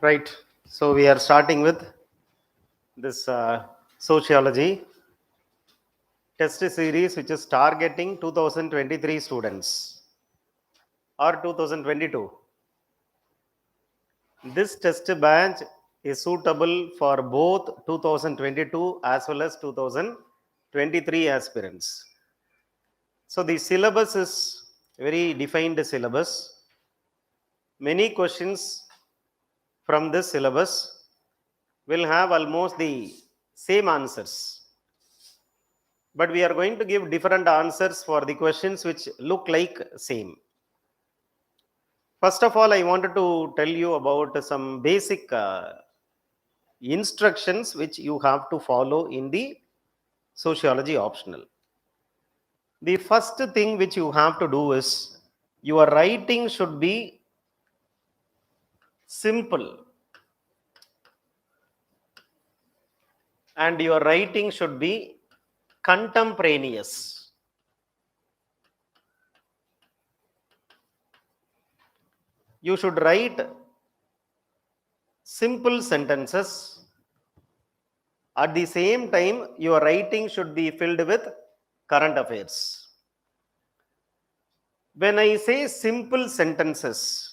Right. So we are starting with this sociology test series, which is targeting 2023 students or 2022. This test batch is suitable for both 2022 as well as 2023 aspirants. So the syllabus is very defined syllabus. Many questions from this syllabus will have almost the same answers, but we are going to give different answers for the questions which look like same. First of all, I wanted to tell you about some basic instructions which you have to follow in the sociology optional. The first thing which you have to do is your writing should be simple, and your writing should be contemporaneous. You should write simple sentences. At the same time, your writing should be filled with current affairs. When I say simple sentences,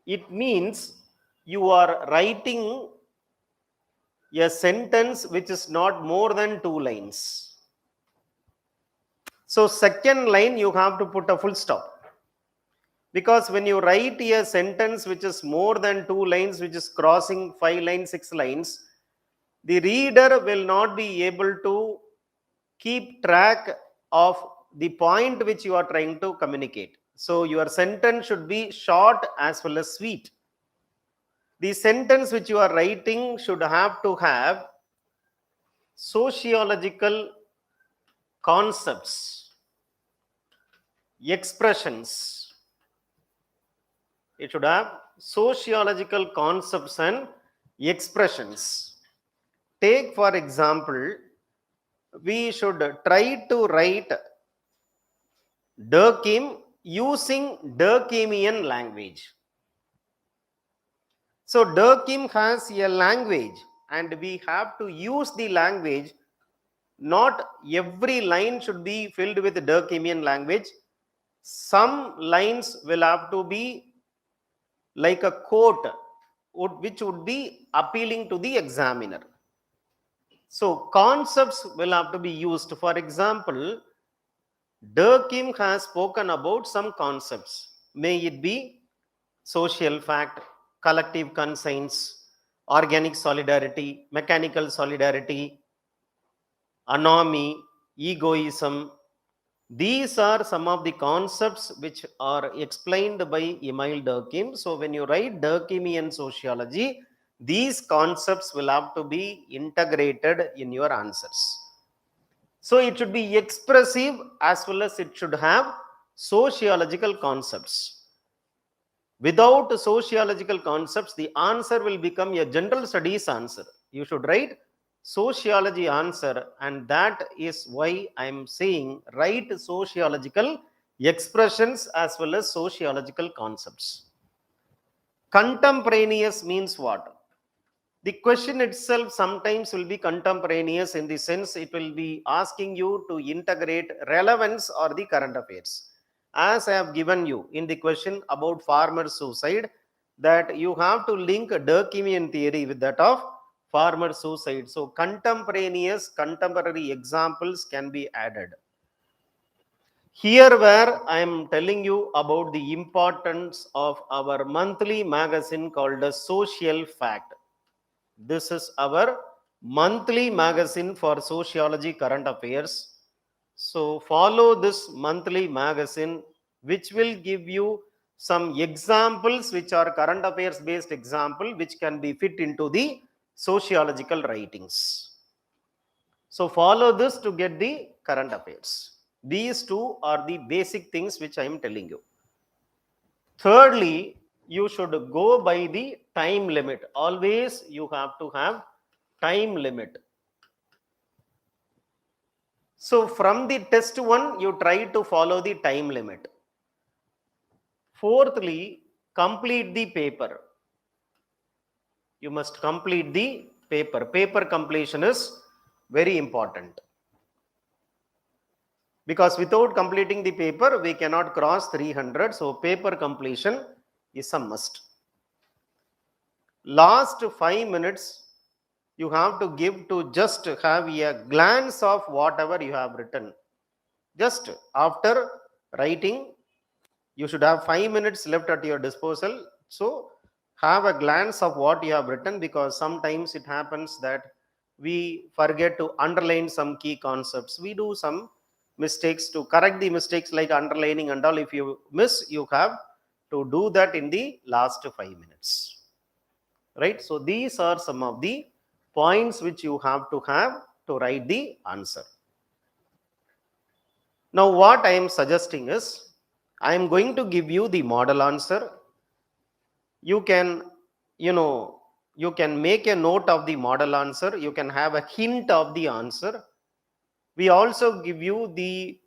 it means you are writing a sentence which is not more than 2 lines. So second line you have to put a full stop, because when you write a sentence which is more than 2 lines, which is crossing 5 lines, 6 lines, the reader will not be able to keep track of the point which you are trying to communicate. So your sentence should be short as well as sweet. The sentence which you are writing should have to have sociological concepts, expressions. It should have sociological concepts and expressions. Take for example, we should try to write Durkheim using Durkheimian language. So Durkheim has a language and we have to use the language. Not every line should be filled with Durkheimian language. Some lines will have to be like a quote which would be appealing to the examiner. So concepts will have to be used. For example, Durkheim has spoken about some concepts. May it be social fact, collective conscience, organic solidarity, mechanical solidarity, anomie, egoism. These are some of the concepts which are explained by Emile Durkheim. So when you write Durkheimian sociology, these concepts will have to be integrated in your answers. So it should be expressive as well as it should have sociological concepts. Without sociological concepts, the answer will become a general studies answer. You should write sociology answer, and that is why I am saying write sociological expressions as well as sociological concepts. Contemporaneous means what? The question itself sometimes will be contemporaneous, in the sense it will be asking you to integrate relevance or the current affairs. As I have given you in the question about farmer suicide, that you have to link Durkheimian theory with that of farmer suicide. So contemporaneous, contemporary examples can be added. Here where I am telling you about the importance of our monthly magazine called the Social Fact. This is our monthly magazine for sociology current affairs. So follow this monthly magazine, which will give you some examples which are current affairs based example, which can be fit into the sociological writings. So follow this to get the current affairs. These two are the basic things which I am telling you. Thirdly, you should go by the time limit. Always you have to have time limit. So from the test one, you try to follow the time limit. Fourthly, complete the paper. You must complete the paper. Paper completion is very important. Because without completing the paper, we cannot cross 300. So paper completion is a must. Last 5 minutes, you have to give to just have a glance of whatever you have written. Just after writing, you should have 5 minutes left at your disposal. So have a glance of what you have written, because sometimes it happens that we forget to underline some key concepts. We do some mistakes. To correct the mistakes like underlining and all, if you miss, you have to do that in the last 5 minutes. Right? So these are some of the points which you have to write the answer. Now what I am suggesting is, I am going to give you the model answer. You can, you can make a note of the model answer. You can have a hint of the answer. We also give you the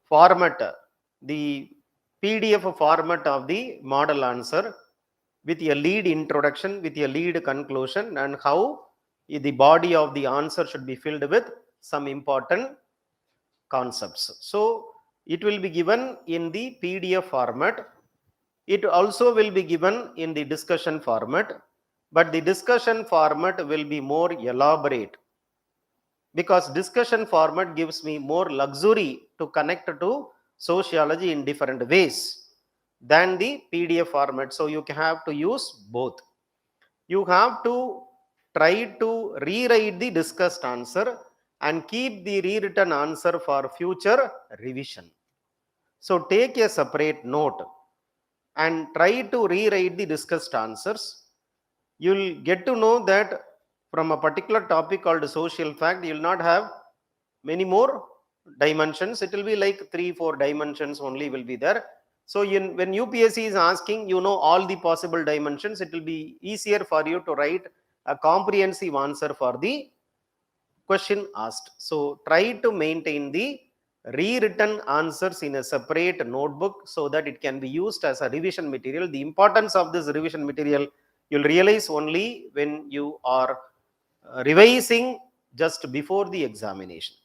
format, the PDF format of the model answer, with a lead introduction, with a lead conclusion, and how the body of the answer should be filled with some important concepts. So it will be given in the PDF format. It also will be given in the discussion format, but the discussion format will be more elaborate, because discussion format gives me more luxury to connect to sociology in different ways than the PDF format. So you have to use both. You have to try to rewrite the discussed answer and keep the rewritten answer for future revision. So take a separate note and try to rewrite the discussed answers. You'll get to know that from a particular topic called social fact, you'll not have many more dimensions. It will be like 3-4 dimensions only will be there. So when UPSC is asking, all the possible dimensions, it will be easier for you to write a comprehensive answer for the question asked. So try to maintain the rewritten answers in a separate notebook, so that it can be used as a revision material. The importance of this revision material you'll realize only when you are revising just before the examination.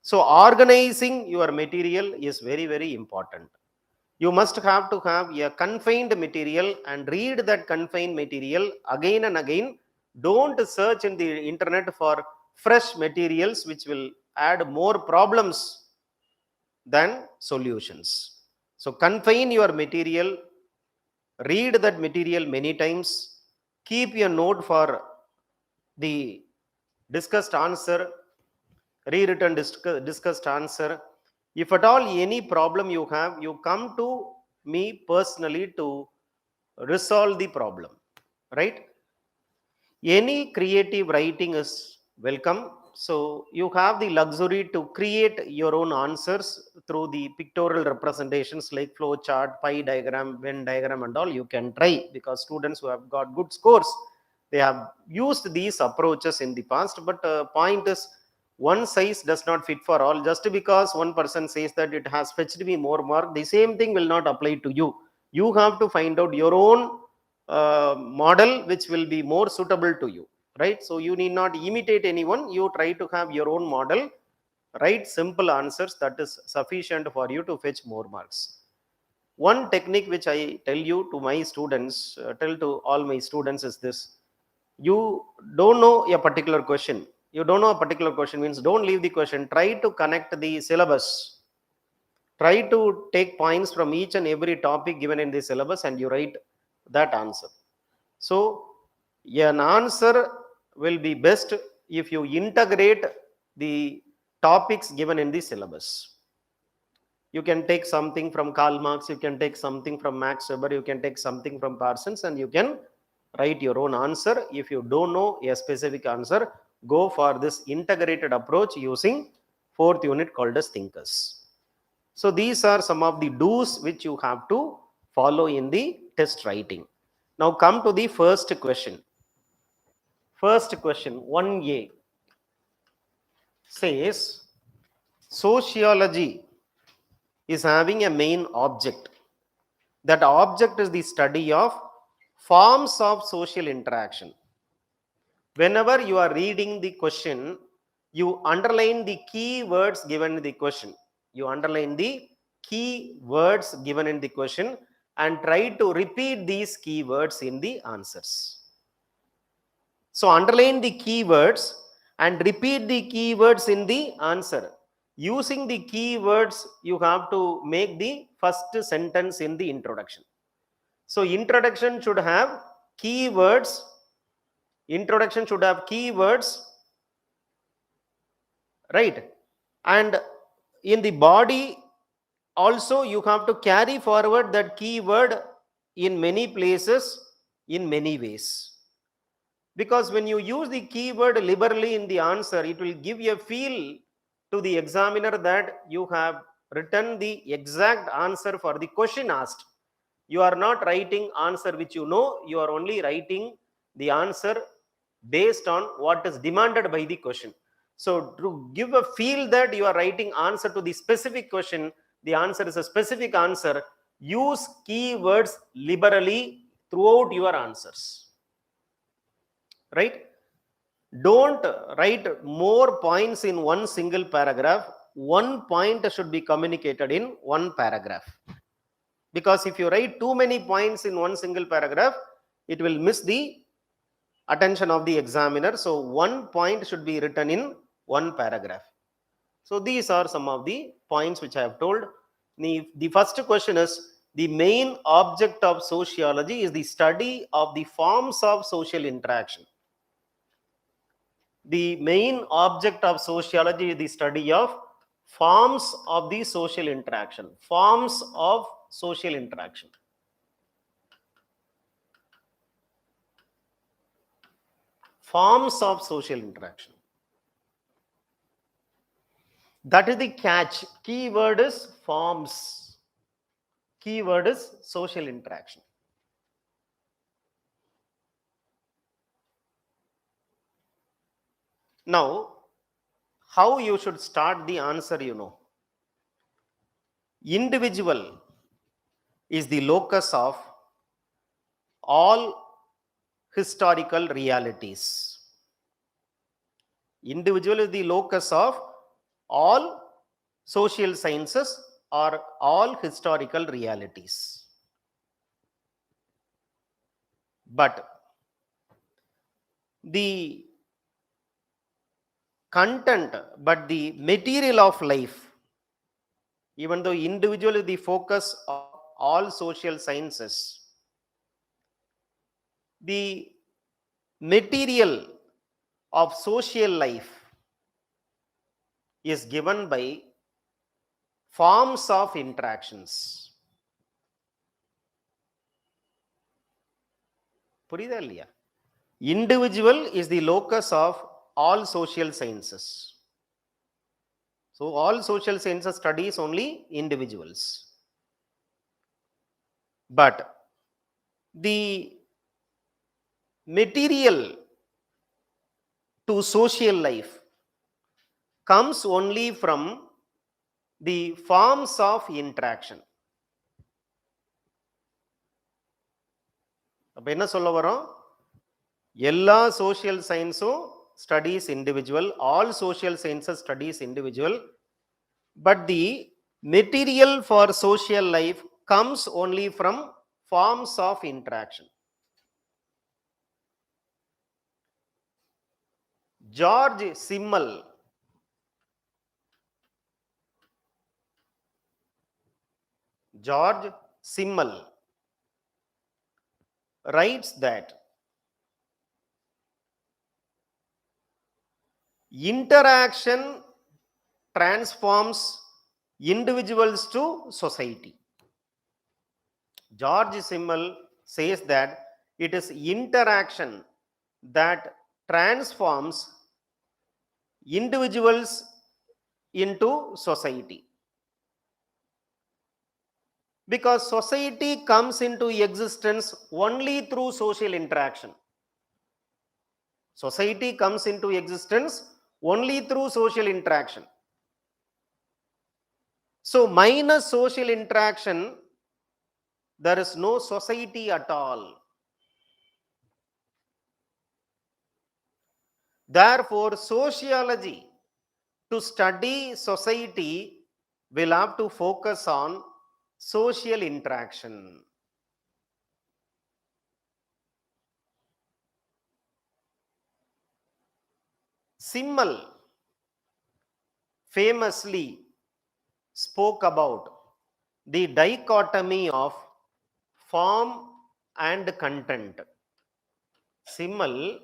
So organizing your material is very, very important. You must have to have a confined material and read that confined material again and again. Don't search in the internet for fresh materials which will add more problems than solutions. So confine your material, read that material many times, keep a note for the discussed answer, rewritten discussed answer. If at all any problem you have, you come to me personally to resolve the problem, right? Any creative writing is welcome. So you have the luxury to create your own answers through the pictorial representations like flow chart, pie diagram, Venn diagram and all. You can try, because students who have got good scores, they have used these approaches in the past. But point is, one size does not fit for all. Just because one person says that it has fetched me more mark, the same thing will not apply to you. You have to find out your own model which will be more suitable to you, right? So you need not imitate anyone. You try to have your own model, write simple answers. That is sufficient for you to fetch more marks. One technique which I tell you to my students, tell to all my students, is this: you don't know a particular question. You don't know a particular question means don't leave the question. Try to connect the syllabus. Try to take points from each and every topic given in the syllabus and you write that answer. So an answer will be best if you integrate the topics given in the syllabus. You can take something from Karl Marx, you can take something from Max Weber, you can take something from Parsons, and you can write your own answer. If you don't know a specific answer, go for this integrated approach using 4th unit called as thinkers. So these are some of the do's which you have to follow in the test writing. Now come to the first question. First question, 1A, says sociology is having a main object. That object is the study of forms of social interaction. Whenever you are reading the question, you underline the key words given in the question. You underline the key words given in the question and try to repeat these key words in the answers. So underline the keywords and repeat the keywords in the answer. Using the keywords, you have to make the first sentence in the introduction. So introduction should have keywords. Introduction should have keywords, right? And in the body also you have to carry forward that keyword in many places, in many ways. Because when you use the keyword liberally in the answer, it will give a feel to the examiner that you have written the exact answer for the question asked. You are not writing answer which you know, you are only writing the answer based on what is demanded by the question. So to give a feel that you are writing answer to the specific question, the answer is a specific answer, use keywords liberally throughout your answers. Right? Don't write more points in one single paragraph. One point should be communicated in one paragraph. Because if you write too many points in one single paragraph, it will miss the attention of the examiner. So one point should be written in one paragraph. So these are some of the points which I have told. The first question is, the main object of sociology is the study of the forms of social interaction. The main object of sociology is the study of forms of the social interaction. Forms of social interaction. Forms of social interaction. That is the catch. Keyword is forms. Keyword is social interaction. Now, how you should start the answer, you know. Individual is the locus of all historical realities. Individual is the locus of all social sciences or all historical realities. But the content, but the material of life, even though individual is the focus of all social sciences, the material of social life is given by forms of interactions. புரியுதா இல்லையா? Individual is the locus of all social sciences. So all social sciences studies only individuals. But the material to social life comes only from the forms of interaction. அப்ப என்ன சொல்ல வரோம்? எல்லா social scienceம் studies individual, all social sciences studies individual, but the material for social life comes only from forms of interaction. George Simmel writes that interaction transforms individuals to society. George Simmel says that it is interaction that transforms individuals into society. Because society comes into existence only through social interaction. Society comes into existence only through social interaction. So minus social interaction, there is no society at all. Therefore, sociology, to study society, will have to focus on social interaction. Simmel famously spoke about the dichotomy of form and content. Simmel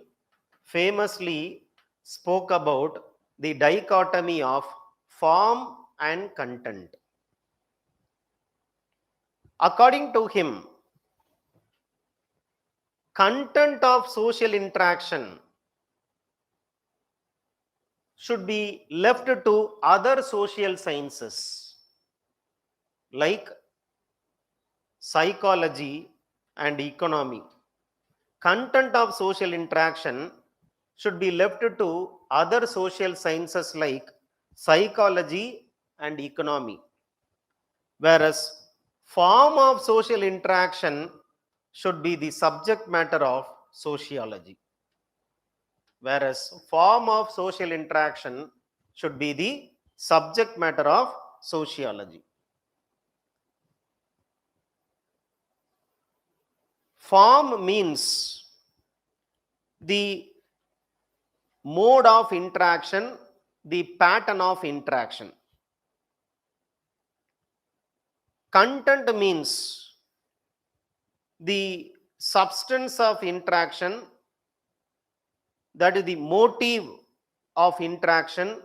famously spoke about the dichotomy of form and content. According to him, content of social interaction should be left to other social sciences like psychology and economy. Content of social interaction should be left to other social sciences like psychology and economy, whereas form of social interaction should be the subject matter of sociology. Whereas form of social interaction should be the subject matter of sociology. Form means the mode of interaction, the pattern of interaction. Content means the substance of interaction, that is the motive of interaction,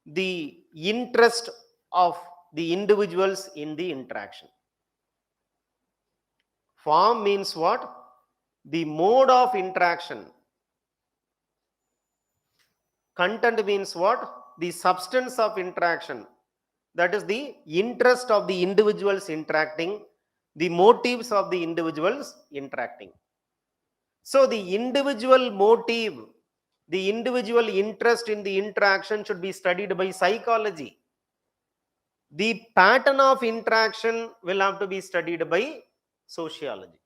the interest of the individuals in the interaction. Form means what? The mode of interaction. Content means what? The substance of interaction. That is the interest of the individuals interacting, the motives of the individuals interacting. So the individual motive, the individual interest in the interaction should be studied by psychology. The pattern of interaction will have to be studied by sociology.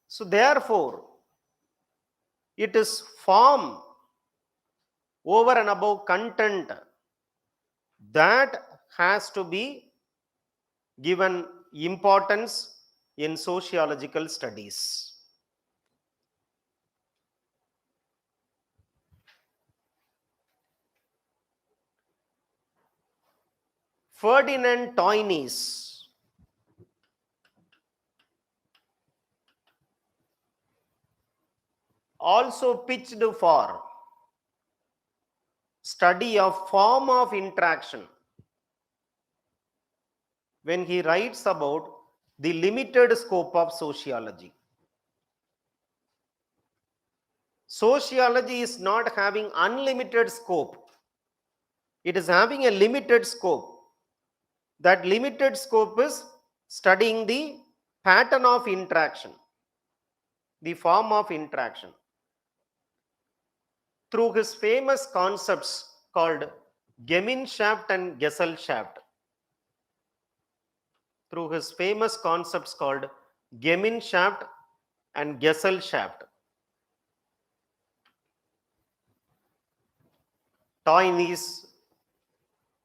So therefore, it is form over and above content that has to be given importance in sociological studies. Ferdinand Tönnies also pitched for study of form of interaction when he writes about the limited scope of sociology. Sociology is not having unlimited scope. It is having a limited scope. That limited scope is studying the pattern of interaction, the form of interaction. Through his famous concepts called Gemeinschaft and Gesellschaft. Through his famous concepts called Gemeinschaft and Gesellschaft, Tönnies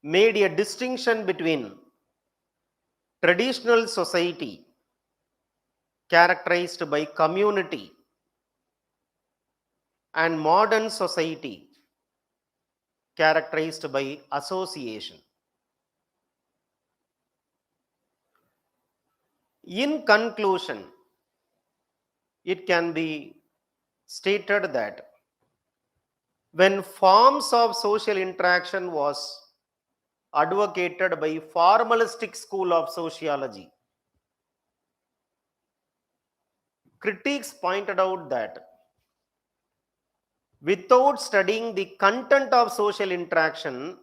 made a distinction between traditional society characterized by community and modern society characterized by association. In conclusion, it can be stated that when forms of social interaction was advocated by formalistic school of sociology, critics pointed out that without studying the content of social interaction,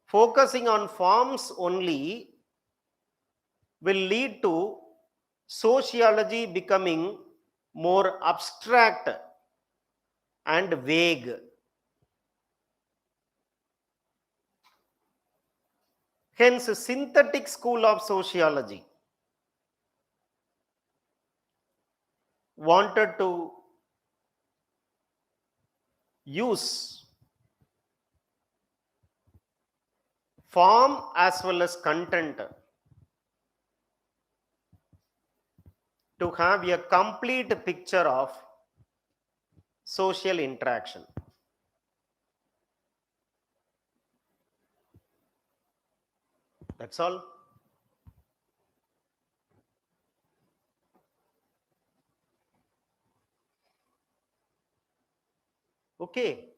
focusing on forms only will lead to sociology becoming more abstract and vague. Hence, synthetic school of sociology wanted to use form as well as content to have a complete picture of social interaction. That's all. Okay.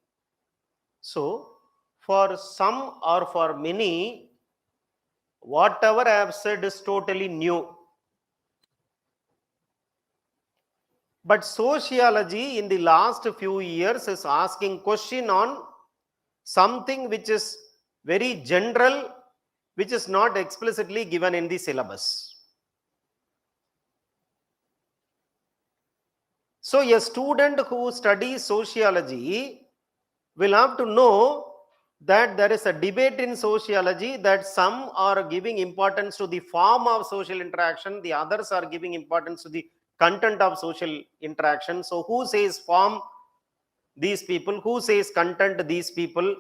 So, for some or for many, whatever I have said is totally new. But sociology in the last few years is asking question on something which is very general, which is not explicitly given in the syllabus. So a student who studies sociology will have to know that there is a debate in sociology that some are giving importance to the form of social interaction, the others are giving importance to the content of social interaction. So who says form? These people. Who says content? These people.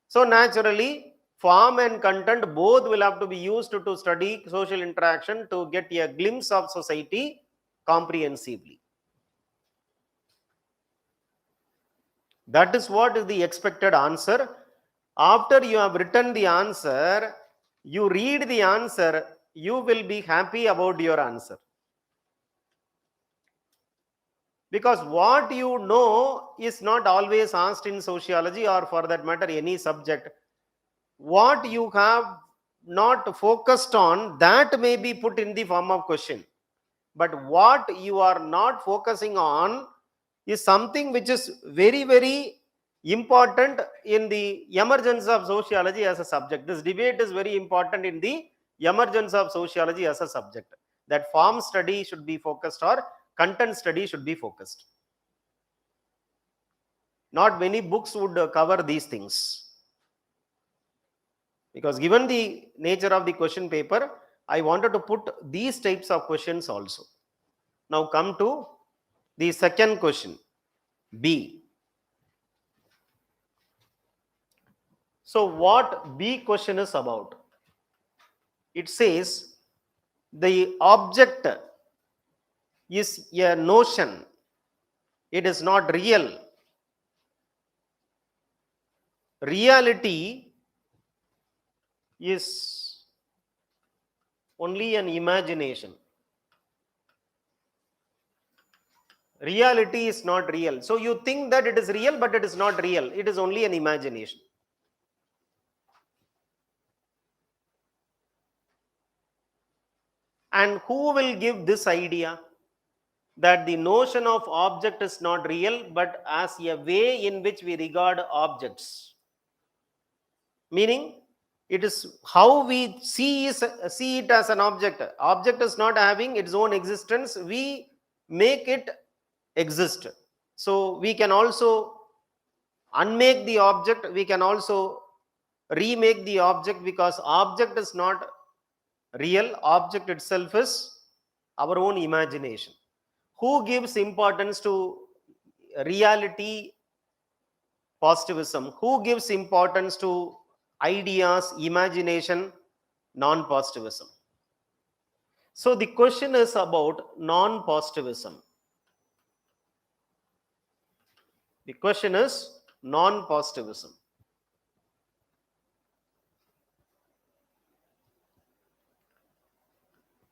So naturally, form and content both will have to be used to study social interaction to get a glimpse of society comprehensively. That is what is the expected answer. After you have written the answer, you read the answer, you will be happy about your answer. Because what you know is not always asked in sociology, or for that matter any subject. What you have not focused on, that may be put in the form of question. But what you are not focusing on is something which is very, very important in the emergence of sociology as a subject. This debate is very important in the emergence of sociology as a subject. That form study should be focused or content study should be focused. Not many books would cover these things. Because given the nature of the question paper, I wanted to put these types of questions also. Now come to the second question, B. So what B question is about? It says the object is a notion. It is not real. Reality is only an imagination. Reality is not real. So you think that it is real, but it is not real. It is only an imagination. And who will give this idea that the notion of object is not real, but as a way in which we regard objects? Meaning, it is how we see it as an object. Object is not having its own existence. We make it exist. So we can also unmake the object. We can also remake the object, because object is not real. Object itself is our own imagination. Who gives importance to reality positivism? Who gives importance to ideas, imagination, non-positivism? So the question is about non-positivism. The question is non-positivism.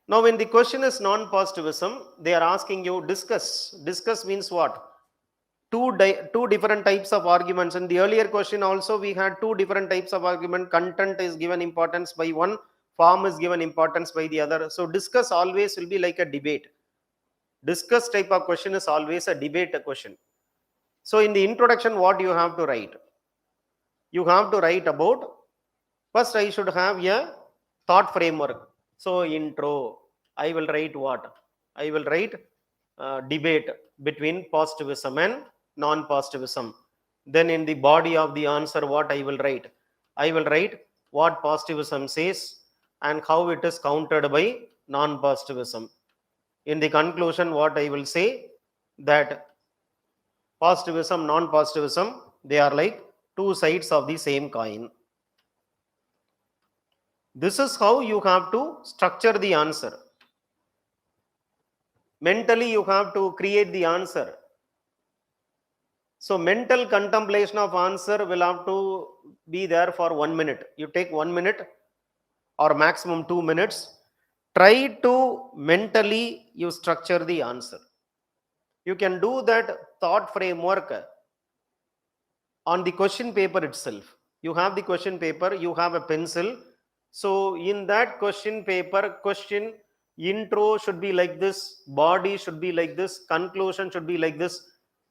Now, when the question is non-positivism, they are asking you discuss. Discuss means what? Two different types of arguments. In the earlier question also, we had two different types of argument. Content is given importance by one, form is given importance by the other. So discuss always will be like a debate. Discuss type of question is always a debate question. So in the introduction, what you have to write? You have to write about, first I should have a thought framework. So intro, I will write what? I will write debate between positivism and non-positivism. Then in the body of the answer, what I will write? I will write what positivism says and how it is countered by non-positivism. In the conclusion, what I will say? that positivism, non-positivism, they are like two sides of the same coin. This is how you have to structure the answer. Mentally, you have to create the answer. So mental contemplation of answer will have to be there for 1 minute. You take 1 minute or maximum 2 minutes. Try to mentally you structure the answer. You can do that thought framework on the question paper itself. You have the question paper, you have a pencil. So in that question paper, question intro should be like this, body should be like this, conclusion should be like this.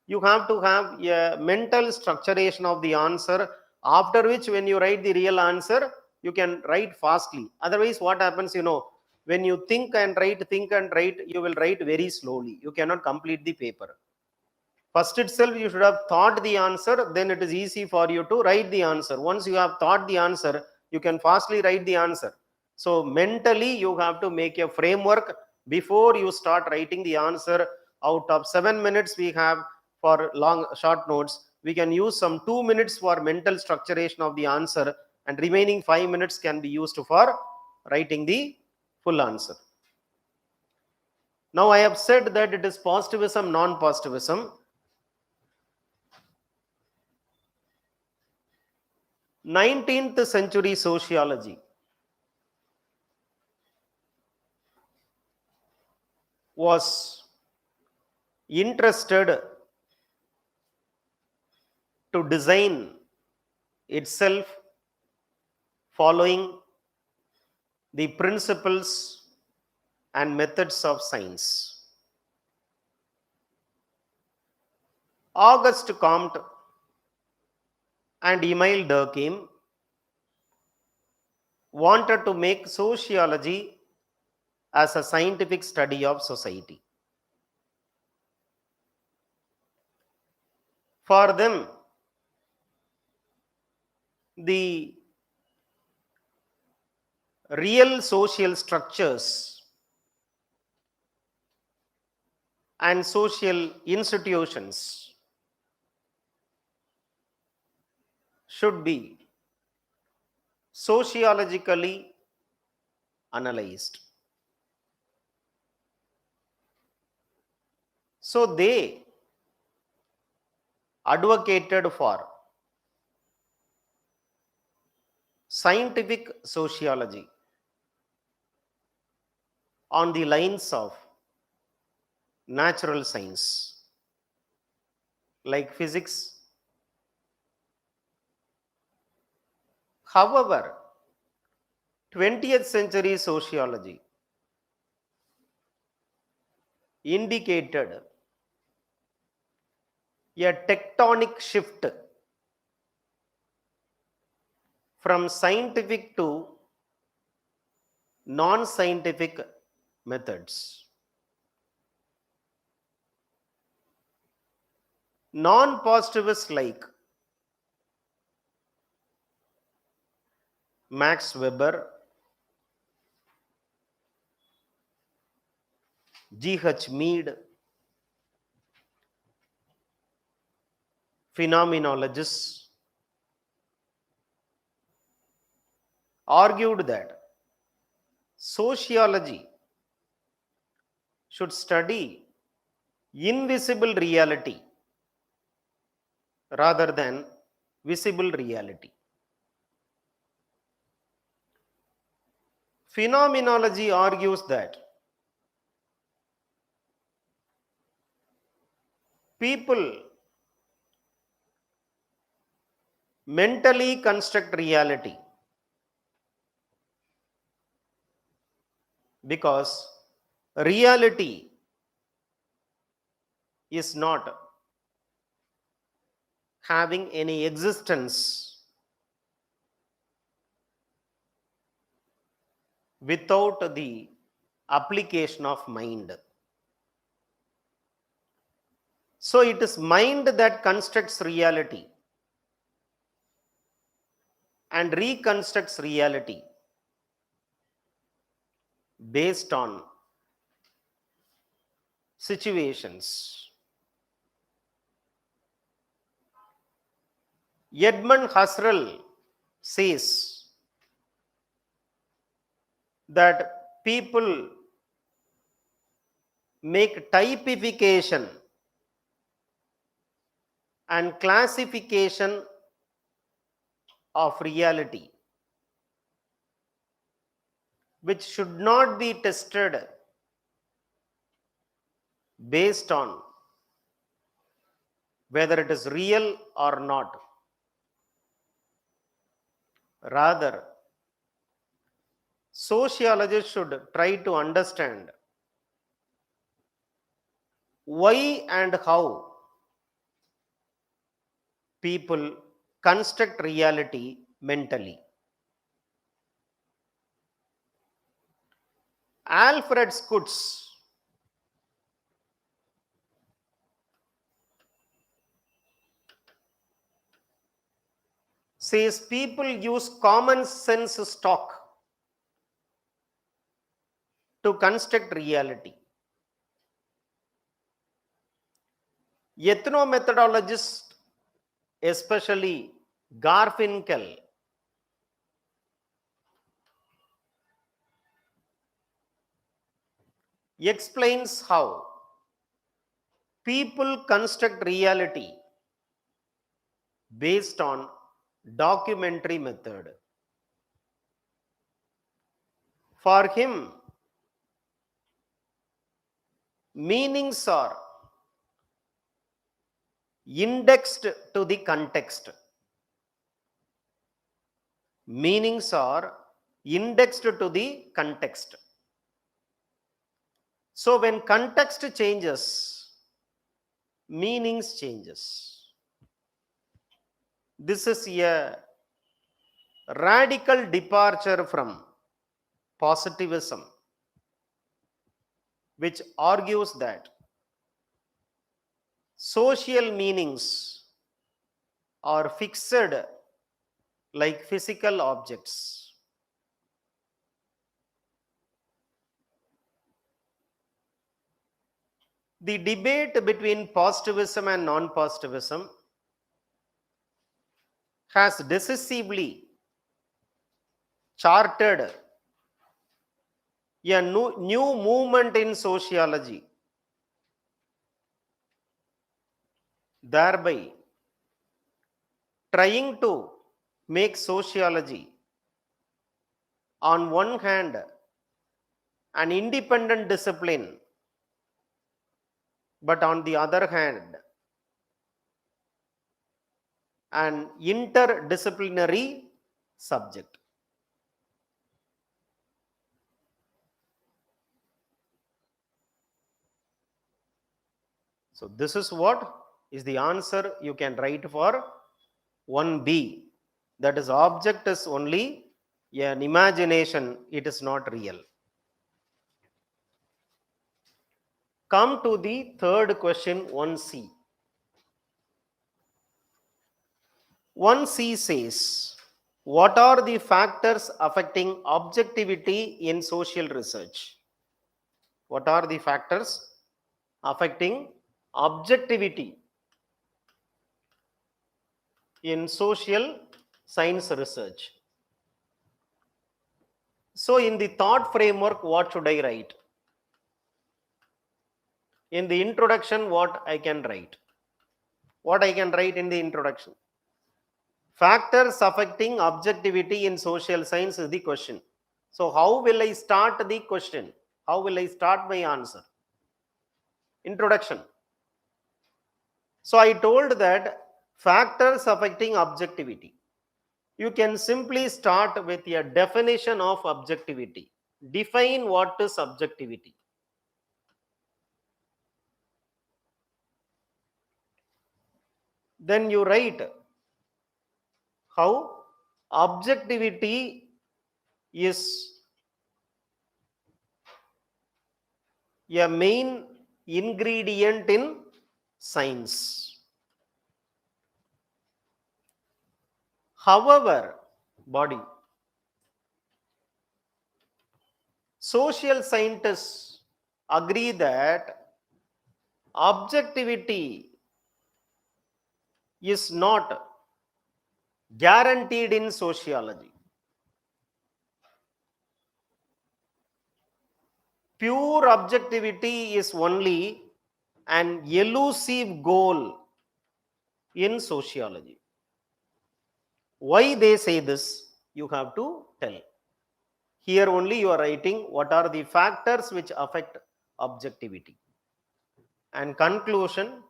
You have to have a mental structuration of the answer, after which when you write the real answer, you can write fastly. Otherwise, what happens, when you think and write, you will write very slowly. You cannot complete the paper. First itself, you should have thought the answer, then it is easy for you to write the answer. Once you have thought the answer, you can fastly write the answer. So mentally, you have to make a framework before you start writing the answer. Out of 7 minutes we have for short notes, we can use some 2 minutes for mental structuration of the answer, and remaining 5 minutes can be used for writing the full answer. Now I have said that it is positivism, non-positivism. 19th century sociology was interested to design itself following the principles and methods of science. Auguste Comte and Emile Durkheim wanted to make sociology as a scientific study of society. For them, the real social structures and social institutions should be sociologically analyzed. So they advocated for scientific sociology on the lines of natural science, like physics. However, 20th century sociology indicated a tectonic shift from scientific to non-scientific methods. Non-positivists like Max Weber, G.H. Mead, phenomenologists, argued that sociology should study invisible reality rather than visible reality. Phenomenology argues that people mentally construct reality because reality is not having any existence without the application of mind. So it is mind that constructs reality and reconstructs reality based on situations. Edmund Husserl says that people make typification and classification of reality, which should not be tested based on whether it is real or not. Rather, sociologists should try to understand why and how people construct reality mentally. Alfred Schutz says people use common sense stock to construct reality. Ethnomethodologists, especially Garfinkel, explains how people construct reality based on documentary method. For him, meanings are indexed to the context. Meanings are indexed to the context. So when context changes, meanings changes. This is a radical departure from positivism, which argues that social meanings are fixed like physical objects. The debate between positivism and non-positivism has decisively charted a new movement in sociology, thereby trying to make sociology, on one hand, an independent discipline, but on the other hand, an interdisciplinary subject. So this is what is the answer you can write for 1B. That is, object is only an imagination, it is not real. Come to the third question, 1C. 1C says, what are the factors affecting objectivity in social research? What are the factors affecting objectivity in social science research? So in the thought framework, what should I write? In the introduction, what I can write? What I can write in the introduction? Factors affecting objectivity in social science is the question. So how will I start the question? How will I start my answer? Introduction. So I told that factors affecting objectivity. You can simply start with a definition of objectivity. Define what is objectivity. Then you write how objectivity is a main ingredient in science. However, body, social scientists agree that objectivity is not guaranteed in sociology. Pure objectivity is only an elusive goal in sociology. Why they say this, you have to tell. Here only you are writing what are the factors which affect objectivity. And conclusion,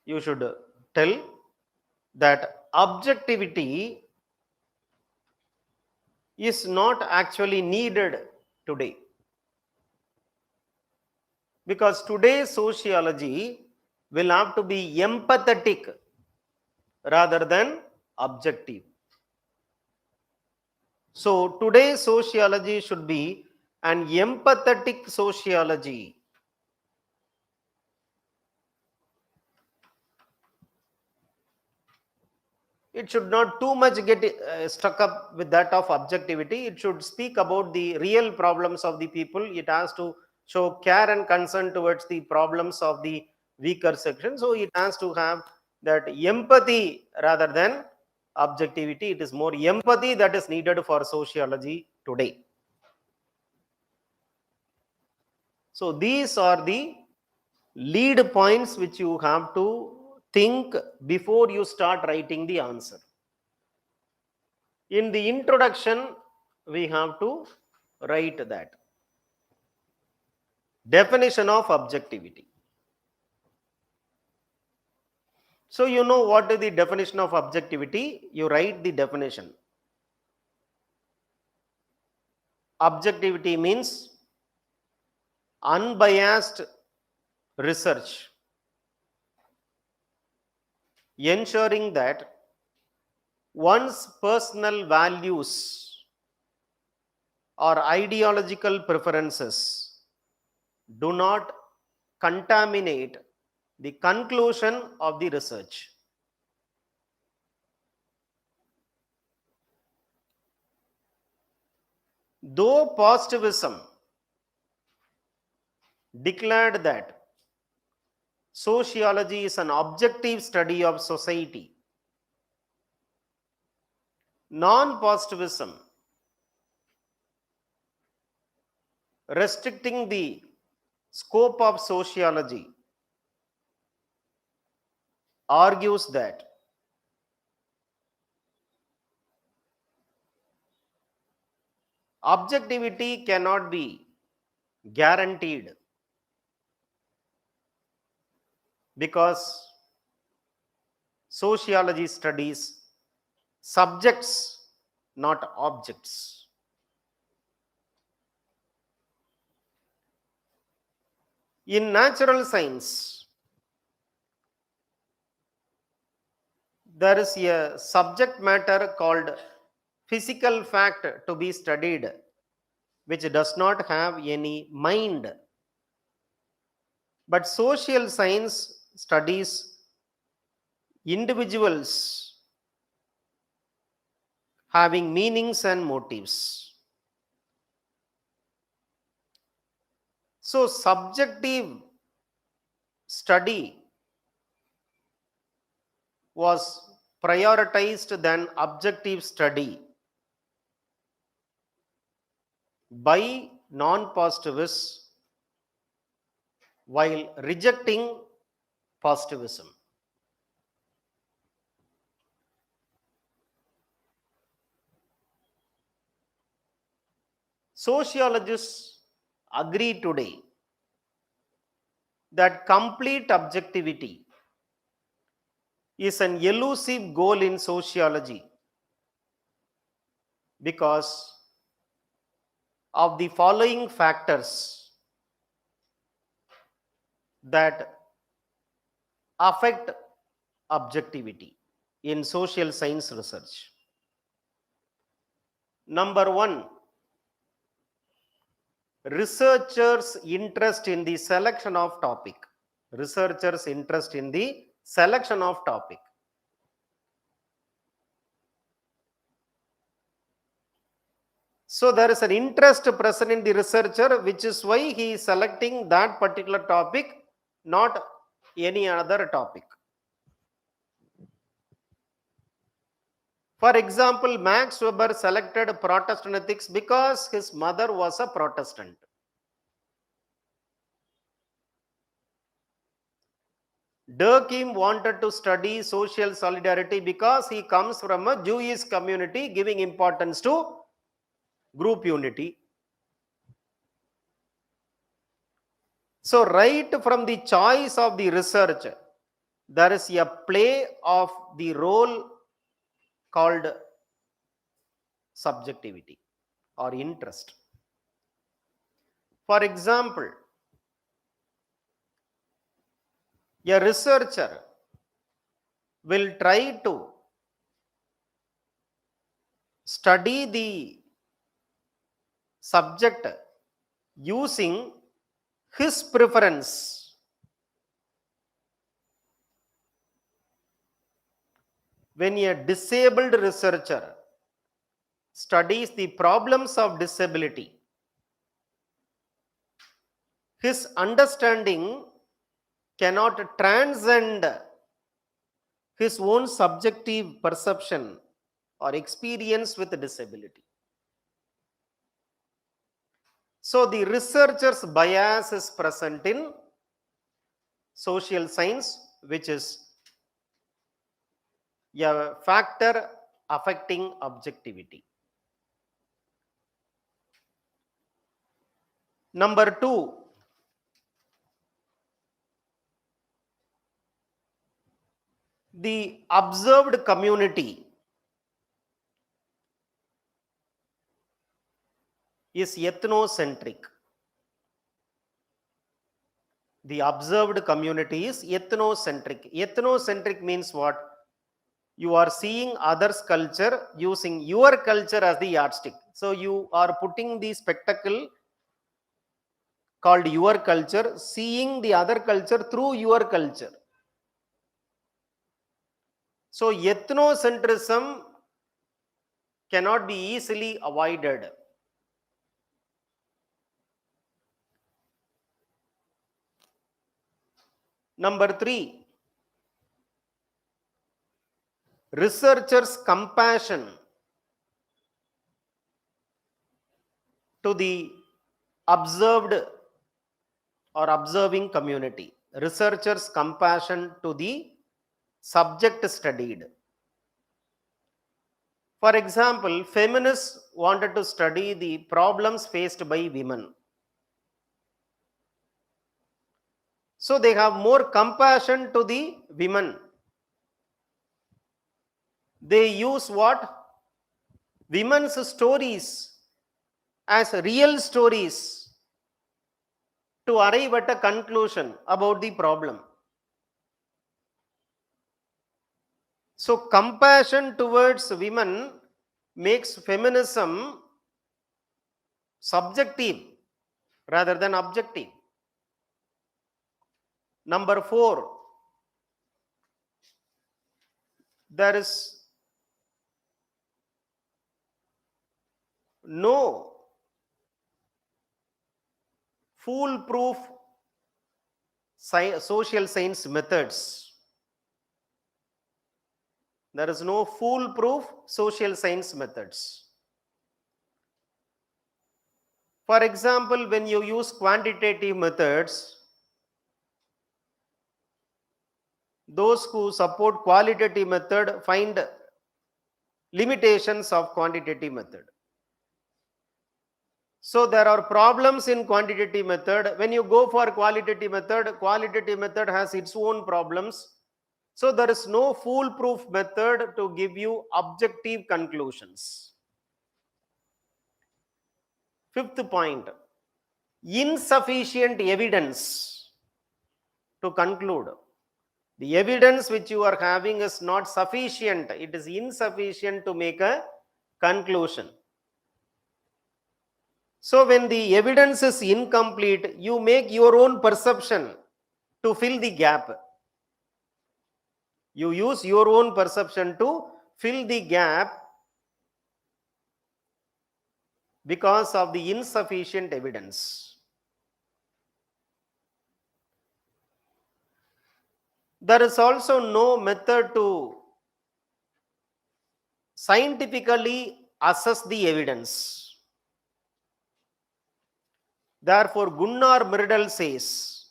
you should tell that objectivity is not actually needed today. Because today's sociology will have to be empathetic rather than objective. So today's sociology should be an empathetic sociology. It should not too much get stuck up with that of objectivity. It should speak about the real problems of the people. It has to show care and concern towards the problems of the weaker section. So it has to have that empathy rather than objectivity. It is more empathy that is needed for sociology today. So these are the lead points which you have to think before you start writing the answer. In the introduction, we have to write that. Definition of objectivity. So you know what is the definition of objectivity? You write the definition. Objectivity means unbiased research, ensuring that one's personal values or ideological preferences do not contaminate the conclusion of the research. Though positivism declared that sociology is an objective study of society, non-positivism, restricting the scope of sociology, argues that objectivity cannot be guaranteed because sociology studies subjects, not objects. In natural science, there is a subject matter called physical fact to be studied, which does not have any mind. But social science studies individuals having meanings and motives. So subjective study was prioritized than objective study by non-positivists while rejecting positivism. Sociologists agree today that complete objectivity is an elusive goal in sociology because of the following factors that affect objectivity in social science research. Number one, researchers' interest in the selection of topic. Researchers' interest in the selection of topic. So there is an interest present in the researcher, which is why he is selecting that particular topic, not any other topic. For example, Max Weber selected Protestant ethics because his mother was a Protestant. Durkheim wanted to study social solidarity because he comes from a Jewish community, giving importance to group unity. So right from the choice of the research, there is a play of the role called subjectivity or interest. For example, a researcher will try to study the subject using his preference. When a disabled researcher studies the problems of disability, his understanding cannot transcend his own subjective perception or experience with disability. So the researcher's bias is present in social science, which is a factor affecting objectivity. Number 2, the observed community is ethnocentric. The observed community is ethnocentric. Ethnocentric means what? You are seeing others' culture using your culture as the yardstick. So you are putting the spectacle called your culture, seeing the other culture through your culture. So ethnocentrism cannot be easily avoided. Number 3, researchers' compassion to the observed or observing community. Researchers' compassion to the subject studied. For example, feminists wanted to study the problems faced by women. So they have more compassion to the women. They use what? Women's stories as real stories to arrive at a conclusion about the problem. So compassion towards women makes feminism subjective rather than objective. Number 4, there is no foolproof social science methods. There is no foolproof social science methods. For example, when you use quantitative methods, those who support qualitative method find limitations of quantitative method. So there are problems in quantitative method. When you go for qualitative method has its own problems. So there is no foolproof method to give you objective conclusions. 5th point, insufficient evidence to conclude. The evidence which you are having is not sufficient. It is insufficient to make a conclusion. So when the evidence is incomplete, you make your own perception to fill the gap. You use your own perception to fill the gap because of the insufficient evidence. There is also no method to scientifically assess the evidence. Therefore, Gunnar Myrdal says,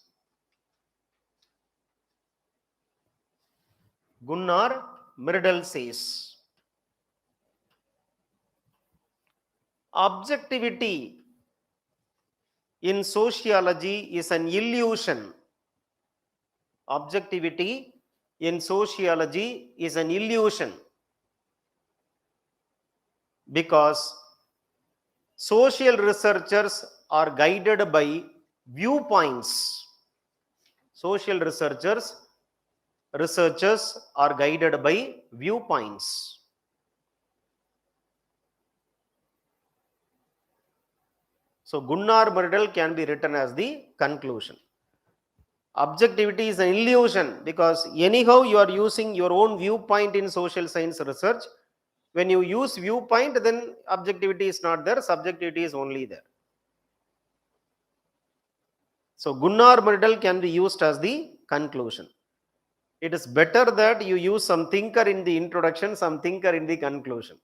objectivity in sociology is an illusion. Objectivity in sociology is an illusion because social researchers are guided by viewpoints. Social researchers are guided by viewpoints. So Gunnar Myrdal can be written as the conclusion. Objectivity is an illusion because anyhow you are using your own viewpoint in social science research. When you use viewpoint, then objectivity is not there, subjectivity is only there. So Gunnar Myrdal can be used as the conclusion. It is better that you use some thinker in the introduction, some thinker in the conclusion.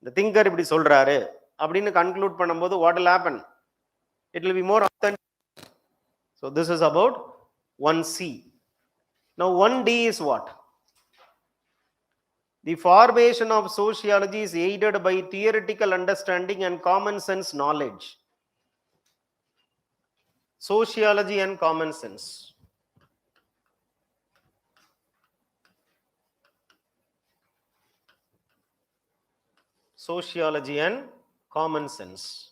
The thinker இப்படி சொல்றாரு அப்படின்னு conclude பண்ணும்போது what will happen? It will be more authentic. So this is about 1C. Now 1D is what? The formation of sociology is aided by theoretical understanding and common sense knowledge. Sociology and common sense. Sociology and common sense.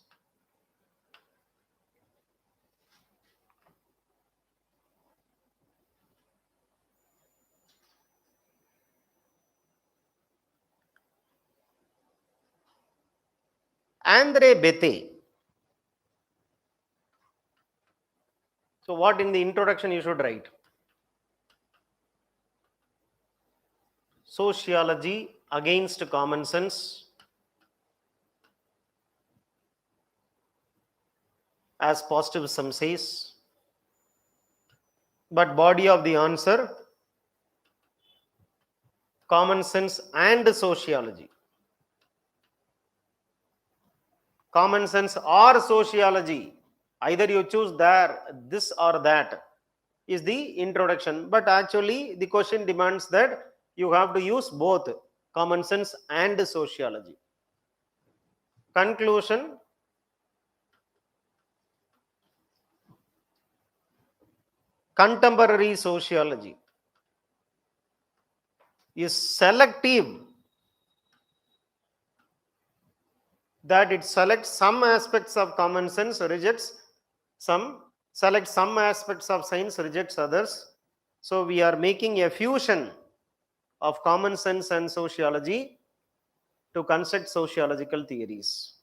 Andre Bethe. So what in the introduction you should write? Sociology against common sense. As positivism says. But body of the answer, common sense and sociology. Common sense or sociology. Either you choose there, this or that is the introduction. But actually the question demands that you have to use both common sense and sociology. Conclusion. Contemporary sociology is selective, that it selects some aspects of common sense, rejects some, selects some aspects of science, rejects others. So we are making a fusion of common sense and sociology to construct sociological theories.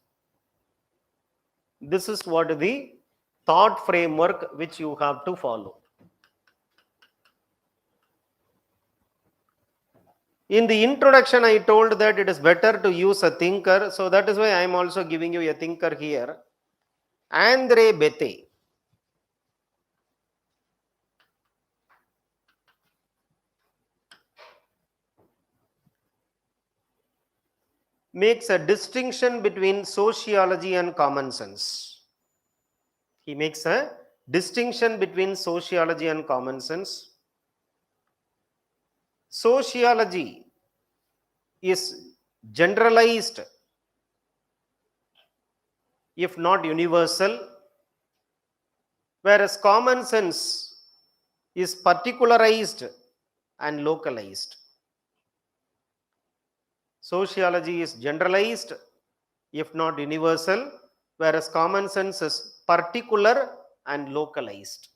This is what the thought framework which you have to follow. In the introduction, I told that it is better to use a thinker. So that is why I am also giving you a thinker here. Andre Bethe. Makes a distinction between sociology and common sense. He makes a distinction between sociology and common sense. Sociology is generalized, if not universal, whereas common sense is particularized and localized. Sociology is generalized, if not universal, whereas common sense is particular and localized.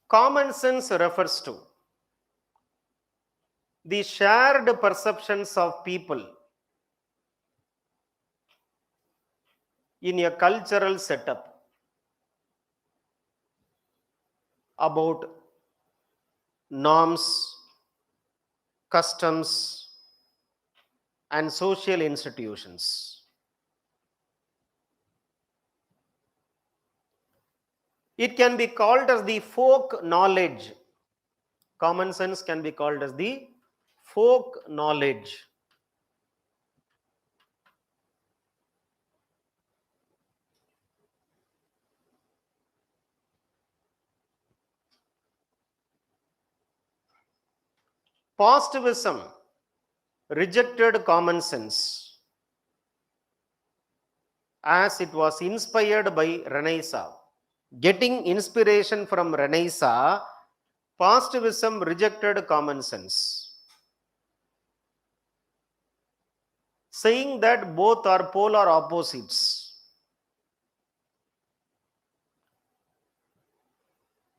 Common sense refers to the shared perceptions of people in a cultural setup about norms, customs, and social institutions. It can be called as the folk knowledge. Common sense can be called as the folk knowledge. Positivism rejected common sense as it was inspired by Renaissance. Getting inspiration from Renaissance, positivism rejected common sense, saying that both are polar opposites.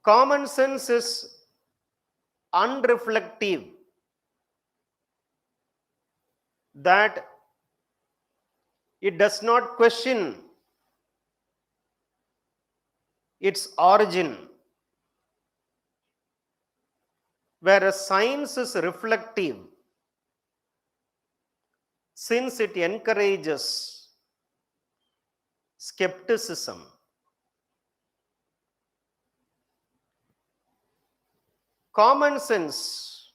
Common sense is unreflective, that it does not question its origin, whereas science is reflective since it encourages skepticism. Common sense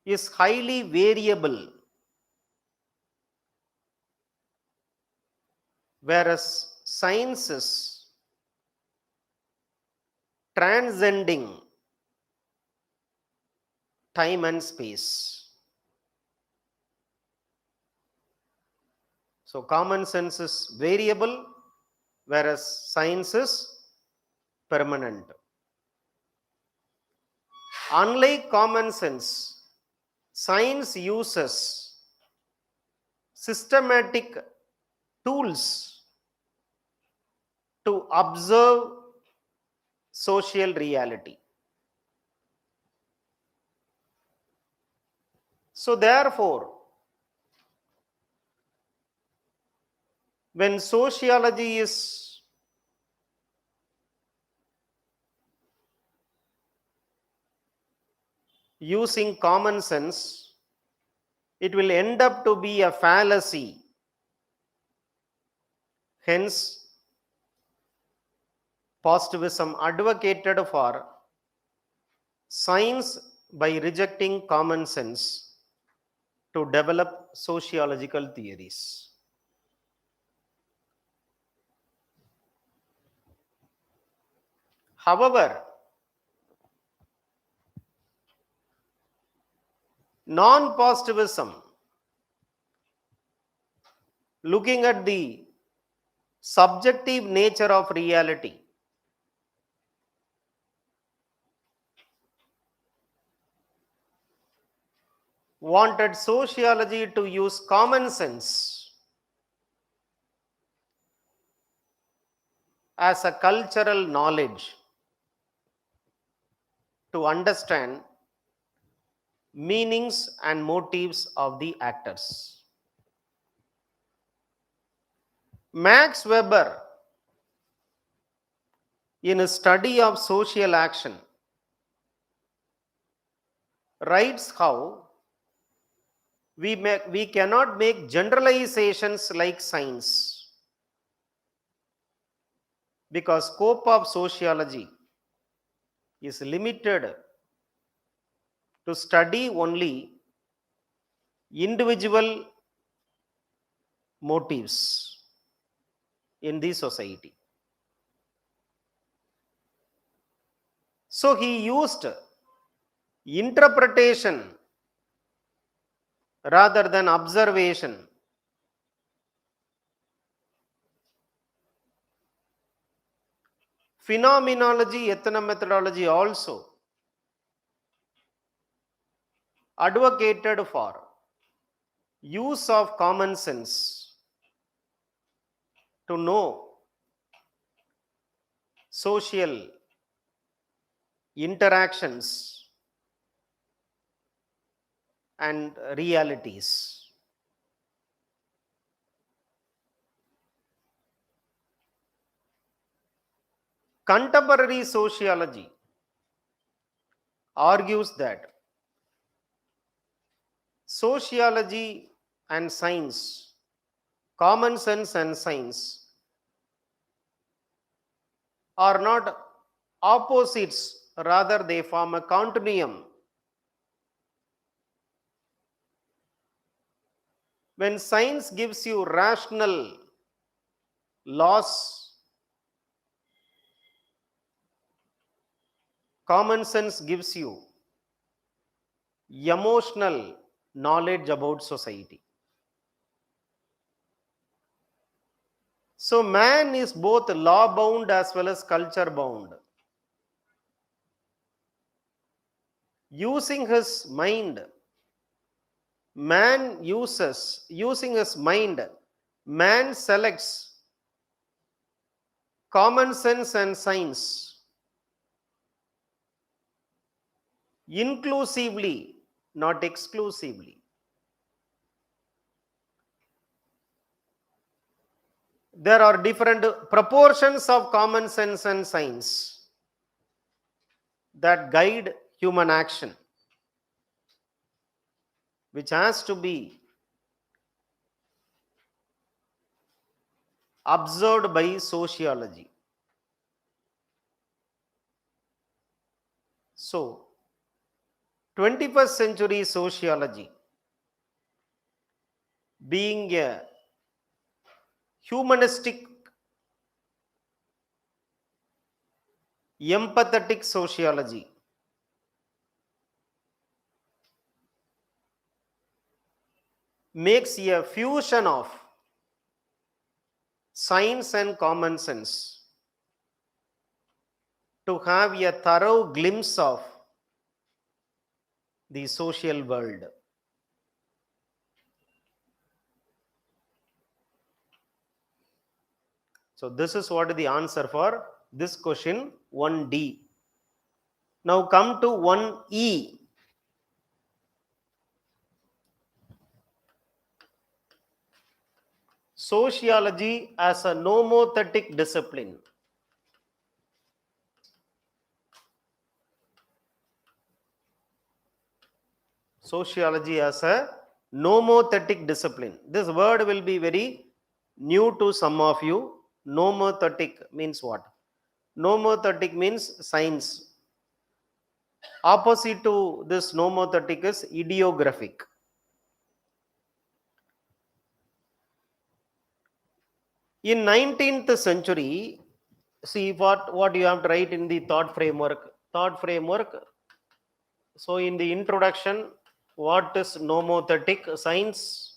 is highly variable, whereas science is transcending time and space. So common sense is variable, whereas science is permanent. Unlike common sense, science uses systematic tools to observe social reality. So therefore, when sociology is using common sense, it will end up to be a fallacy. Hence, positivism advocated for science by rejecting common sense to develop sociological theories. However, non-positivism, looking at the subjective nature of reality, wanted sociology to use common sense as a cultural knowledge to understand meanings and motives of the actors. Max Weber, in his study of social action, writes how we cannot make generalizations like science, because scope of sociology is limited to study only individual motives in the society. So he used interpretation rather than observation. Phenomenology, ethnomethodology also advocated for use of common sense to know social interactions and realities. Contemporary sociology argues that sociology and science, common sense and science, are not opposites, rather they form a continuum. When science gives you rational laws, common sense gives you emotional knowledge about society. So man is both law bound as well as culture bound. Using his mind, using his mind, man selects common sense and science inclusively, not exclusively. There are different proportions of common sense and science that guide human action, which has to be observed by sociology. So, 21st century sociology, being a humanistic, empathetic sociology, makes a fusion of science and common sense to have a thorough glimpse of the social world. So this is what is the answer for this question 1D. Now come to 1E. Sociology as a nomothetic discipline. Sociology as a nomothetic discipline. This word will be very new to some of you. Nomothetic means what? Nomothetic means science. Opposite to this nomothetic is ideographic. In 19th century, see what you have to write in the thought framework. Thought framework. So in the introduction, what is nomothetic science?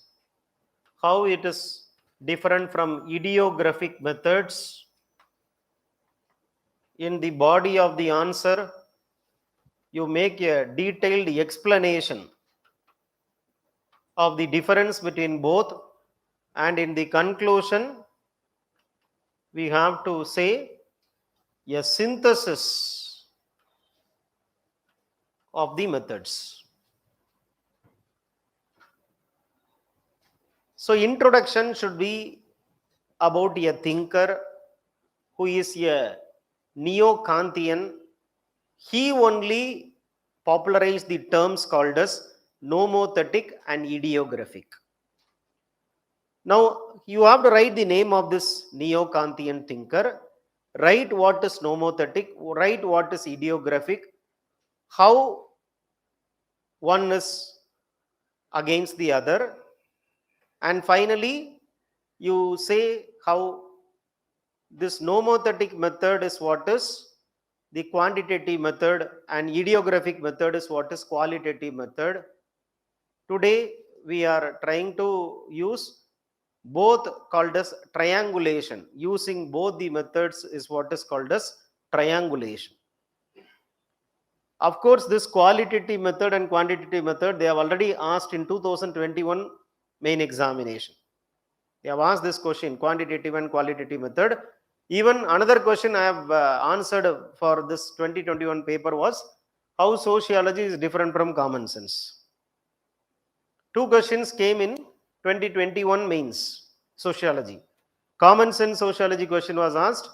How it is different from ideographic methods. In the body of the answer, you make a detailed explanation of the difference between both, and in the conclusion, we have to say a synthesis of the methods. So introduction should be about a thinker who is a neo-Kantian. He only popularized the terms called as nomothetic and ideographic. Now you have to write the name of this neo-Kantian thinker, write what is nomothetic, write what is ideographic, how one is against the other, and finally you say how this nomothetic method is what is the quantitative method and ideographic method is what is qualitative method. Today we are trying to use both, called as triangulation. Using both the methods is what is called as triangulation. Of course, this qualitative method and quantitative method, they have already asked in 2021 main examination. They have asked this question, quantitative and qualitative method. Even another question I have answered for this 2021 paper was how sociology is different from common sense. Two questions came in 2021 mains sociology. Common sense sociology question was asked,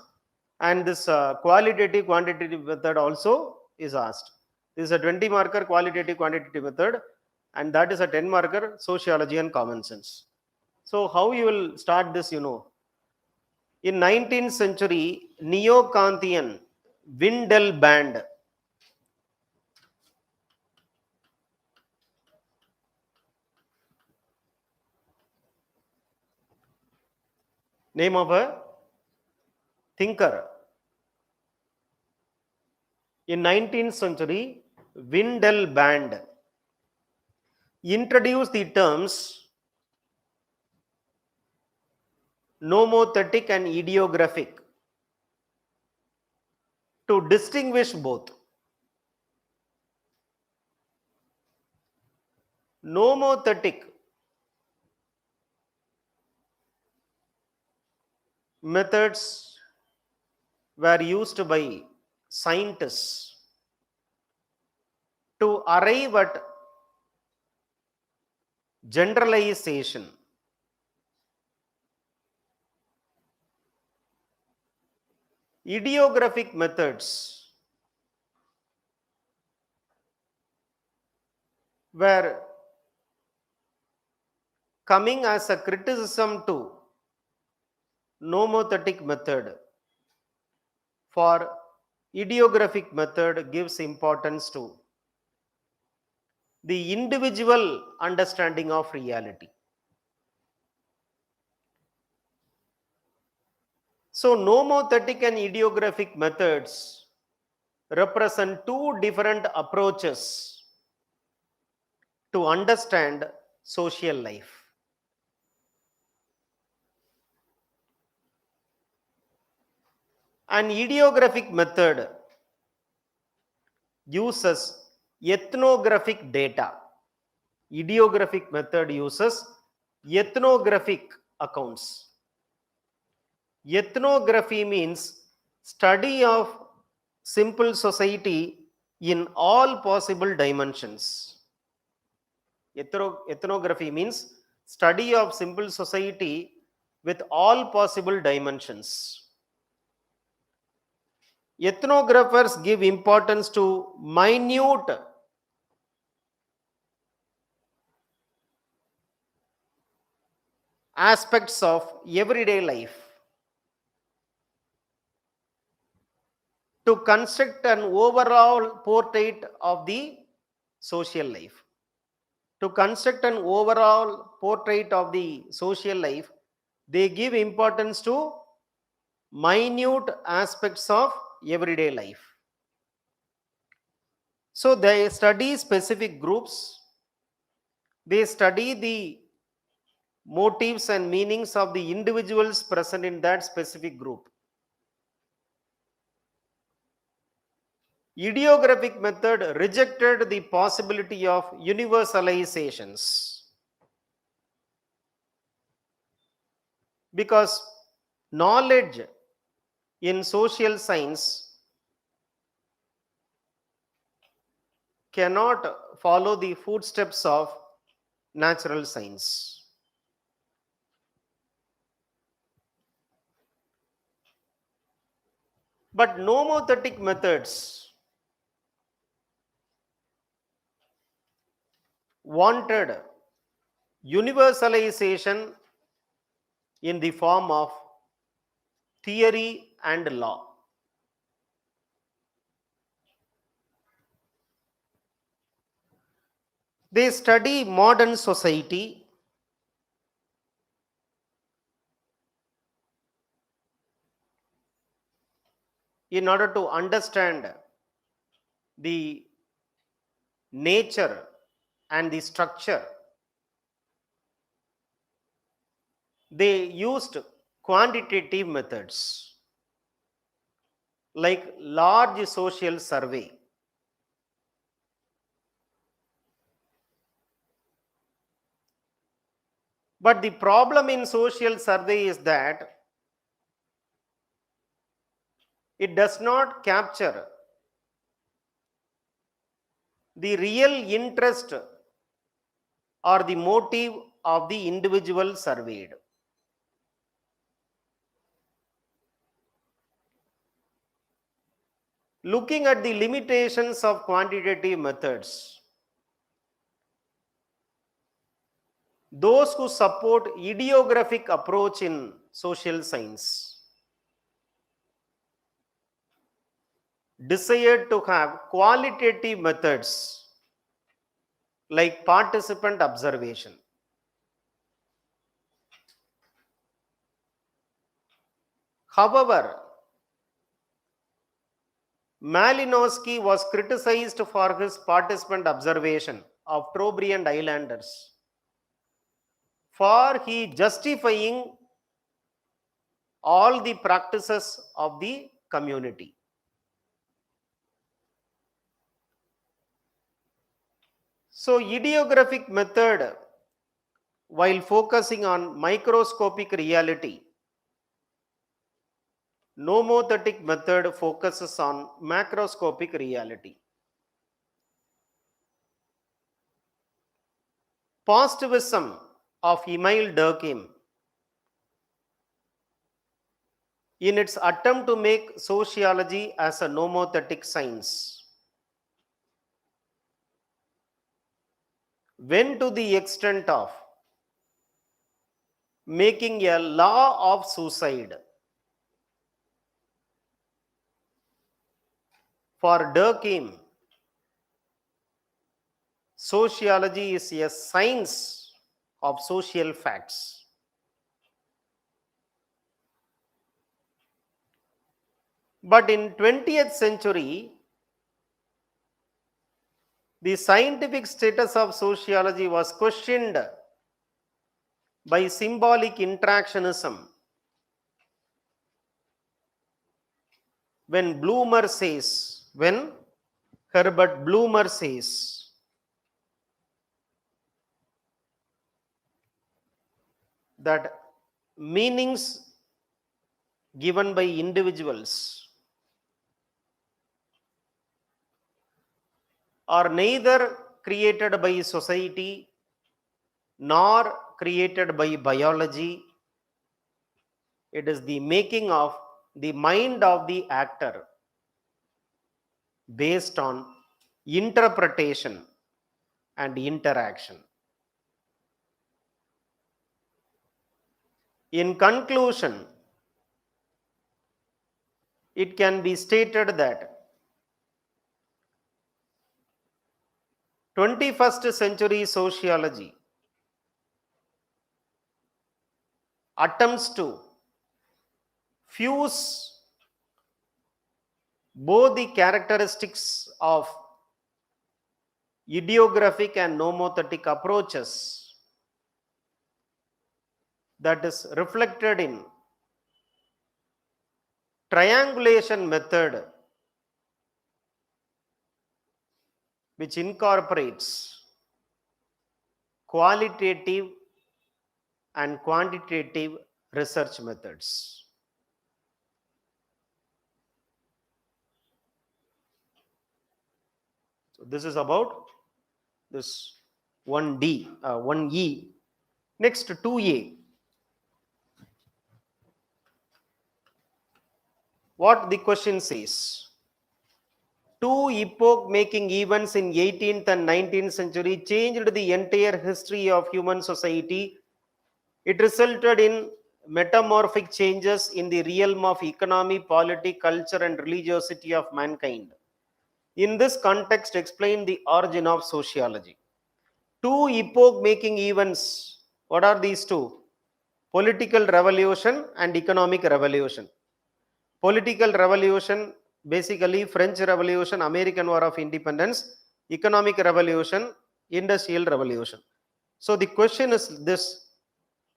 and this qualitative quantitative method also is asked. This is a 20 marker qualitative quantitative method, and that is a 10 marker sociology and common sense. So how you will start this, In 19th century, Neo-Kantian Windell band. Name of a thinker. In 19th century, Windell band introduced the terms nomothetic and ideographic to distinguish both. Nomothetic methods were used by scientists to arrive at generalization. Ideographic methods were coming as a criticism to nomothetic method, for ideographic method gives importance to the individual understanding of reality. So nomothetic and ideographic methods represent two different approaches to understand social life. An ideographic method uses ethnographic data. Ideographic method uses ethnographic accounts. Ethnography means study of simple society in all possible dimensions. Ethnography means study of simple society with all possible dimensions. Ethnographers give importance to minute aspects of everyday life to construct an overall portrait of the social life. To construct an overall portrait of the social life, they give importance to minute aspects of everyday life. So they study specific groups, they study the motives and meanings of the individuals present in that specific group. Ideographic method rejected the possibility of universalizations because knowledge in social science cannot follow the footsteps of natural science. But nomothetic methods wanted universalization in the form of theory and law. They study modern society in order to understand the nature and the structure. They used quantitative methods like large social survey. But the problem in social survey is that it does not capture the real interest or the motive of the individual surveyed. Looking at the limitations of quantitative methods, those who support ideographic approach in social science desired to have qualitative methods like participant observation. However, Malinowski was criticized for his participant observation of Trobriand islanders, for he justifying all the practices of the community. So, ideographic method, while focusing on microscopic reality, nomothetic method focuses on macroscopic reality. Positivism of Emile Durkheim, in its attempt to make sociology as a nomothetic science, went to the extent of making a law of suicide. For Durkheim, sociology is a science of social facts. But in 20th century, the scientific status of sociology was questioned by symbolic interactionism. When Herbert Bloomer says that meanings given by individuals are neither created by society nor created by biology. It is the making of the mind of the actor based on interpretation and interaction. In conclusion, it can be stated that 21st century sociology attempts to fuse both the characteristics of ideographic and nomothetic approaches, that is reflected in triangulation method, which incorporates qualitative and quantitative research methods. So this is about this 1D, 1E. Next, 2A. What the question says: two epoch-making events in 18th and 19th century changed the entire history of human society. It resulted in metamorphic changes in the realm of economy, politics, culture, and religiosity of mankind. In this context, explain the origin of sociology. Two epoch-making events. What are these two? Political revolution and economic revolution. Political revolution, basically French Revolution, American War of Independence. Economic revolution, Industrial Revolution. So the question is this: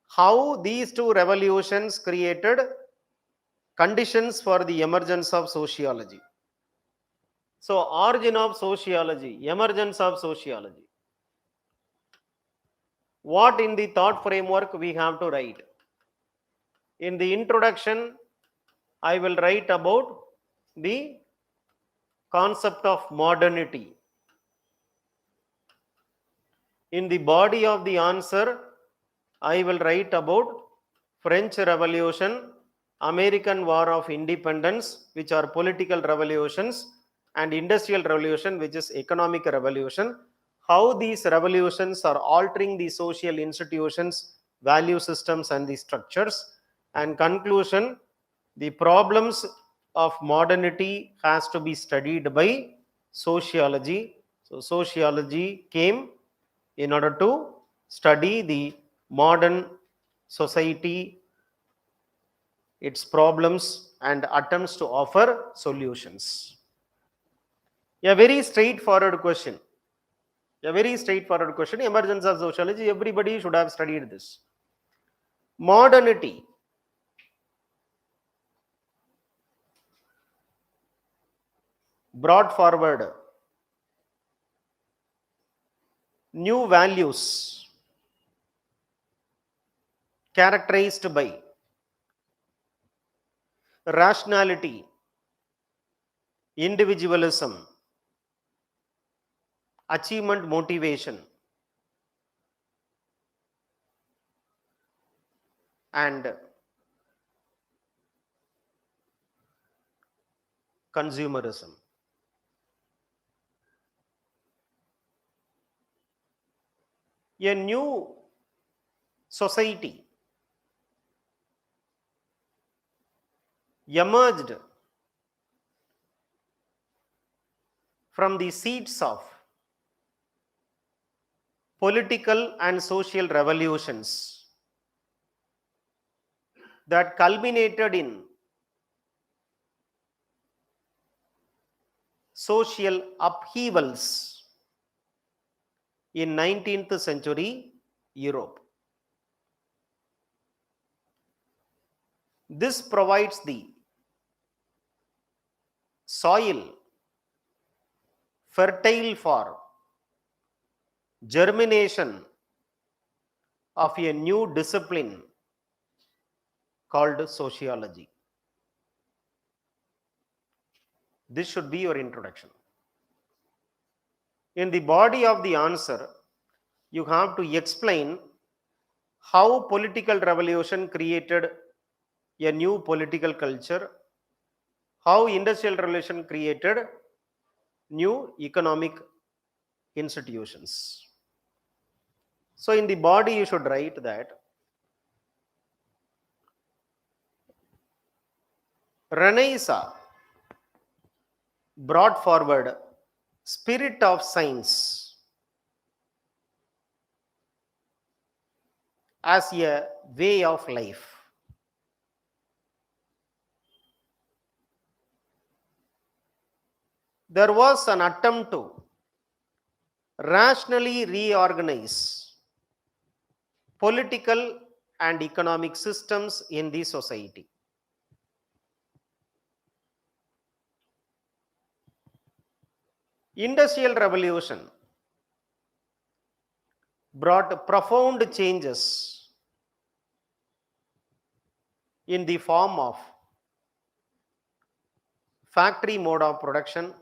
how these two revolutions created conditions for the emergence of sociology. So origin of sociology, emergence of sociology. What in the thought framework we have to write? In the introduction, I will write about the concept of modernity. In the body of the answer, I will write about French Revolution, American War of Independence, which are political revolutions, and Industrial Revolution, which is economic revolution. How these revolutions are altering the social institutions, value systems, and the structures. And conclusion, the problems of modernity has to be studied by sociology. So sociology came in order to study the modern society, its problems, and attempts to offer solutions. A very straightforward question. A very straightforward question. Emergence of sociology, everybody should have studied this. Modernity. Brought forward new values characterized by rationality, individualism, achievement motivation, and consumerism. A new society emerged from the seeds of political and social revolutions that culminated in social upheavals in 19th century Europe. This provides the soil fertile for germination of a new discipline called sociology. This should be your introduction. In the body of the answer, you have to explain how political revolution created a new political culture, how industrial revolution created new economic institutions. So in the body you should write that Renaissance brought forward spirit of science as a way of life. There was an attempt to rationally reorganize political and economic systems in the society. Industrial revolution brought profound changes in the form of factory mode of production,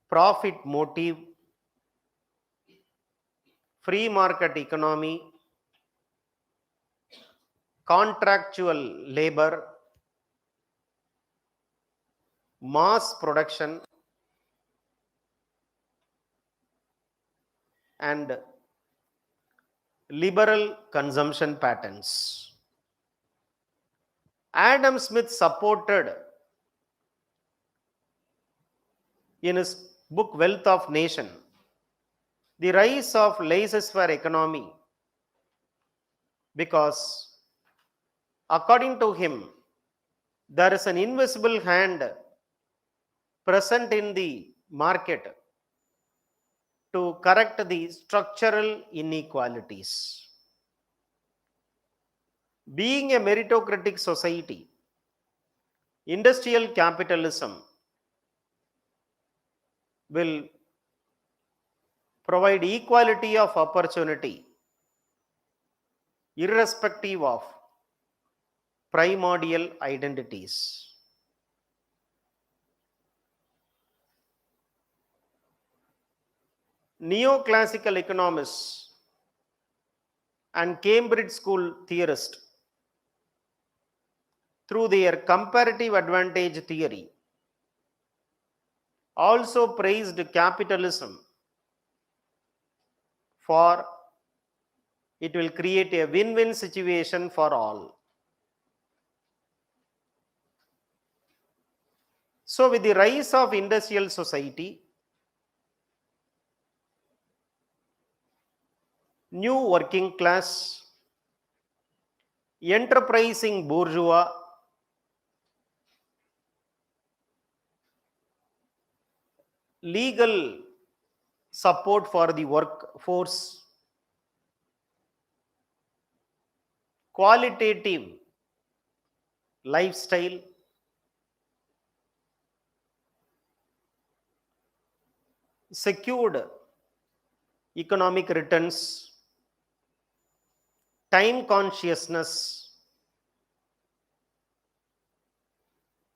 profit motive, free market economy, contractual labor, mass production, and liberal consumption patterns. Adam Smith supported in his book Wealth of Nation the rise of laissez-faire economy because according to him there is an invisible hand present in the market to correct the structural inequalities. Being a meritocratic society, industrial capitalism will provide equality of opportunity irrespective of primordial identities. Neoclassical economists and Cambridge School theorists, through their comparative advantage theory, also praised capitalism for it will create a win-win situation for all. So with the rise of industrial society, new working class, enterprising bourgeois, legal support for the workforce, qualitative lifestyle, secured economic returns, time consciousness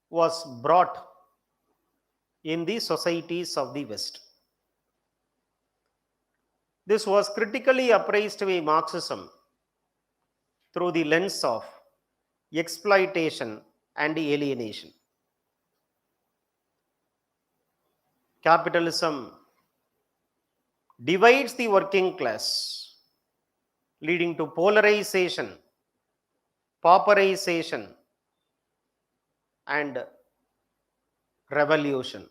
was brought in the societies of the West. This was critically appraised by Marxism through the lens of exploitation and alienation. Capitalism divides the working class, leading to polarization, pauperization, and revolution.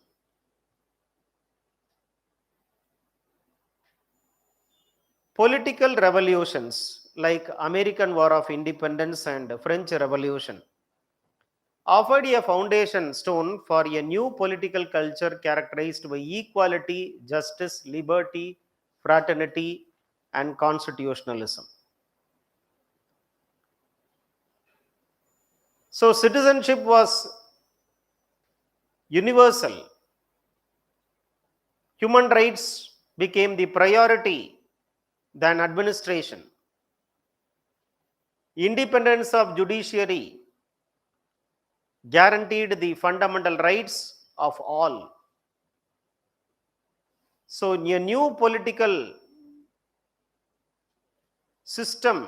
Political revolutions like American War of Independence and French Revolution offered a foundation stone for a new political culture characterized by equality, justice, liberty, fraternity, and constitutionalism. So citizenship was universal. Human rights became the priority than administration. Independence of judiciary guaranteed the fundamental rights of all. So a new political system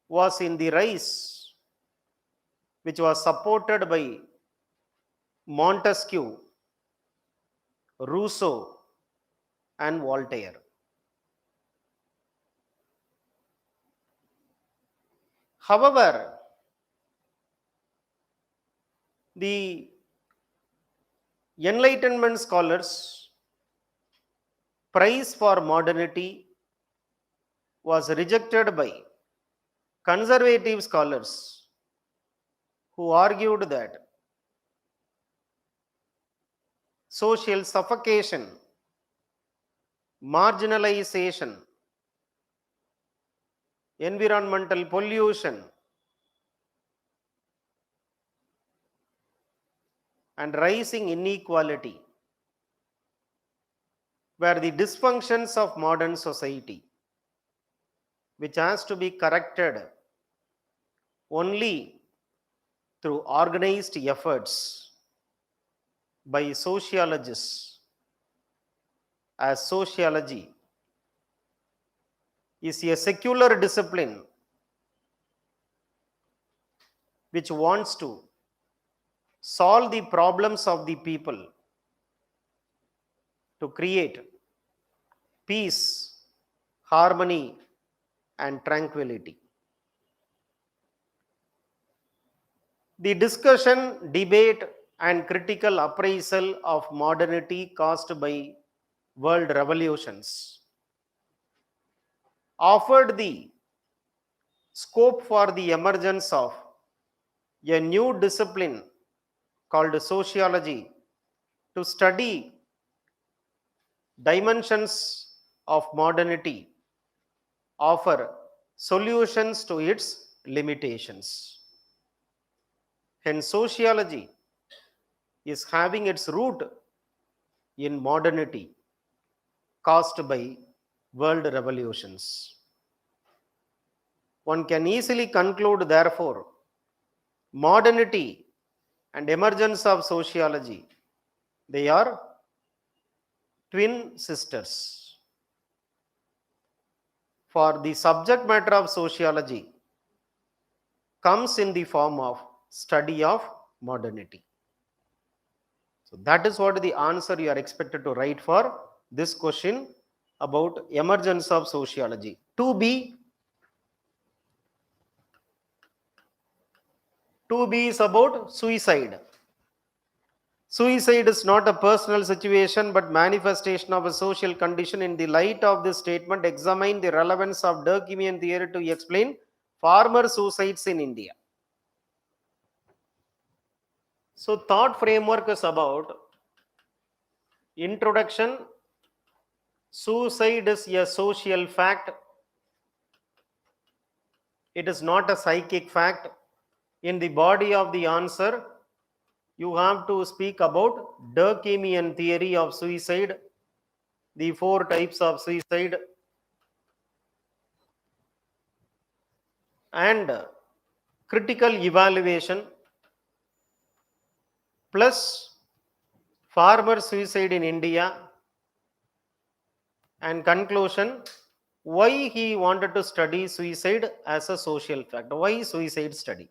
was in the rise, which was supported by Montesquieu, Rousseau, and Voltaire. However, the Enlightenment scholars' prize for modernity was rejected by conservative scholars who argued that social suffocation, marginalization, environmental pollution, and rising inequality were the dysfunctions of modern society, which has to be corrected only through organized efforts by sociologists, as sociology is a secular discipline which wants to solve the problems of the people to create peace, harmony, and tranquility. The discussion, debate, and critical appraisal of modernity caused by world revolutions offered the scope for the emergence of a new discipline called sociology to study dimensions of modernity, offer solutions to its limitations. Hence, sociology is having its root in modernity caused by world revolutions. One can easily conclude, therefore, modernity and emergence of sociology, they are twin sisters. For the subject matter of sociology comes in the form of study of modernity. So that is what the answer you are expected to write for this question about emergence of sociology. 2B is about suicide. Suicide is not a personal situation but manifestation of a social condition. In the light of this statement, examine the relevance of Durkheimian theory to explain farmer suicides in India. So thought framework is about introduction. Suicide is a social fact. It is not a psychic fact. In the body of the answer, you have to speak about Durkheimian theory of suicide, the 4 types of suicide, and critical evaluation, plus farmer suicide in India, and conclusion, why he wanted to study suicide as a social fact. Why suicide study?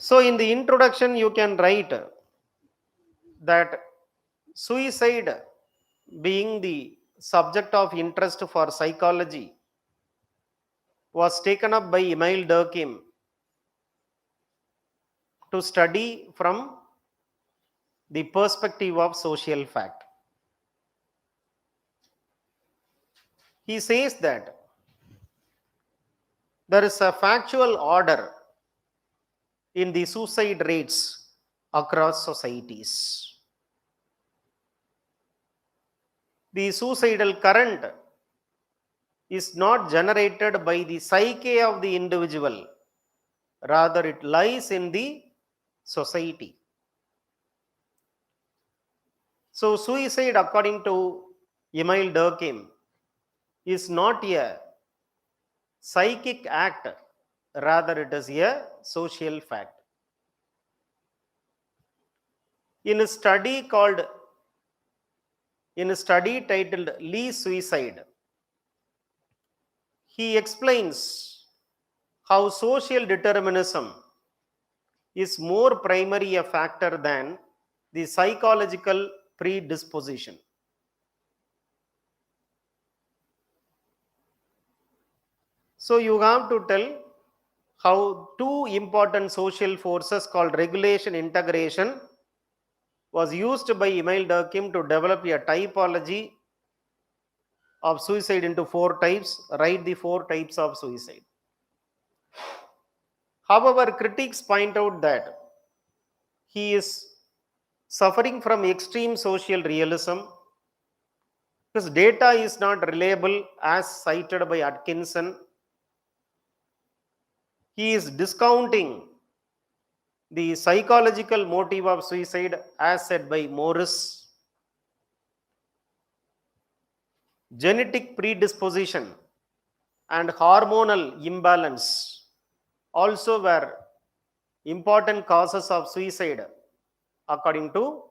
So in the introduction, you can write that suicide being the subject of interest for psychology was taken up by Emile Durkheim to study from the perspective of social fact. He says that there is a factual order in the suicide rates across societies. The suicidal current is not generated by the psyche of the individual, rather it lies in the society. So suicide, according to Emile Durkheim, is not a psychic act, rather it is a social fact. In a study titled Lee's Suicide, he explains how social determinism is more primary a factor than the psychological predisposition. So you have to tell how 2 important social forces called regulation integration was used by Emile Durkheim to develop a typology of suicide into 4 types. Write the 4 types of suicide. However, critics point out that he is suffering from extreme social realism because data is not reliable as cited by Atkinson. He is discounting the psychological motive of suicide as said by Morris. Genetic predisposition and hormonal imbalance also were important causes of suicide according to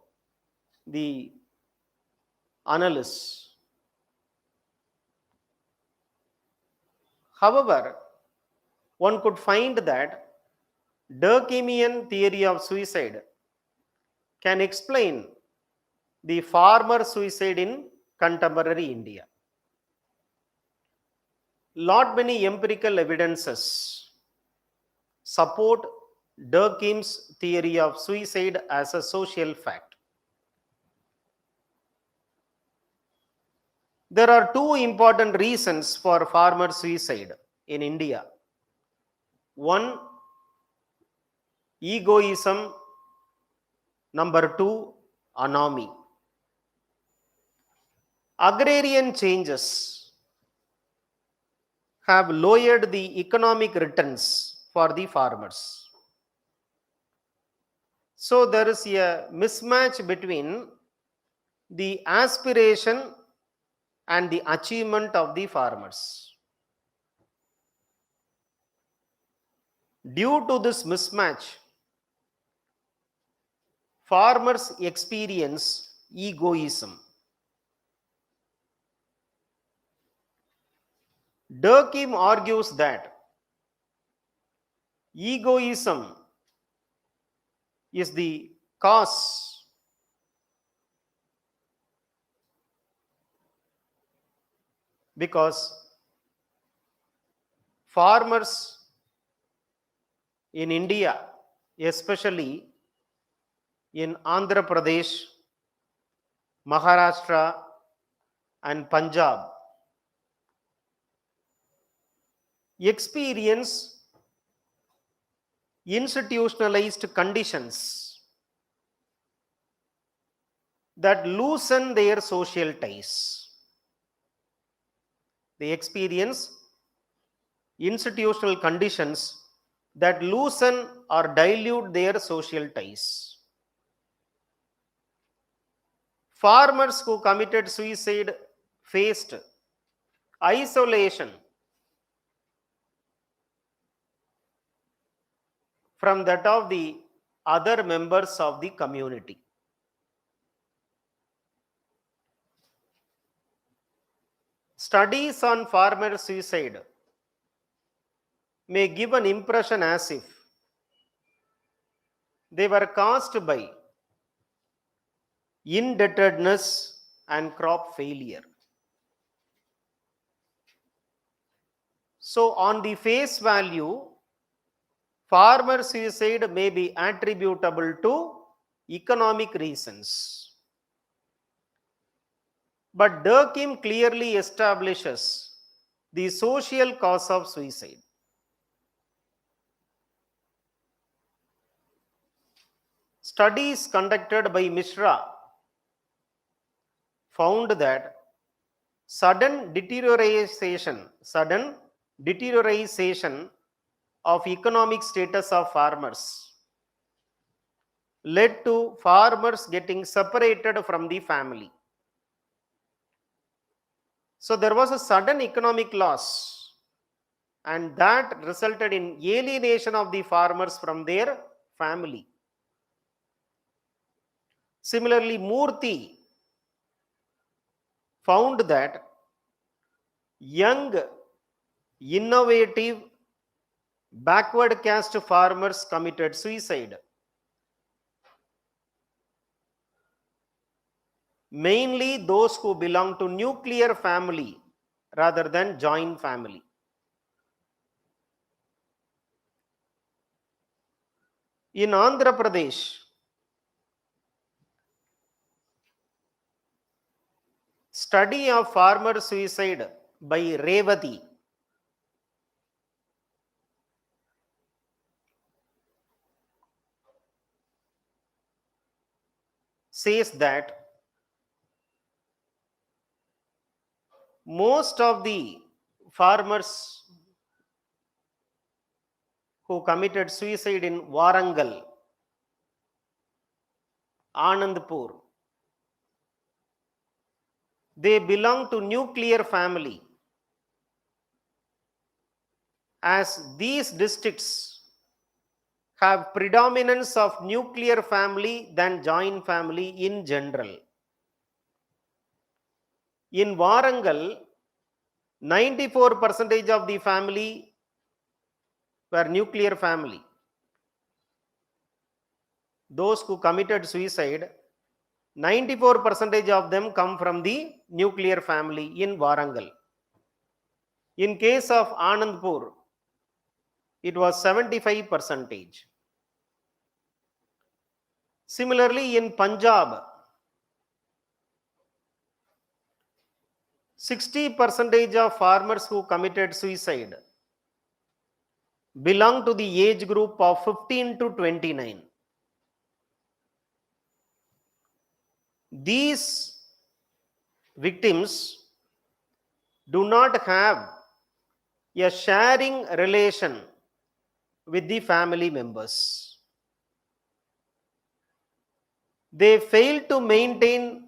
the analysts. However, one could find that Durkheimian theory of suicide can explain the farmer suicide in contemporary India. Lot many empirical evidences support Durkheim's theory of suicide as a social fact. There are 2 important reasons for farmer suicide in India. One, egoism. Number 2, anomie. Agrarian changes have lowered the economic returns for the farmers. So there is a mismatch between the aspiration and the achievement of the farmers. Due to this mismatch, farmers experience egoism. Durkheim argues that egoism is the cause because farmers in India, especially in Andhra Pradesh, Maharashtra, and Punjab, experience institutionalized conditions that loosen their social ties. They experience institutional conditions that loosen or dilute their social ties. Farmers who committed suicide faced isolation from that of the other members of the community. Studies on farmer suicide may give an impression as if they were caused by indebtedness and crop failure. So, on the face value, farmer suicide may be attributable to economic reasons. But Durkheim clearly establishes the social cause of suicide. Studies conducted by Mishra found that sudden deterioration of economic status of farmers led to farmers getting separated from the family. So there was a sudden economic loss, and that resulted in alienation of the farmers from their family. Similarly, Murthy found that young, innovative, backward caste farmers committed suicide, mainly those who belong to nuclear family rather than joint family. In Andhra Pradesh, study of farmer suicide by Revati says that most of the farmers who committed suicide in Warangal, Anandpur, they belong to nuclear family, as these districts have predominance of nuclear family than joint family in general. In Warangal, 94% of the family were nuclear family. Those who committed suicide, 94% of them come from the nuclear family in Warangal. In case of Anandpur, it was 75%. Similarly, in Punjab, 60% of farmers who committed suicide belong to the age group of 15 to 29. These victims do not have a sharing relation with the family members. They fail to maintain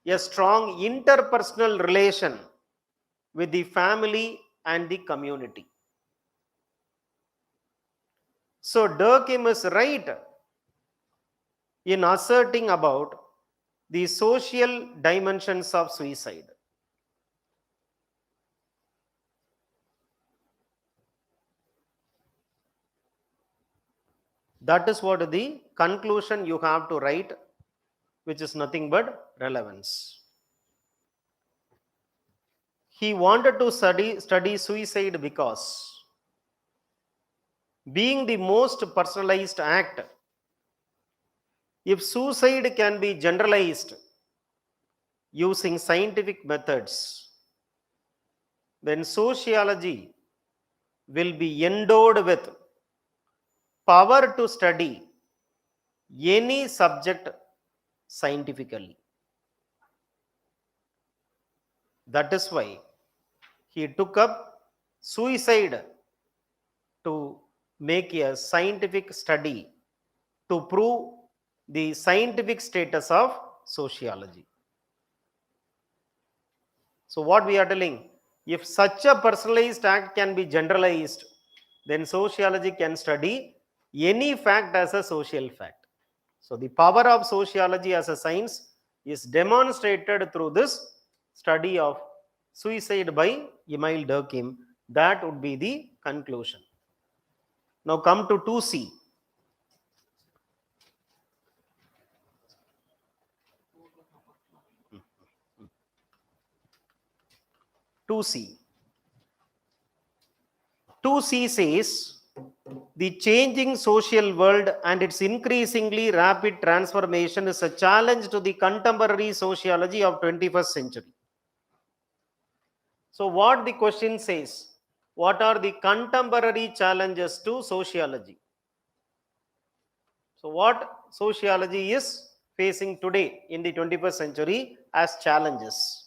a strong interpersonal relation with the family and the community. So Durkheim is right in asserting about the social dimensions of suicide. That is what the conclusion you have to write, which is nothing but relevance. He wanted to study suicide because being the most personalized act, if suicide can be generalized using scientific methods, then sociology will be endowed with power to study any subject scientifically. That is why he took up suicide to make a scientific study to prove the scientific status of sociology. So what we are telling, if such a personalized act can be generalized, then sociology can study any fact as a social fact. So the power of sociology as a science is demonstrated through this study of suicide by Emile Durkheim. That would be the conclusion. Now come to 2C. 2C. 2C says, the changing social world and its increasingly rapid transformation is a challenge to the contemporary sociology of 21st century. So what the question says, what are the contemporary challenges to sociology? So what sociology is facing today in the 21st century as challenges?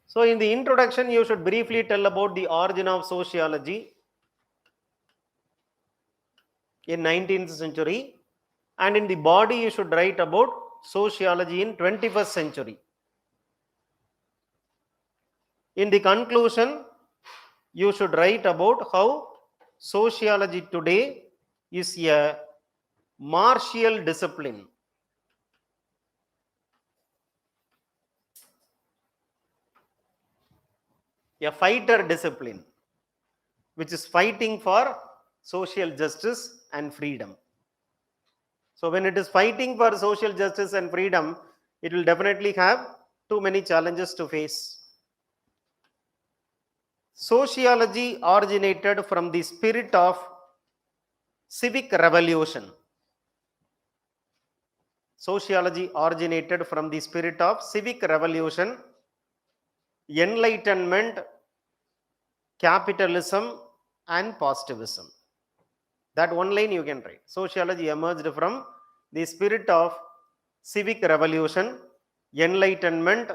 So in the introduction, you should briefly tell about the origin of sociology in 19th century, and in the body you should write about sociology in 21st century. In the conclusion, you should write about how sociology today is a martial discipline, a fighter discipline, which is fighting for social justice and freedom. So when it is fighting for social justice and freedom, it will definitely have too many challenges to face. Sociology originated from the spirit of civic revolution. Sociology originated from the spirit of civic revolution, enlightenment, capitalism, and positivism. That one line you can write. Sociology emerged from the spirit of civic revolution, enlightenment,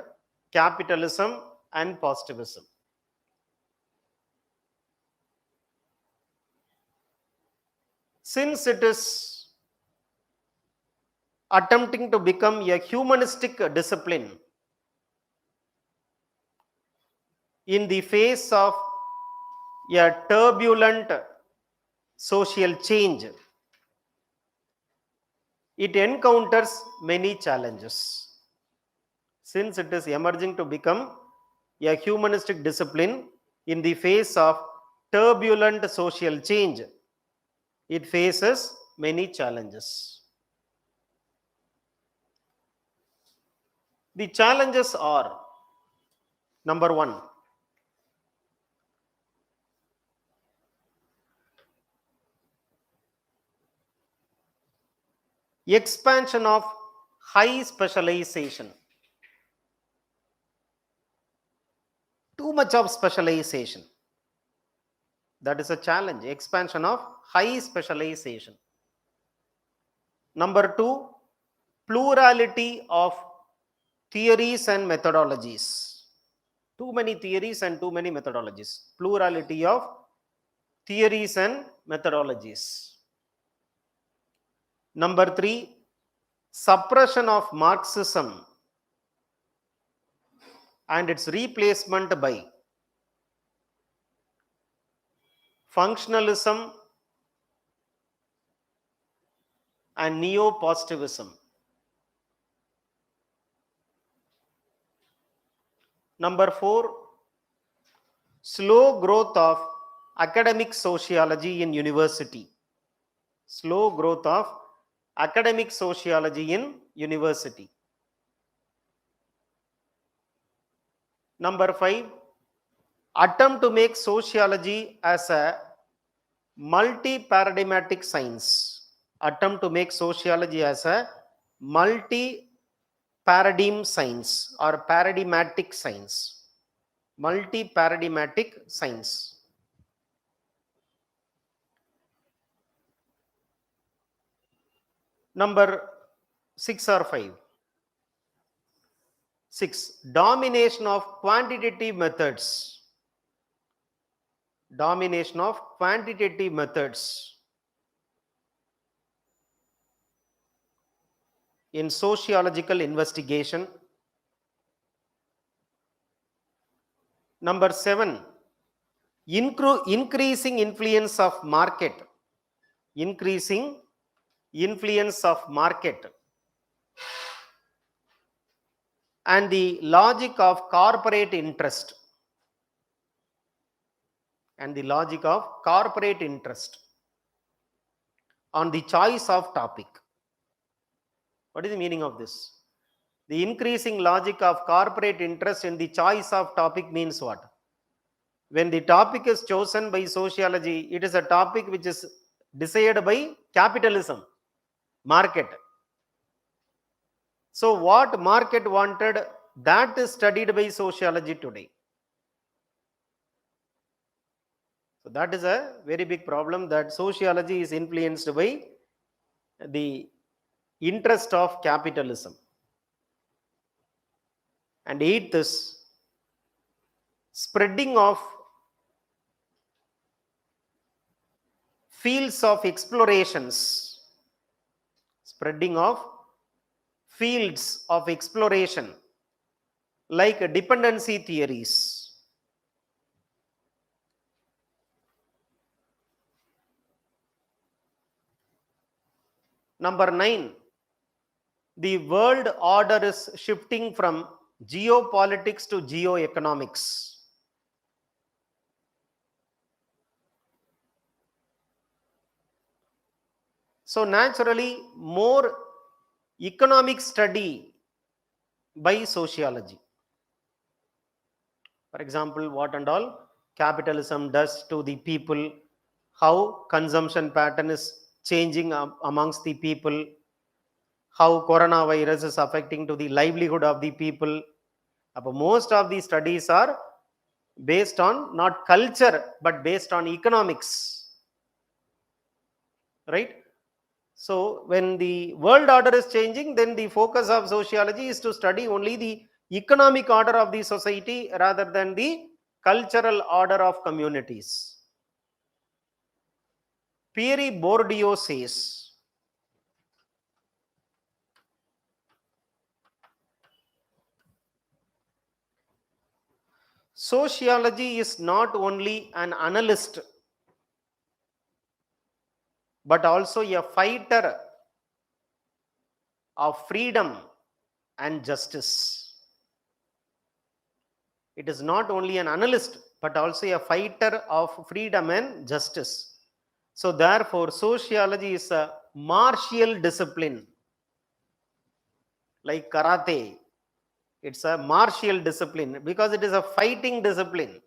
capitalism, and positivism. Since it is attempting to become a humanistic discipline in the face of a turbulent social change, it encounters many challenges. Since it is emerging to become a humanistic discipline in the face of turbulent social change, it faces many challenges. The challenges are: number one, expansion of high specialization. Too much of specialization. That is a challenge. Expansion of high specialization. Number two, plurality of theories and methodologies. Too many theories and too many methodologies. Plurality of theories and methodologies. Number three, suppression of Marxism and its replacement by functionalism and neo-positivism. Number four, slow growth of academic sociology in university. Slow growth of academic sociology in university. Number five, attempt to make sociology as a multi-paradigmatic science. Attempt to make sociology as a multi-paradigm science or paradigmatic science. Multi-paradigmatic science. Number 6 or 5. 6. Domination of quantitative methods. Domination of quantitative methods in sociological investigation. Number 7. Increasing influence of market. Increasing influence of market and the logic of corporate interest. And the logic of corporate interest on the choice of topic. What is the meaning of this? The increasing logic of corporate interest in the choice of topic means what? When the topic is chosen by sociology, it is a topic which is decided by capitalism, market. So what market wanted, that is studied by sociology today. So that is a very big problem, that sociology is influenced by the interest of capitalism. And 8th is spreading of fields of explorations. Spreading of fields of exploration like dependency theories. Number 9. The world order is shifting from geopolitics to geoeconomics. So naturally, more economic study by sociology. For example, what and all capitalism does to the people, how consumption pattern is changing amongst the people, how coronavirus is affecting to the livelihood of the people. Most of these studies are based on not culture but based on economics, right? So when the world order is changing, then the focus of sociology is to study only the economic order of the society rather than the cultural order of communities. Pierre Bourdieu says, sociology is not only an analyst but also a fighter of freedom and justice. It is not only an analyst but also a fighter of freedom and justice. So therefore, sociology is a martial discipline. Like karate, it's a martial discipline because it is a fighting discipline.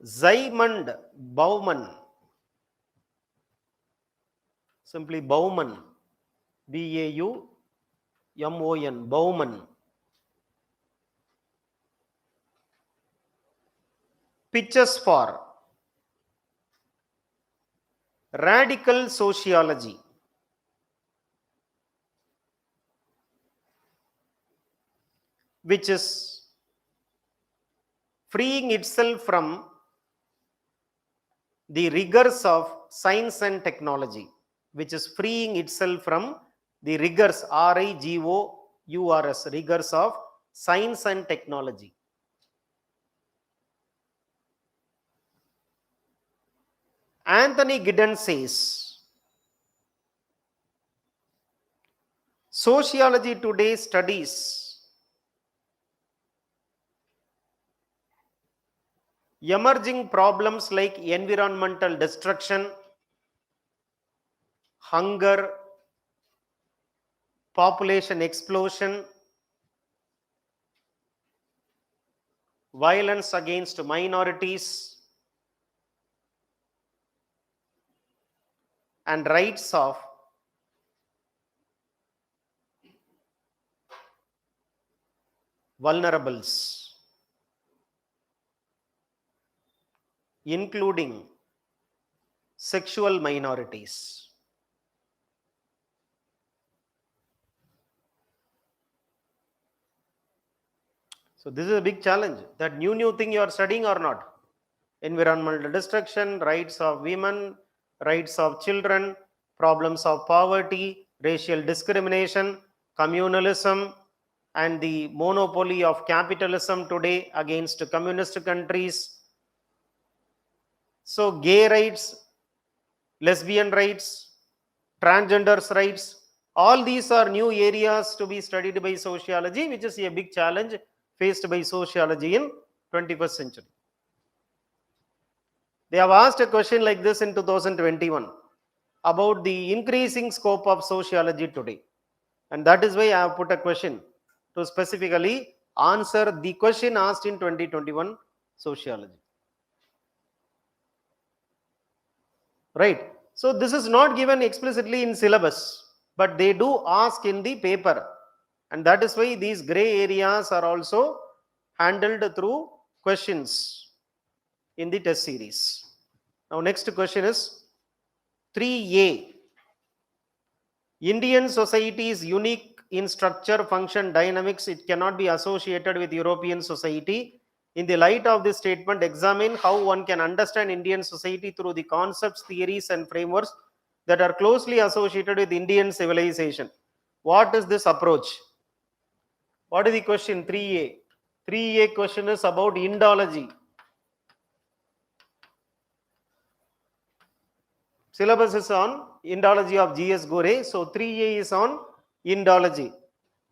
Zygmunt Bauman, simply Bauman, B-A-U-M-O-N, Bauman, pitches for radical sociology, which is freeing itself from the rigors of science and technology, which is freeing itself from the rigors, R-I-G-O-U-R-S, rigors of science and technology. Anthony Giddens says, sociology today studies emerging problems like environmental destruction, hunger, population explosion, violence against minorities, and rights of vulnerables, including sexual minorities. So this is a big challenge. That new thing you are studying or not? Environmental destruction, rights of women, rights of children, problems of poverty, racial discrimination, communalism, and the monopoly of capitalism today against communist countries. So gay rights, lesbian rights, transgenders rights, all these are new areas to be studied by sociology, which is a big challenge faced by sociology in 21st century. They have asked a question like this in 2021 about the increasing scope of sociology today. And that is why I have put a question to specifically answer the question asked in 2021 sociology. Right. So this is not given explicitly in syllabus, but they do ask in the paper. And that is why these gray areas are also handled through questions in the test series. Now next question is 3A. Indian society is unique in structure, function, dynamics. It cannot be associated with European society. In the light of this statement, examine how one can understand Indian society through the concepts, theories, and frameworks that are closely associated with Indian civilization. What is this approach? What is the question 3A? 3A question is about Indology. Syllabus is on Indology of G.S. Gore. So 3A is on Indology.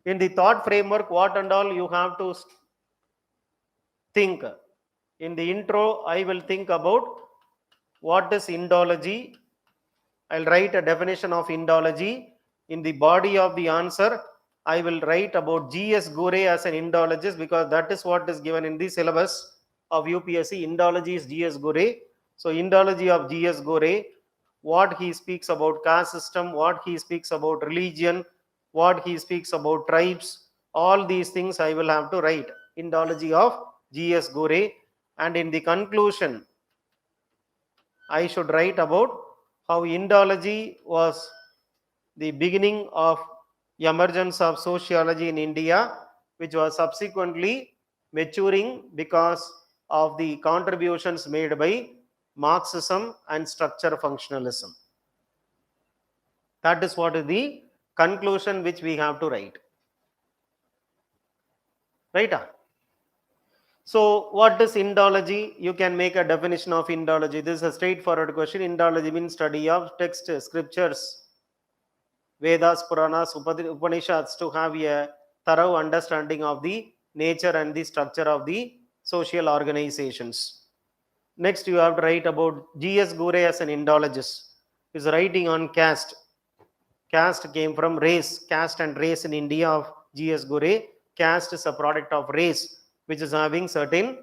In the thought framework, what and all you have to think. In the intro, I will think about what is Indology. I'll write a definition of Indology. In the body of the answer, I will write about G.S. Gore as an Indologist, because that is what is given in the syllabus of UPSC. Indology is G.S. Gore. So Indology of G.S. Gore, what he speaks about caste system, what he speaks about religion, what he speaks about tribes, all these things I will have to write. Indology of G.S. Gore. And in the conclusion, I should write about how Indology was the beginning of emergence of sociology in India, which was subsequently maturing because of the contributions made by Marxism and structure functionalism. That is what is the conclusion which we have to write. Right? So what is Indology? You can make a definition of Indology. This is a straightforward question. Indology means study of text, scriptures, Vedas, Puranas, Upanishads, to have a thorough understanding of the nature and the structure of the social organizations. Next, you have to write about G.S. Gore as an Indologist. He is writing on caste. Caste came from race. Caste and race in India of G.S. Gore. Caste is a product of race, which is having certain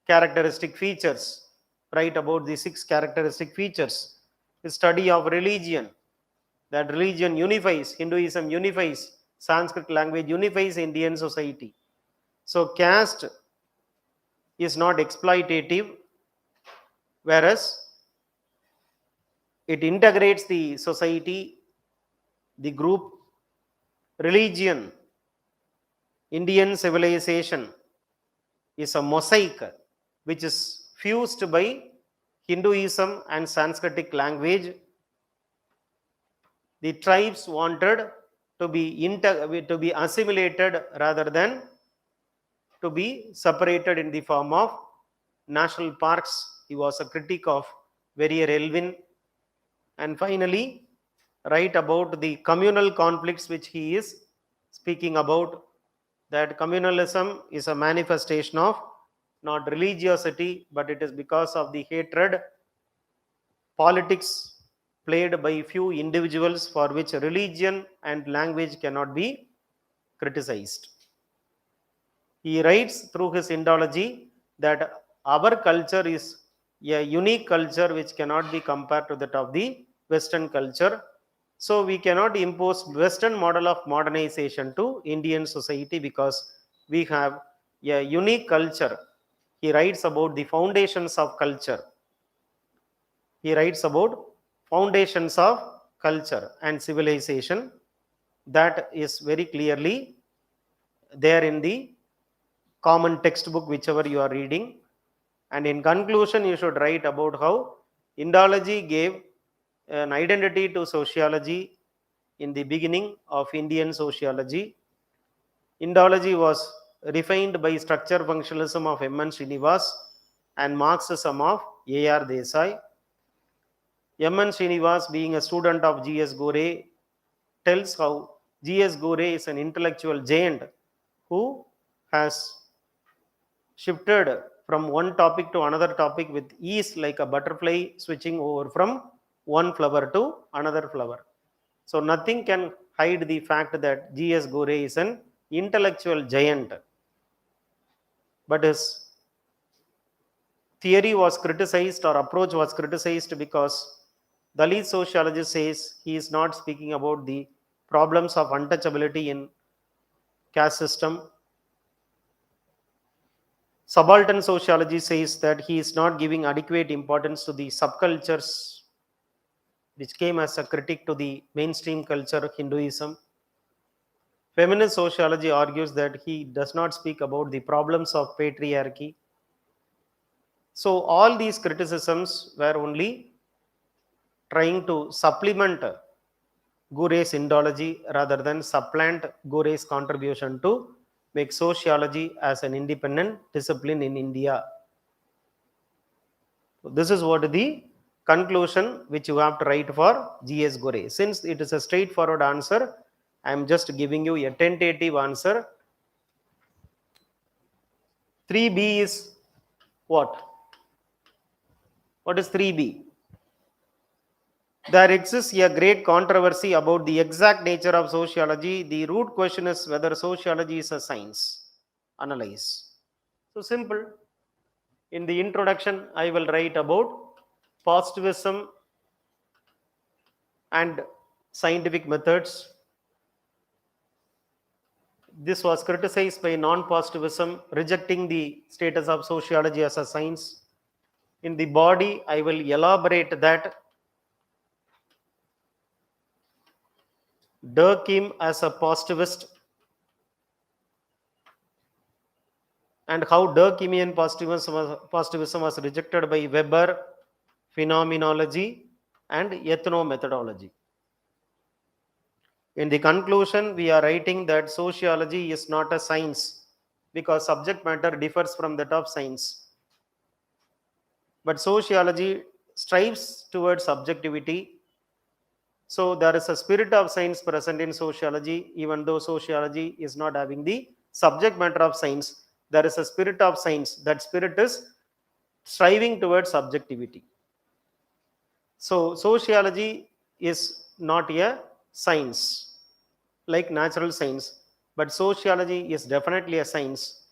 characteristic features. Write about the 6 characteristic features. The study of religion. That religion unifies, Hinduism unifies, Sanskrit language unifies Indian society. So caste is not exploitative, whereas it integrates the society, the group. Religion, Indian civilization is a mosaic which is fused by Hinduism and Sanskritic language. The tribes wanted to be assimilated rather than to be separated in the form of national parks. He was a critic of Verrier Elwin. And finally, write about the communal conflicts which he is speaking about, that communalism is a manifestation of not religiosity, but it is because of the hatred, politics played by few individuals, for which religion and language cannot be criticized. He writes through his Indology that our culture is a unique culture which cannot be compared to that of the Western culture. So we cannot impose Western model of modernization to Indian society because we have a unique culture. He writes about the foundations of culture. He writes about foundations of culture and civilization, that is very clearly there in the common textbook whichever you are reading. And in conclusion, you should write about how Indology gave an identity to sociology in the beginning of Indian sociology. Indology was refined by structure functionalism of M.N. Srinivas and Marxism of A.R. Desai. M.N. Srinivas, being a student of G.S. Gore, tells how G.S. Gore is an intellectual giant who has shifted from one topic to another topic with ease, like a butterfly switching over from one flower to another flower. So nothing can hide the fact that G.S. Gore is an intellectual giant, but his theory was criticized or approach was criticized because Dalit sociologist says he is not speaking about the problems of untouchability in caste system. Subaltern sociology says that he is not giving adequate importance to the subcultures which came as a critique to the mainstream culture Hinduism. Feminist sociology argues that he does not speak about the problems of patriarchy. So all these criticisms were only trying to supplement Gure's Indology rather than supplant Gure's contribution to make sociology as an independent discipline in India. So this is what the conclusion which you have to write for G.S. Gore. Since it is a straightforward answer, I am just giving you a tentative answer. 3B is what? What is 3B? There exists a great controversy about the exact nature of sociology. The root question is whether sociology is a science. Analyze. So simple. In the introduction, I will write about positivism and scientific methods. This was criticized by non-positivism, rejecting the status of sociology as a science. In the body, I will elaborate that Durkheim as a positivist and how Durkheimian positivism was rejected by Weber, phenomenology and ethnomethodology. In the conclusion, we are writing that sociology is not a science because subject matter differs from that of science. But sociology strives towards subjectivity. So there is a spirit of science present in sociology, even though sociology is not having the subject matter of science. There is a spirit of science. That spirit is striving towards subjectivity. So sociology is not a science like natural science, but sociology is definitely a science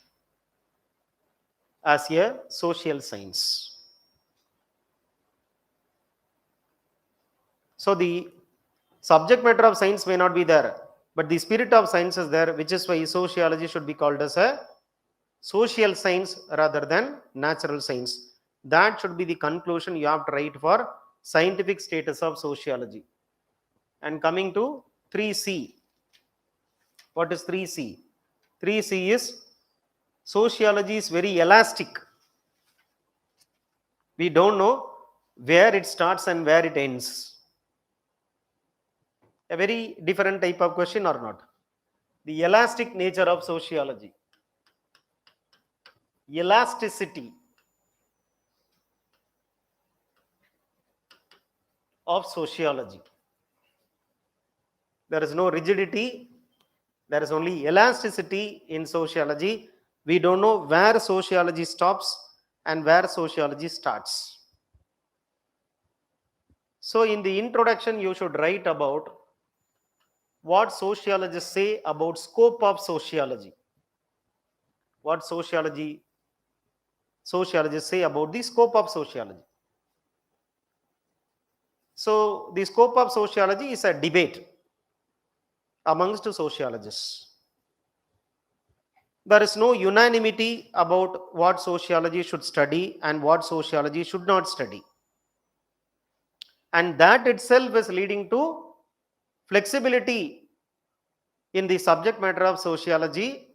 as a social science. So the subject matter of science may not be there, but the spirit of science is there, which is why sociology should be called as a social science rather than natural science. That should be the conclusion you have to write for scientific status of sociology. And coming to 3C. What is 3C? 3C is sociology is very elastic. We don't know where it starts and where it ends. A very different type of question or not? The elastic nature of sociology. Elasticity of sociology. There is no rigidity. There is only elasticity in sociology. We don't know where sociology stops and where sociology starts. So in the introduction, you should write about what sociologists say about scope of sociology. what sociologists say about the scope of sociology. So the scope of sociology is a debate amongst sociologists. There is no unanimity about what sociology should study and what sociology should not study. And that itself is leading to flexibility in the subject matter of sociology,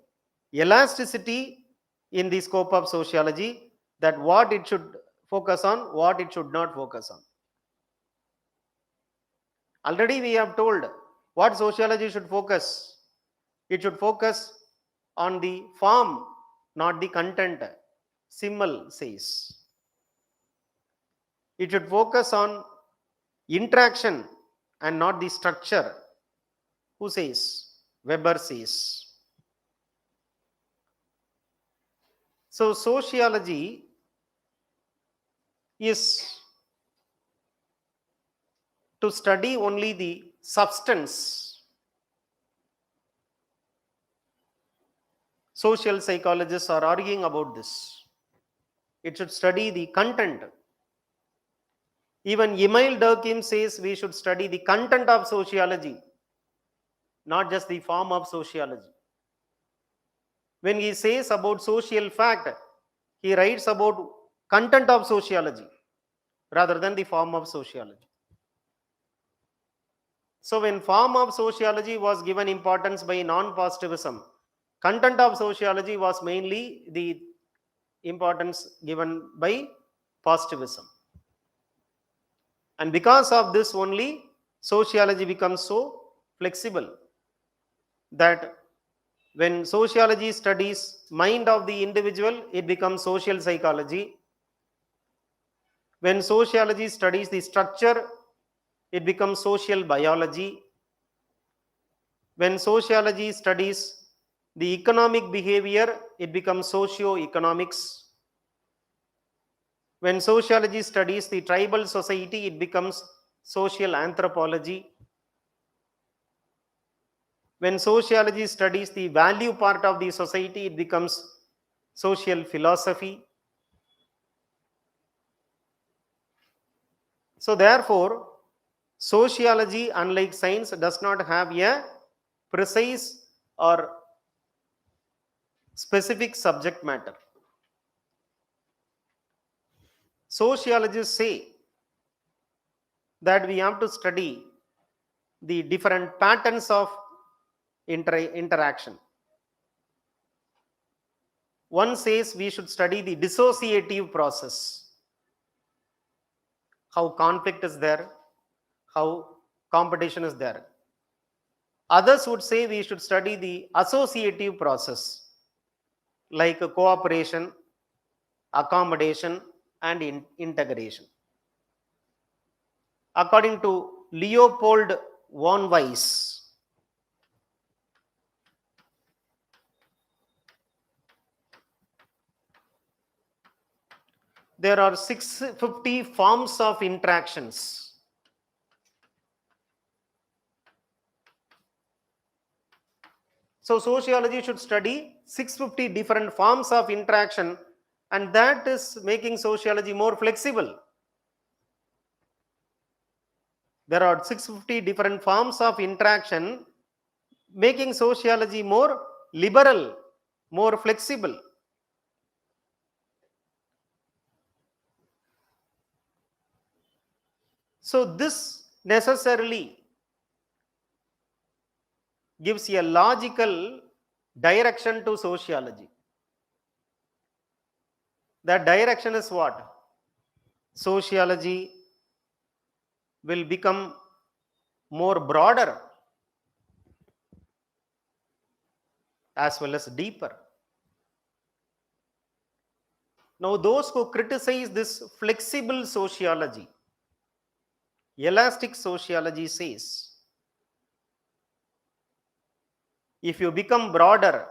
elasticity in the scope of sociology, that what it should focus on, what it should not focus on. Already we have told what sociology should focus. It should focus on the form, not the content. Simmel says. It should focus on interaction and not the structure. Who says? Weber says. So sociology is to study only the substance. Social psychologists are arguing about this. It should study the content. Even Emil Durkheim says we should study the content of sociology, not just the form of sociology. When he says about social fact, he writes about content of sociology rather than the form of sociology. So when form of sociology was given importance by non-positivism, content of sociology was mainly the importance given by positivism. And because of this only, sociology becomes so flexible that when sociology studies mind of the individual, it becomes social psychology. When sociology studies the structure, it becomes social biology. When sociology studies the economic behavior, it becomes socio-economics. When sociology studies the tribal society, it becomes social anthropology. When sociology studies the value part of the society, it becomes social philosophy. So therefore, sociology, unlike science, does not have a precise or specific subject matter. Sociologists say that we have to study the different patterns of interaction. One says we should study the dissociative process, how conflict is there, how competition is there. Others would say we should study the associative process, like cooperation, accommodation, and integration. According to Leopold von Weiss, there are 650 forms of interactions. So sociology should study 650 different forms of interaction, and that is making sociology more flexible. There are 650 different forms of interaction, making sociology more liberal, more flexible. So this necessarily gives a logical direction to sociology. That direction is what? Sociology will become more broader as well as deeper. Now, those who criticize this flexible sociology, elastic sociology says, if you become broader,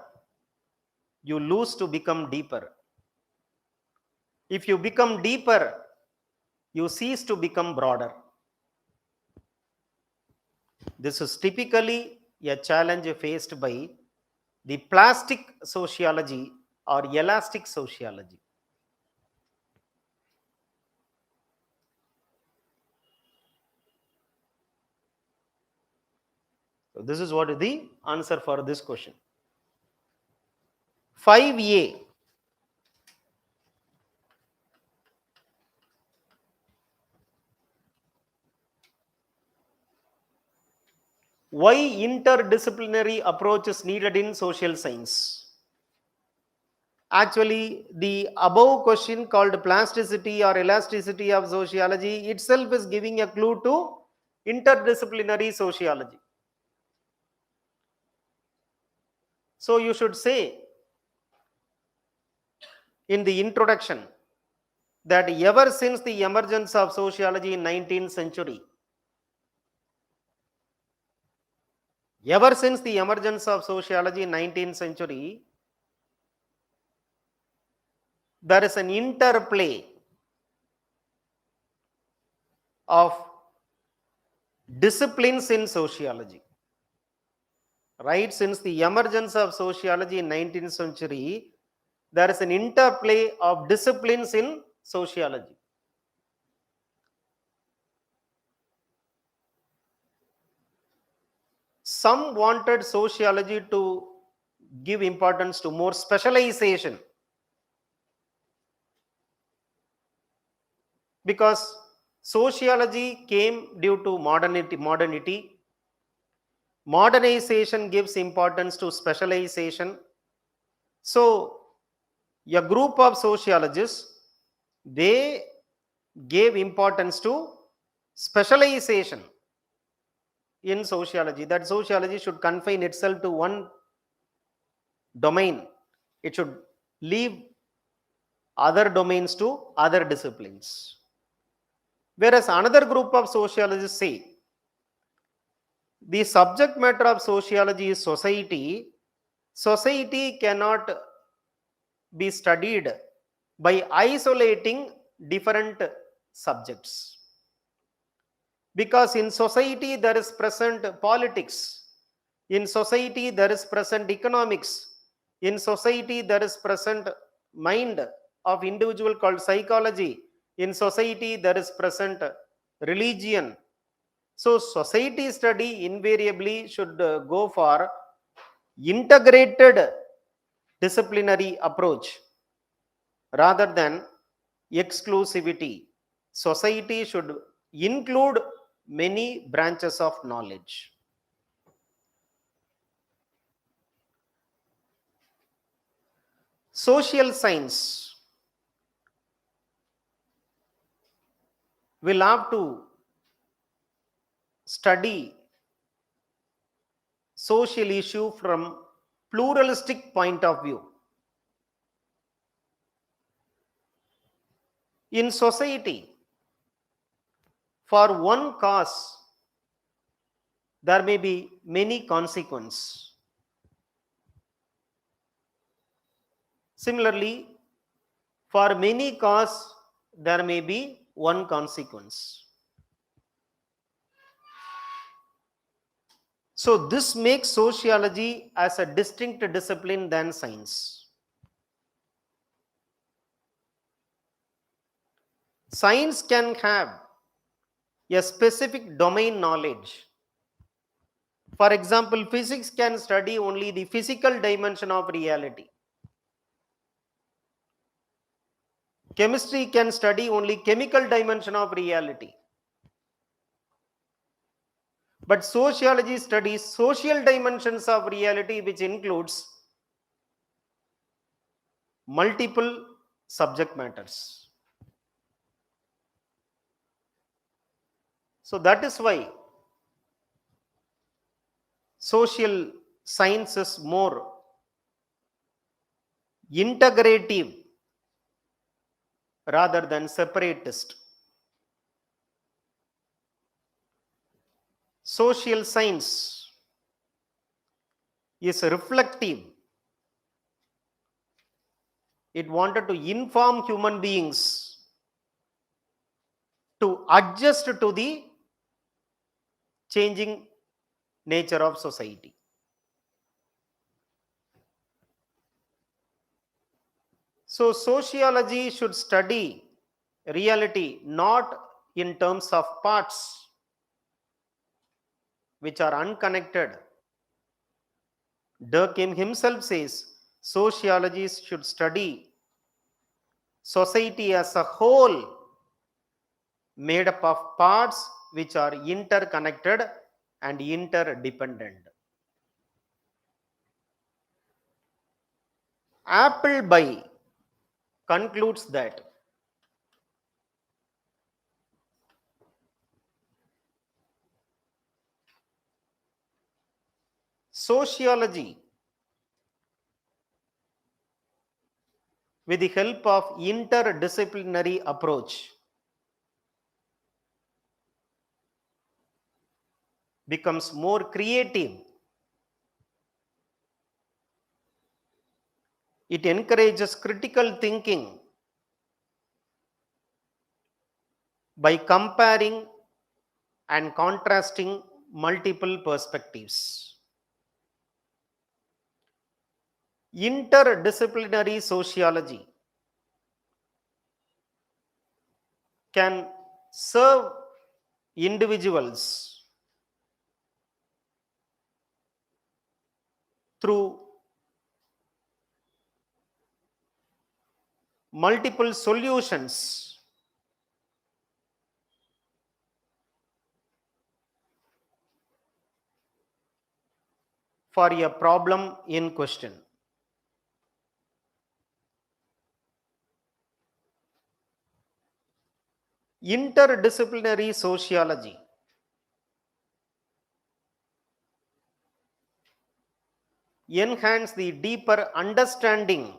you lose to become deeper. If you become deeper, you cease to become broader. This is typically a challenge faced by the plastic sociology or elastic sociology? So this is what is the answer for this question. 5A. Why interdisciplinary approach is needed in social science? Actually, the above question called plasticity or elasticity of sociology itself is giving a clue to interdisciplinary sociology. So you should say in the introduction that ever since the emergence of sociology in 19th century, ever since the emergence of sociology in 19th century, there is an interplay of disciplines in sociology. Right since the emergence of sociology in 19th century, there is an interplay of disciplines in sociology. Some wanted sociology to give importance to more specialization, because sociology came due to modernity. Modernization gives importance to specialization. So a group of sociologists, they gave importance to specialization in sociology, that sociology should confine itself to one domain. It should leave other domains to other disciplines. Whereas another group of sociologists say the subject matter of sociology is society. Society cannot be studied by isolating different subjects, because in society there is present politics, in society there is present economics, in society there is present mind of individual called psychology, in society there is present religion. So society study invariably should go for integrated disciplinary approach rather than exclusivity. Society should include many branches of knowledge. Social science will have to study social issue from pluralistic point of view. In society, for one cause, there may be many consequences. Similarly, for many cause, there may be one consequence. So this makes sociology as a distinct discipline than science. Science can have a specific domain knowledge. For example, physics can study only the physical dimension of reality. Chemistry can study only chemical dimension of reality. But sociology studies social dimensions of reality, which includes multiple subject matters. So that is why social science is more integrative rather than separatist. Social science is reflective. It wanted to inform human beings to adjust to the changing nature of society. So sociology should study reality not in terms of parts which are unconnected. Durkheim himself says sociology should study society as a whole made up of parts which are interconnected and interdependent. Appleby concludes that sociology, with the help of interdisciplinary approach, becomes more creative. It encourages critical thinking by comparing and contrasting multiple perspectives. Interdisciplinary sociology can serve individuals through multiple solutions for a problem in question. Interdisciplinary sociology enhance the deeper understanding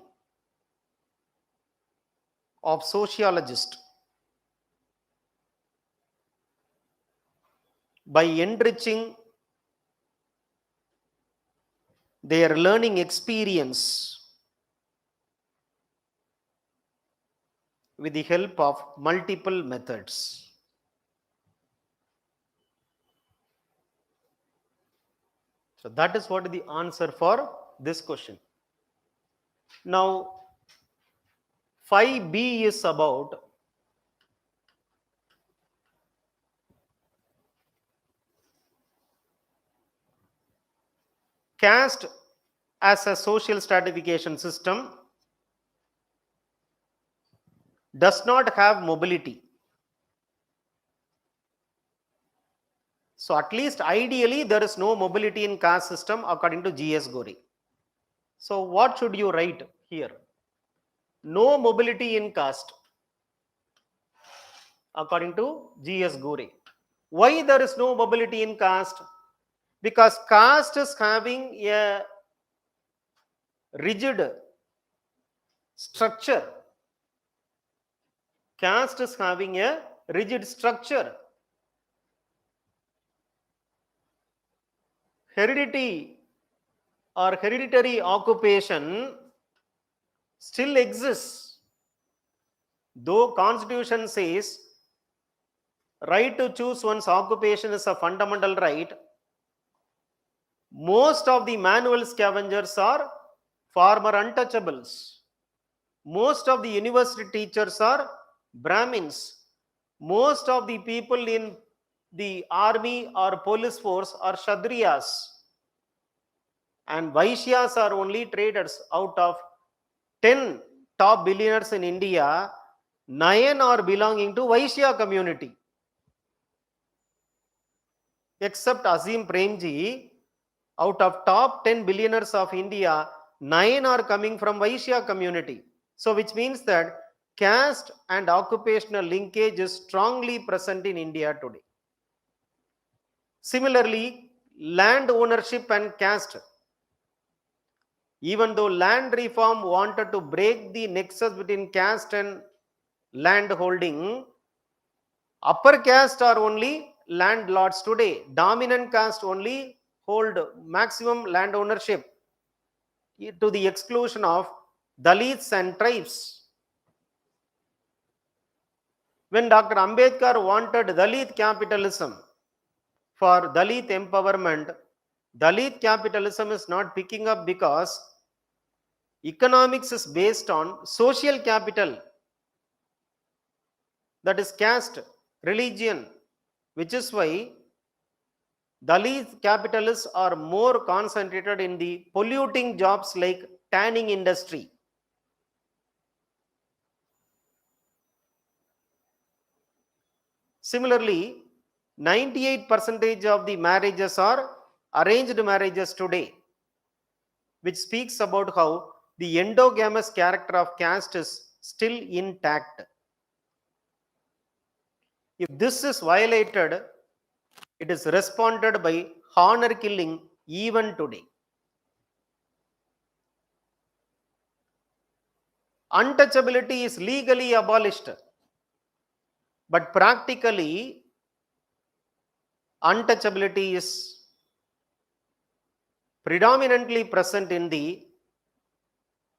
of sociologists by enriching their learning experience with the help of multiple methods. So that is what is the answer for this question. Now 5B is about caste as a social stratification system does not have mobility. So at least ideally there is no mobility in caste system according to G.S. Gore. So what should you write here? No mobility in caste according to G.S. Gore. Why there is no mobility in caste? Because caste is having a rigid structure. Caste is having a rigid structure. Heredity or hereditary occupation still exists. Though Constitution says right to choose one's occupation is a fundamental right, most of the manual scavengers are former untouchables. Most of the university teachers are Brahmins. Most of the people in the army or police force are Kshatriyas. And Vaishyas are only traders. Out of 10 top billionaires in India, 9 are belonging to Vaishya community. Except Azim Premji, out of top 10 billionaires of India, 9 are coming from Vaishya community. So which means that caste and occupational linkage is strongly present in India today. Similarly, land ownership and caste. Even though land reform wanted to break the nexus between caste and land holding, upper caste are only landlords today. Dominant caste only hold maximum land ownership to the exclusion of Dalits and tribes. When Dr. Ambedkar wanted Dalit capitalism for Dalit empowerment, Dalit capitalism is not picking up because Economics is based on social capital, that is caste, religion, which is why Dalit capitalists are more concentrated in the polluting jobs like tanning industry. Similarly, 98% of the marriages are arranged marriages today, which speaks about how the endogamous character of caste is still intact. If this is violated, it is responded by honor killing even today. Untouchability is legally abolished, but practically, untouchability is predominantly present in the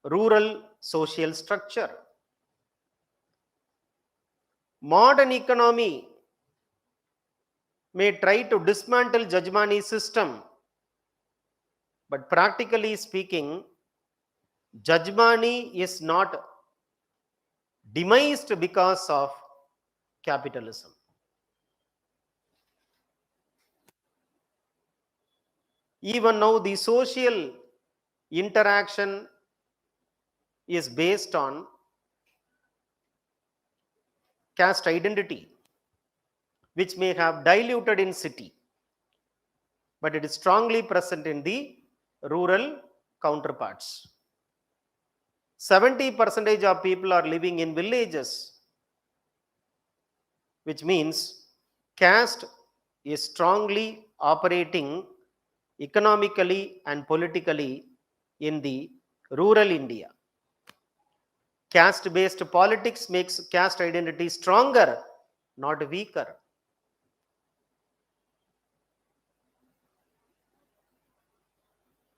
rural social structure. Modern economy may try to dismantle Jajmani system, but practically speaking, Jajmani is not demised because of capitalism. Even now, the social interaction is based on caste identity, which may have diluted in city, but it is strongly present in the rural counterparts. 70% of people are living in villages, which means caste is strongly operating economically and politically in the rural India. Caste-based politics makes caste identity stronger, not weaker.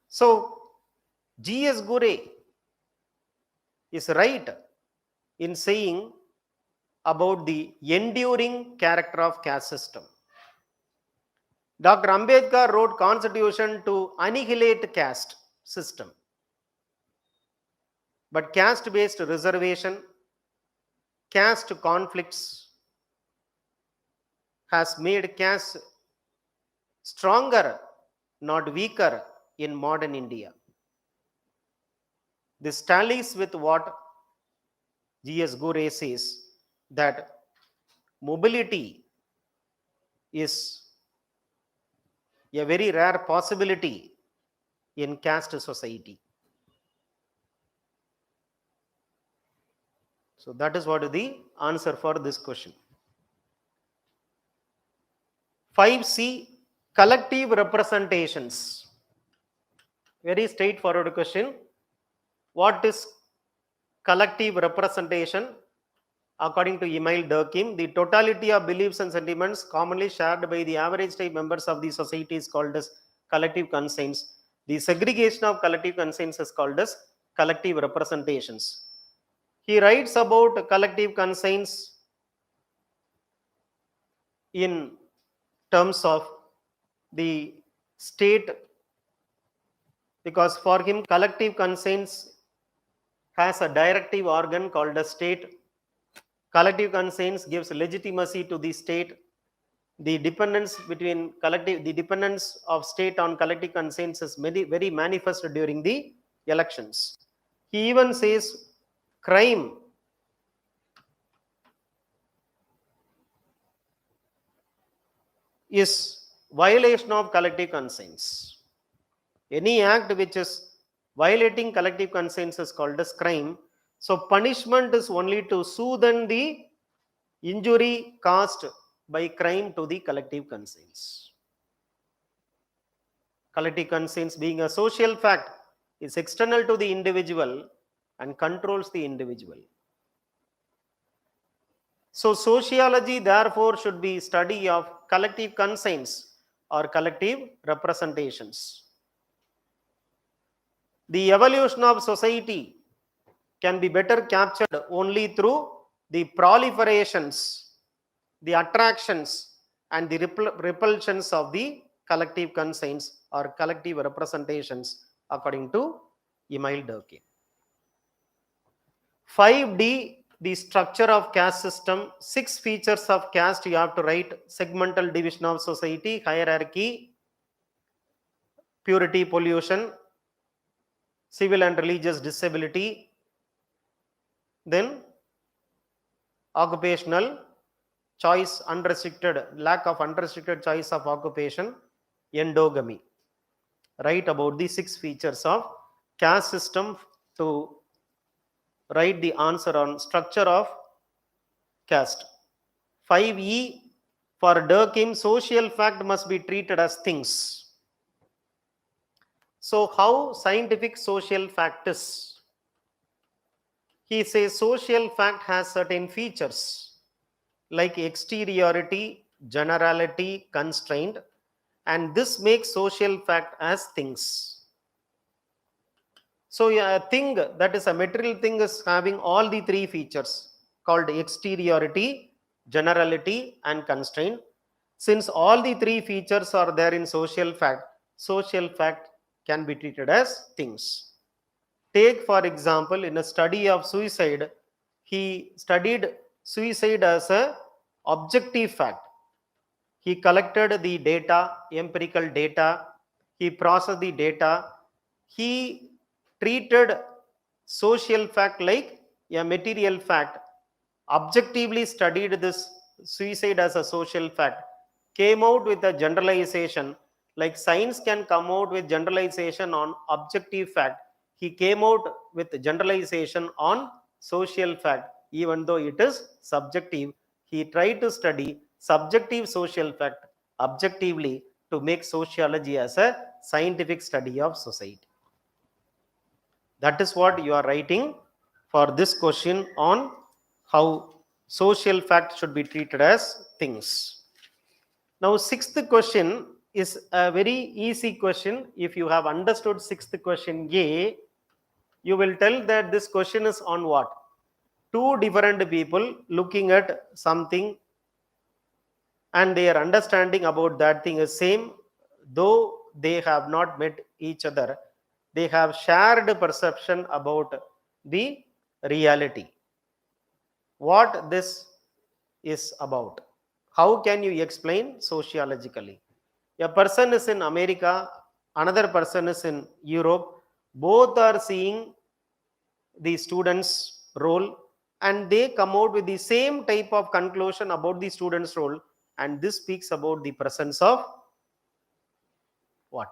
So, G.S. Gure is right in saying about the enduring character of caste system. Dr. Ambedkar wrote constitution to annihilate caste system. But caste-based reservation, caste conflicts has made caste stronger, not weaker in modern India. This tallies with what G.S. Gure says, that mobility is a very rare possibility in caste society. So that is what is the answer for this question. 5C, collective representations. Very straightforward question. What is collective representation? According to Emile Durkheim, the totality of beliefs and sentiments commonly shared by the average type members of the society is called as collective conscience. The segregation of collective conscience is called as collective representations. He writes about collective conscience in terms of the state, because for him collective conscience has a directive organ called a state. Collective conscience gives legitimacy to the state. The dependence of state on collective conscience is very manifest during the elections. He even says crime is violation of collective conscience. Any act which is violating collective conscience is called as crime. So punishment is only to soothe the injury caused by crime to the collective conscience. Collective conscience, being a social fact, is external to the individual and controls the individual. So sociology therefore should be study of collective conscience or collective representations. The evolution of society can be better captured only through the proliferations, the attractions and the repulsions of the collective conscience or collective representations according to Emile Durkheim. 5D, the structure of caste system. 6 features of caste you have to write: segmental division of society, hierarchy, purity, pollution, civil and religious disability, then occupational choice, unrestricted, lack of unrestricted choice of occupation, endogamy. Write about the 6 features of caste system to write the answer on structure of caste. 5E, for Durkheim, social fact must be treated as things. So how scientific social fact is? He says social fact has certain features like exteriority, generality, constraint, and this makes social fact as things. So a thing that is a material thing is having all the 3 features called exteriority, generality, and constraint. Since all the 3 features are there in social fact can be treated as things. Take for example, in a study of suicide, he studied suicide as a objective fact. He collected the data, empirical data, he processed the data, he treated social fact like a material fact, objectively studied this suicide as a social fact, came out with a generalization. Like science can come out with generalization on objective fact, he came out with generalization on social fact. Even though it is subjective, he tried to study subjective social fact objectively to make sociology as a scientific study of society. That is what you are writing for this question on how social fact should be treated as things. Now, 6th question is a very easy question. If you have understood 6th question A, you will tell that this question is on what? 2 different people looking at something and their understanding about that thing is same, though they have not met each other, they have shared perception about the reality. What this is about? How can you explain sociologically? A person is in America, another person is in Europe, both are seeing the students' role and they come out with the same type of conclusion about the students' role, and this speaks about the presence of what?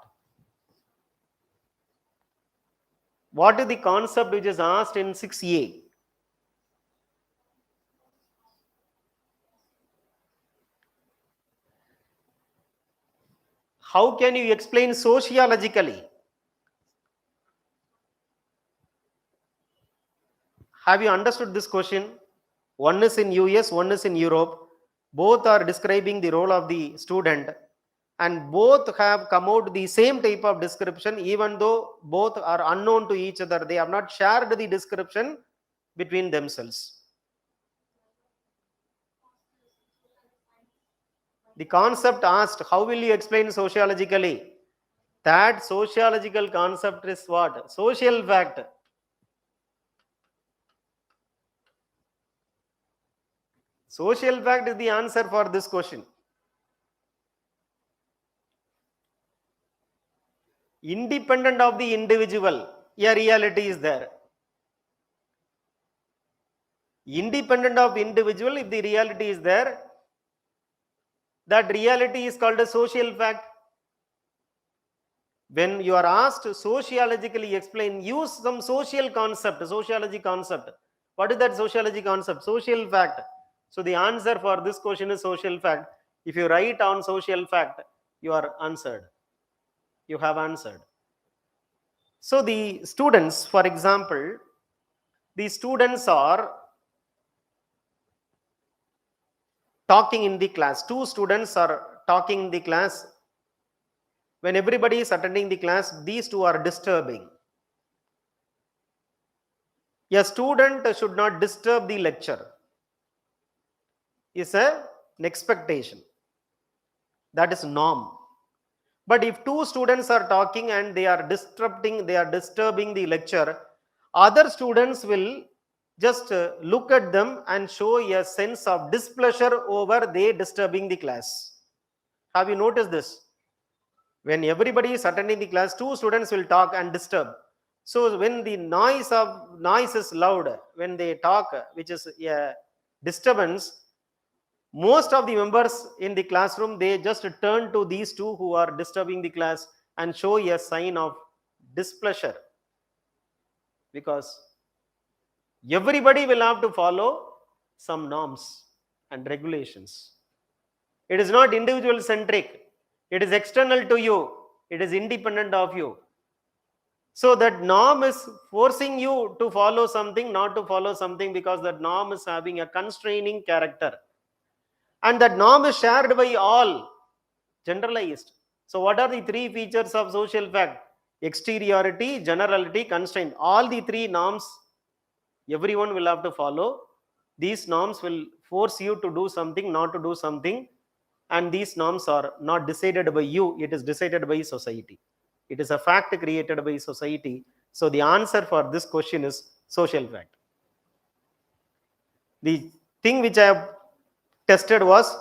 What is the concept which is asked in 6A? How can you explain sociologically? Have you understood this question? One is in US, one is in Europe. Both are describing the role of the student and both have come out the same type of description, even though both are unknown to each other. They have not shared the description between themselves. The concept asked, how will you explain sociologically? That sociological concept is what? Social fact. Social fact is the answer for this question. Independent of the individual, a reality is there. Independent of individual, if the reality is there, that reality is called a social fact. When you are asked to sociologically explain, use some social concept, sociology concept. What is that sociology concept? Social fact. So the answer for this question is social fact. If you write on social fact, you are answered. You have answered. So the students, for example, the students are talking in the class. 2 students are talking in the class. When everybody is attending the class, these 2 are disturbing. A student should not disturb the lecture. Is an expectation. That is norm. But if 2 students are talking and they are disturbing the lecture, other students will just look at them and show a sense of displeasure over they disturbing the class. Have you noticed this? When everybody is attending the class, two students will talk and disturb. So when the noise is loud, when they talk, which is a disturbance, most of the members in the classroom, they just turn to these two who are disturbing the class and show a sign of displeasure, because everybody will have to follow some norms and regulations. It is not individual centric, it is external to you, it is independent of you. So that norm is forcing you to follow something, not to follow something, because that norm is having a constraining character. And that norm is shared by all, generalized. So what are the three features of social fact? Exteriority, generality, constraint. All the three norms everyone will have to follow. These norms will force you to do something, not to do something. And these norms are not decided by you, it is decided by society. It is a fact created by society. So the answer for this question is social fact. The thing which I have tested was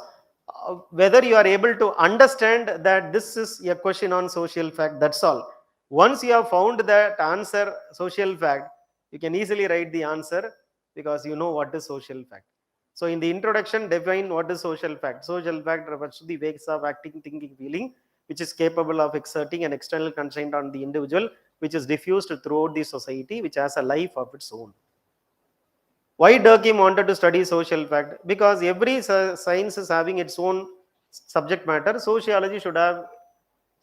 whether you are able to understand that this is a question on social fact. That's all. Once you have found that answer, social fact, you can easily write the answer, because you know what is social fact. So in the introduction, define what is social fact. Social fact refers to the ways of acting, thinking, feeling, which is capable of exerting an external constraint on the individual, which is diffused throughout the society, which has a life of its own. Why Durkheim wanted to study social fact? Because every science is having its own subject matter. Sociology should have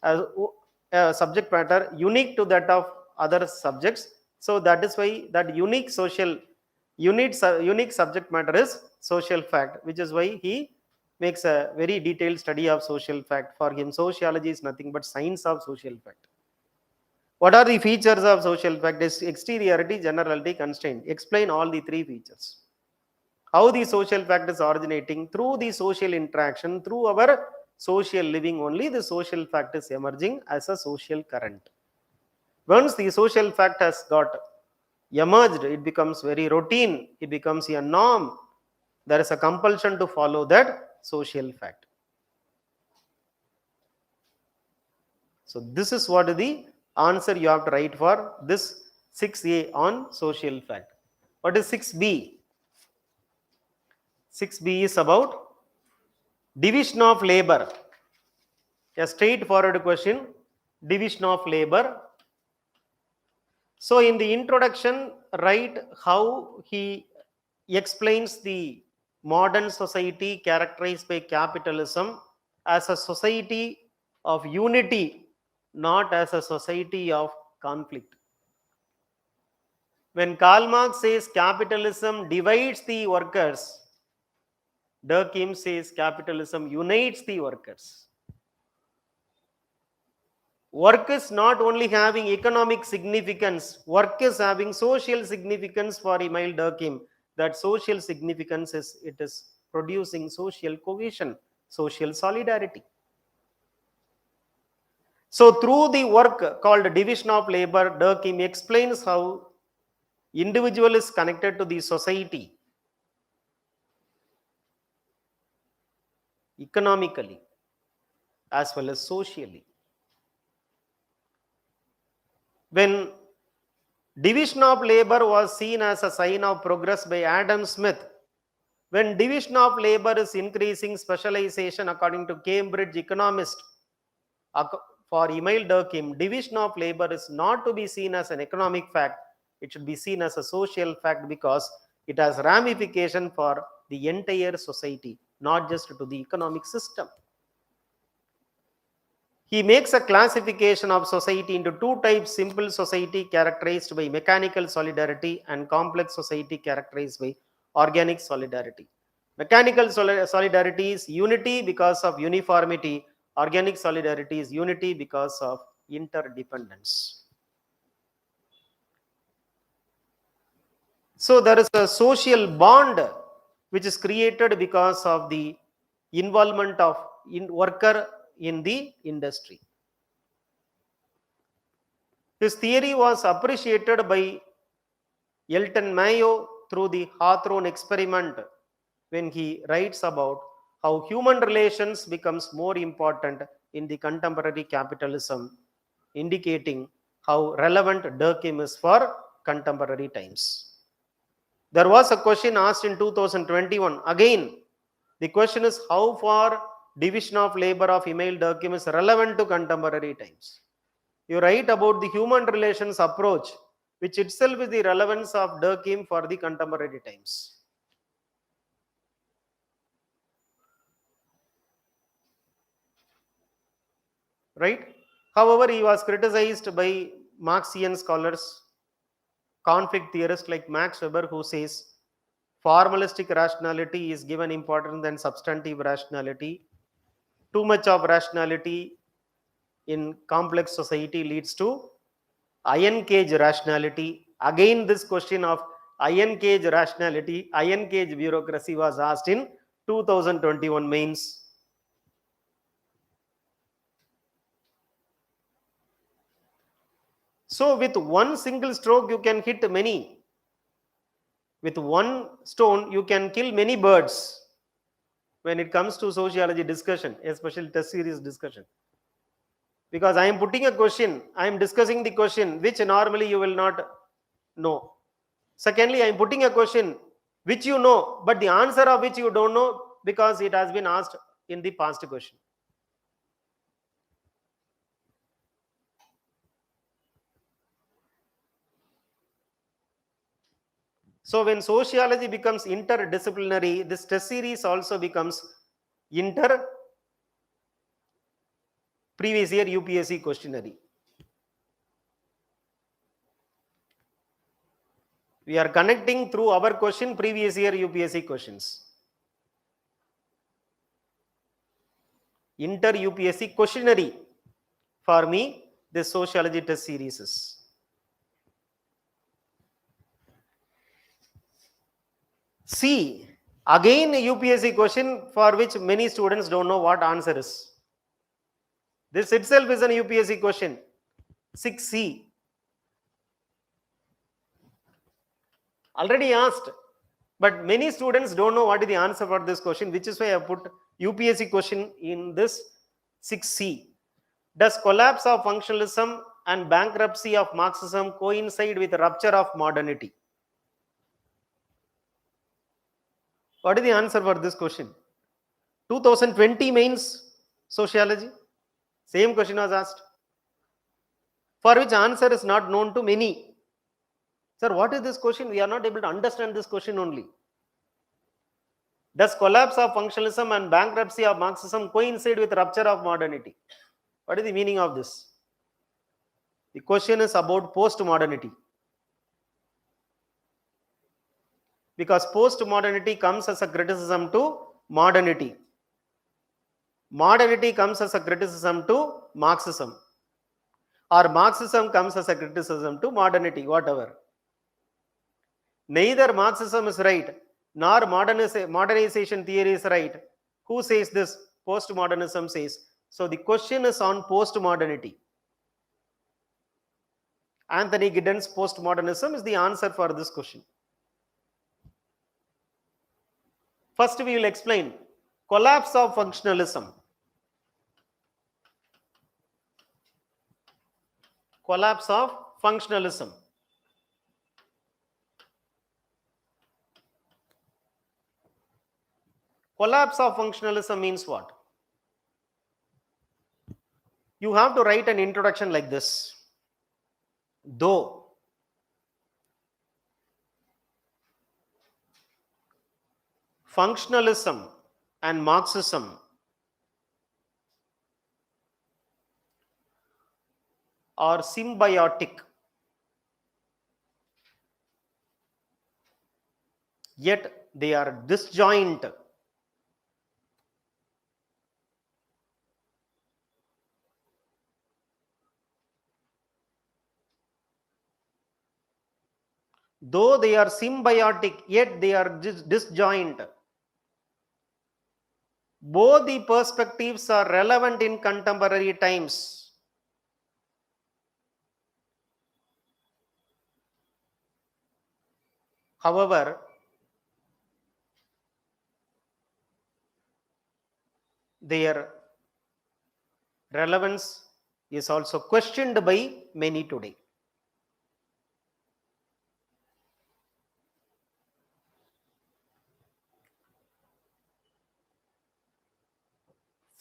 a subject matter unique to that of other subjects. So that is why that unique subject matter is social fact, which is why he makes a very detailed study of social fact. For him, sociology is nothing but science of social fact. What are the features of social fact? Is exteriority, generality, constraint. Explain all the three features. How the social fact is originating through the social interaction, through our social living only, the social fact is emerging as a social current. Once the social fact has got emerged, it becomes very routine, it becomes a norm. There is a compulsion to follow that social fact. So this is what the answer you have to write for this 6A on social fact. What is 6B? 6B is about division of labor. A straightforward question, division of labor. So in the introduction, write how he explains the modern society characterized by capitalism as a society of unity, not as a society of conflict. When Karl Marx says capitalism divides the workers, Durkheim says capitalism unites the workers. Work is not only having economic significance, work is having social significance for Emile Durkheim. That social significance is, it is producing social cohesion, social solidarity. So through the work called division of labor, Durkheim explains how individual is connected to the society economically as well as socially. When division of labor was seen as a sign of progress by Adam Smith, when division of labor is increasing specialization according to Cambridge economist, for Emile Durkheim, division of labor is not to be seen as an economic fact, it should be seen as a social fact, because it has ramification for the entire society, not just to the economic system. He makes a classification of society into two types: simple society characterized by mechanical solidarity and complex society characterized by organic solidarity. Mechanical solidarity is unity because of uniformity. Organic solidarity is unity because of interdependence. So there is a social bond which is created because of the involvement of worker in the industry. His theory was appreciated by Elton Mayo, through the Hawthorne experiment when he writes about how human relations becomes more important in the contemporary capitalism, indicating how relevant Durkheim is for contemporary times. There was a question asked in 2021. Again, the question is how far division of labor of Emile Durkheim is relevant to contemporary times. You write about the human relations approach, which itself is the relevance of Durkheim for the contemporary times. Right? However, he was criticized by Marxian scholars, conflict theorists like Max Weber, who says formalistic rationality is given importance than substantive rationality. Too much of rationality in complex society leads to iron cage rationality. Again, this question of iron cage rationality, iron cage bureaucracy was asked in 2021 mains. So with one single stroke, you can hit many. With one stone, you can kill many birds. When it comes to sociology discussion, especially test series discussion. Because I am putting a question, I am discussing the question which normally you will not know. Secondly, I am putting a question which you know, but the answer of which you don't know because it has been asked in the past question. So when sociology becomes interdisciplinary, this test series also becomes inter previous year UPSC questionnaire. We are connecting through our question previous year UPSC questions. Inter UPSC questionnaire. For me, this sociology test series is. C. Again a UPSC question for which many students don't know what answer is. This itself is an UPSC question. 6C. Already asked. But many students don't know what is the answer for this question, which is why I put UPSC question in this 6C. Does collapse of functionalism and bankruptcy of Marxism coincide with rupture of modernity? What is the answer for this question? 2020 mains sociology. Same question was asked. For which answer is not known to many. Sir, what is this question? We are not able to understand this question only. Does collapse of functionalism and bankruptcy of Marxism coincide with rupture of modernity? What is the meaning of this? The question is about post-modernity. Because post-modernity comes as a criticism to modernity. Modernity comes as a criticism to Marxism. Or Marxism comes as a criticism to modernity, whatever. Neither Marxism is right, nor modernization theory is right. Who says this? Postmodernism says. So the question is on post-modernity. Anthony Giddens' postmodernism is the answer for this question. First, we will explain collapse of functionalism. Collapse of functionalism. Collapse of functionalism means what? You have to write an introduction like this. Though functionalism and Marxism are symbiotic, yet they are disjoint. Though they are symbiotic, yet they are disjoint. Both the perspectives are relevant in contemporary times. However, their relevance is also questioned by many today.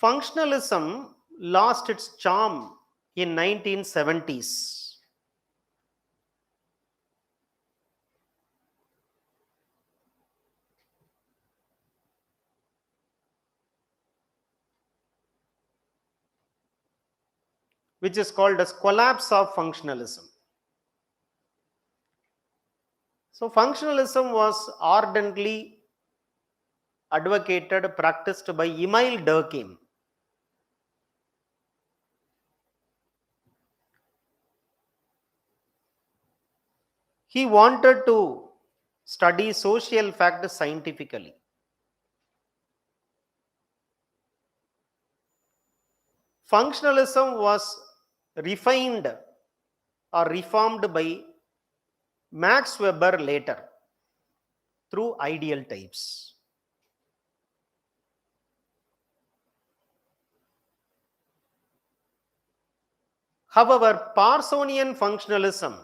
Functionalism lost its charm in 1970s. Which is called as collapse of functionalism. So functionalism was ardently advocated, practiced by Emile Durkheim. He wanted to study social facts scientifically. Functionalism was refined or reformed by Max Weber later through ideal types. However, Parsonian functionalism,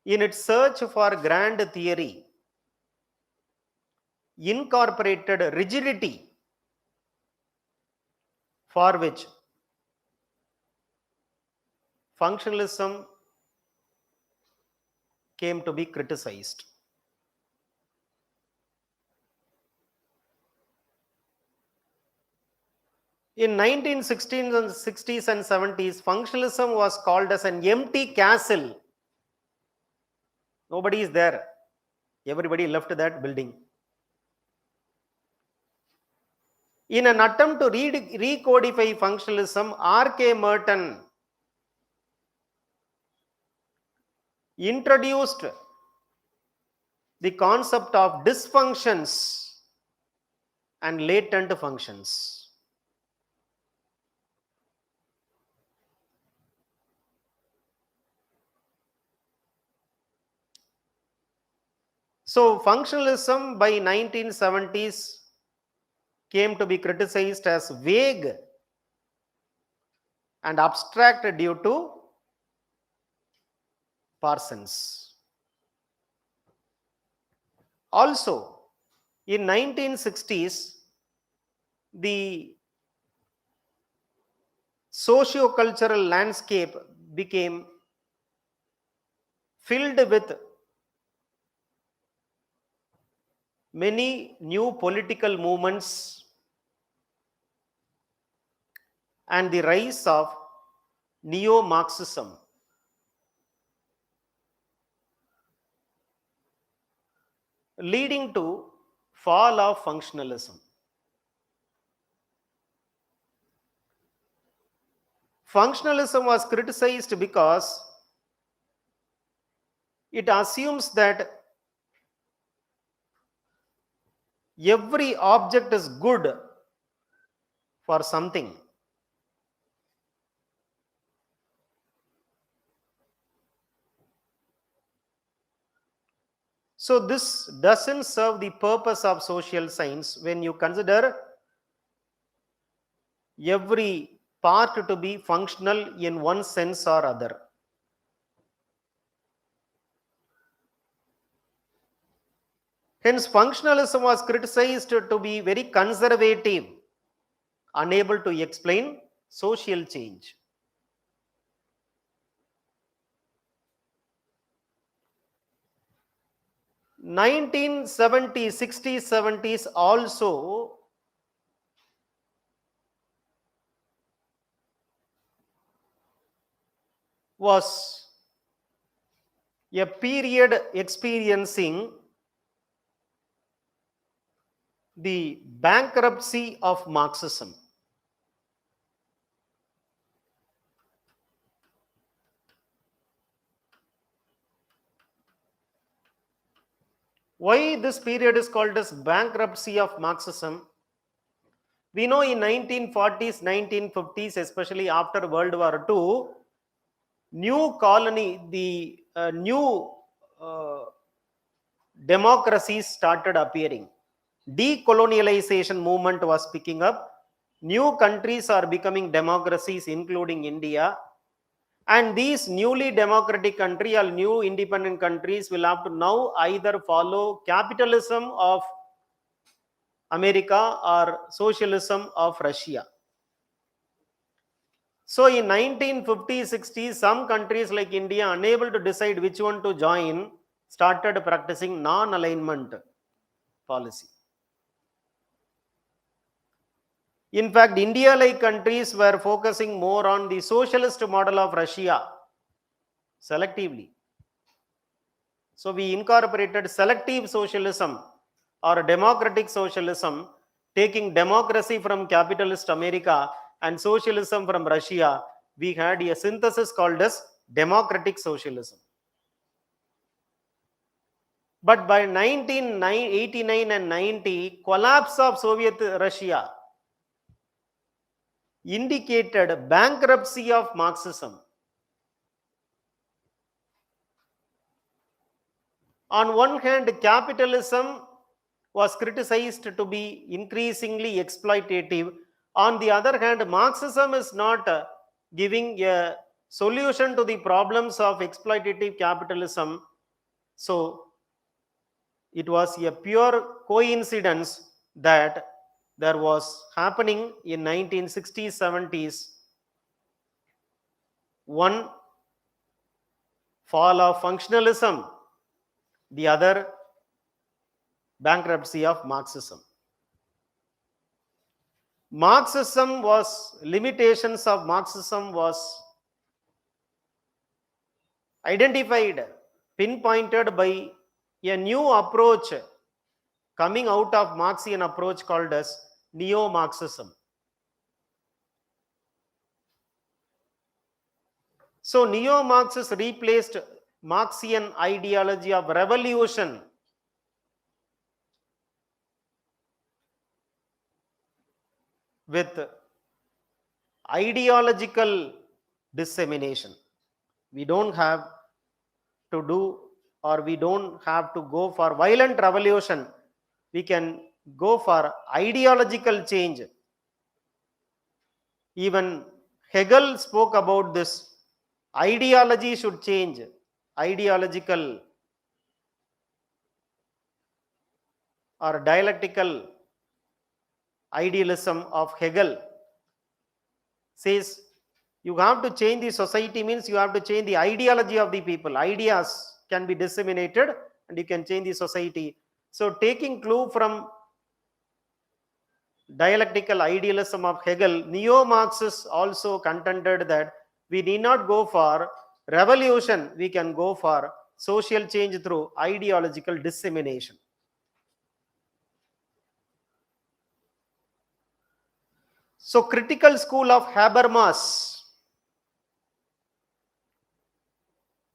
in its search for grand theory, incorporated rigidity for which functionalism came to be criticized. In 1960s and 60s and 70s, functionalism was called as an empty castle. Nobody is there. Everybody left that building. In an attempt to recodify functionalism, R.K. Merton introduced the concept of dysfunctions and latent functions. So functionalism by 1970s came to be criticized as vague and abstract due to Parsons. Also, in 1960s, the socio-cultural landscape became filled with many new political movements and the rise of neo-Marxism, leading to fall of functionalism. Functionalism was criticized because it assumes that every object is good for something. So this doesn't serve the purpose of social science when you consider every part to be functional in one sense or other. Hence, functionalism was criticized to be very conservative, unable to explain social change. In 1970s, 60s, 70s also was a period experiencing the bankruptcy of Marxism. Why this period is called as bankruptcy of Marxism? We know in 1940s, 1950s, especially after World War II, new colony, the new democracies started appearing. Decolonialization movement was picking up. New countries are becoming democracies, including India. And these newly democratic countries or new independent countries will have to now either follow capitalism of America or socialism of Russia. So in 1950s, some countries like India, unable to decide which one to join, started practicing non-alignment policy. In fact, India-like countries were focusing more on the socialist model of Russia selectively. So we incorporated selective socialism or democratic socialism, taking democracy from capitalist America and socialism from Russia. We had a synthesis called as democratic socialism. But by 1989 and 90, collapse of Soviet Russia indicated bankruptcy of Marxism. On one hand, capitalism was criticized to be increasingly exploitative. On the other hand, Marxism is not giving a solution to the problems of exploitative capitalism. So it was a pure coincidence that there was happening in 1960s, 70s, one fall of functionalism, the other bankruptcy of Marxism. Limitations of Marxism was identified, pinpointed by a new approach coming out of Marxian approach called as neo-Marxism. So neo-Marxists replaced Marxian ideology of revolution with ideological dissemination. We don't have to do, or we don't have to go for violent revolution. We can go for ideological change. Even Hegel spoke about this. Ideology should change. Ideological or dialectical idealism of Hegel says you have to change the society, means you have to change the ideology of the people. Ideas can be disseminated and you can change the society. So taking clue from dialectical idealism of Hegel, neo-Marxists also contended that we need not go for revolution, we can go for social change through ideological dissemination. So critical school of Habermas,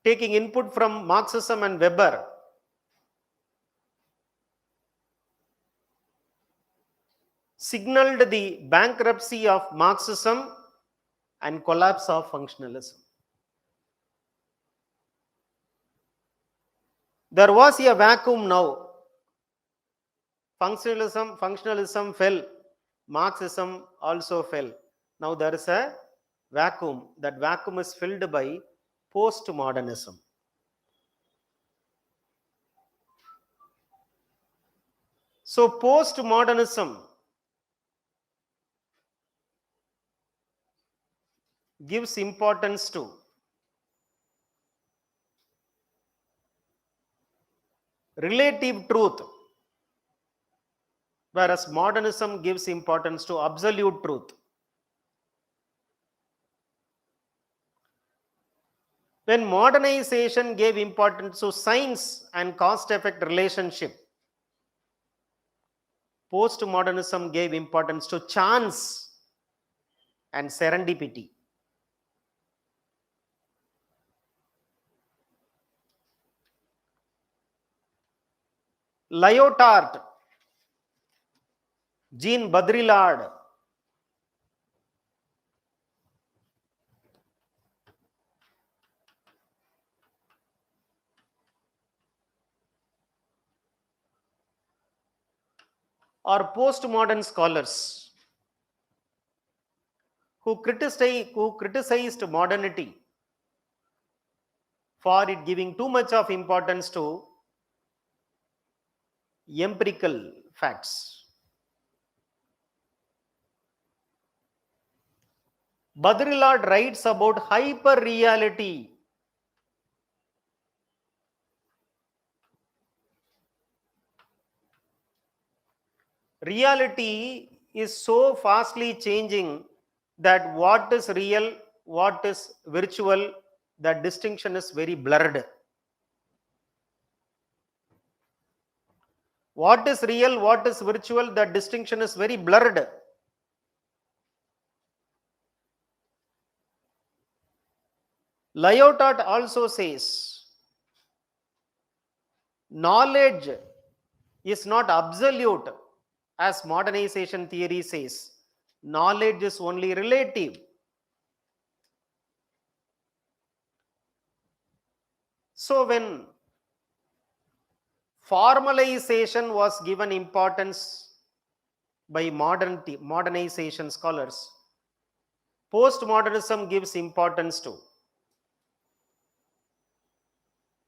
taking input from Marxism and Weber, signaled the bankruptcy of Marxism and collapse of functionalism. There was a vacuum now. Functionalism fell. Marxism also fell. Now there is a vacuum. That vacuum is filled by postmodernism. So postmodernism gives importance to relative truth, whereas modernism gives importance to absolute truth. When modernization gave importance to science and cost-effect relationship, postmodernism gave importance to chance and serendipity. Lyotard, Jean Baudrillard, or postmodern scholars who criticized modernity for it giving too much of importance to empirical facts. Badrilal writes about hyper reality. Reality is so fastly changing that what is real, what is virtual, that distinction is very blurred. What is real, what is virtual, that distinction is very blurred. Lyotard also says knowledge is not absolute, as modernization theory says. Knowledge is only relative. So when formalization was given importance by modernization scholars, postmodernism gives importance to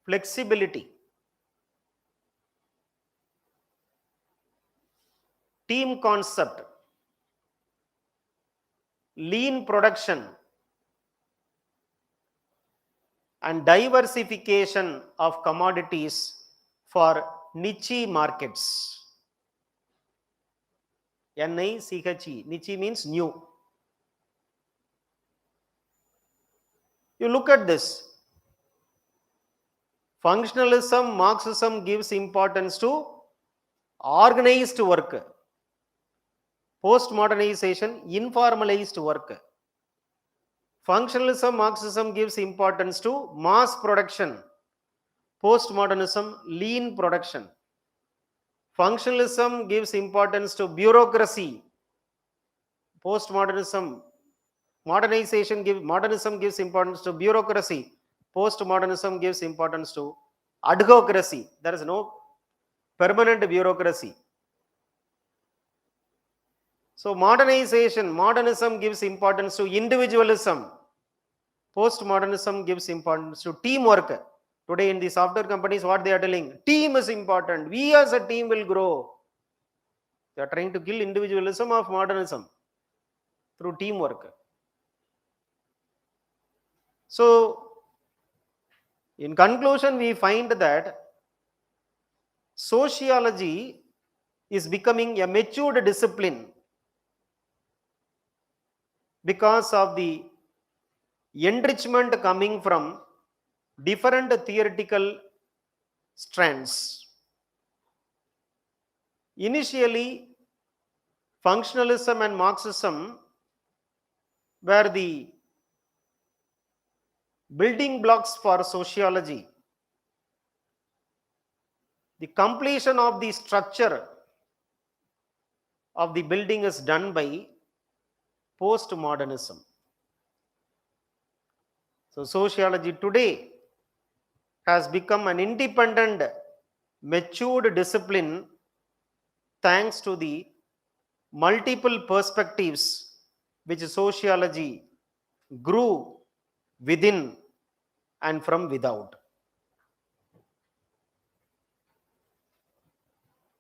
flexibility, team concept, lean production, and diversification of commodities for niche markets. N-I-C-H-E. Niche means new. You look at this. Functionalism, Marxism gives importance to organized work. Postmodernization, informalized work. Functionalism, Marxism gives importance to mass production. Postmodernism, lean production. Functionalism gives importance to bureaucracy. Modernism gives importance to bureaucracy. Postmodernism gives importance to adhocracy. There is no permanent bureaucracy. So modernism gives importance to individualism. Postmodernism gives importance to teamwork. Today in the software companies, what they are telling? Team is important. We as a team will grow. They are trying to kill individualism of modernism through teamwork. So, in conclusion, we find that sociology is becoming a matured discipline because of the enrichment coming from different theoretical strands. Initially, functionalism and Marxism were the building blocks for sociology. The completion of the structure of the building is done by postmodernism. So sociology today has become an independent, matured discipline thanks to the multiple perspectives which sociology grew within and from without.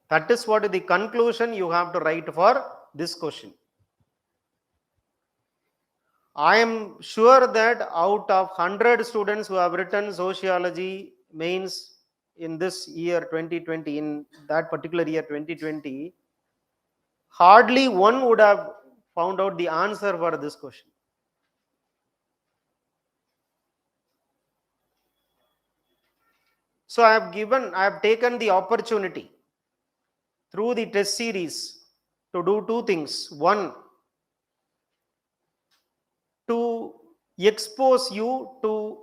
That is what the conclusion you have to write for this question. I am sure that out of 100 students who have written sociology mains in this year 2020, in that particular year 2020, hardly one would have found out the answer for this question. So I have taken the opportunity through the test series to do two things. One, to expose you to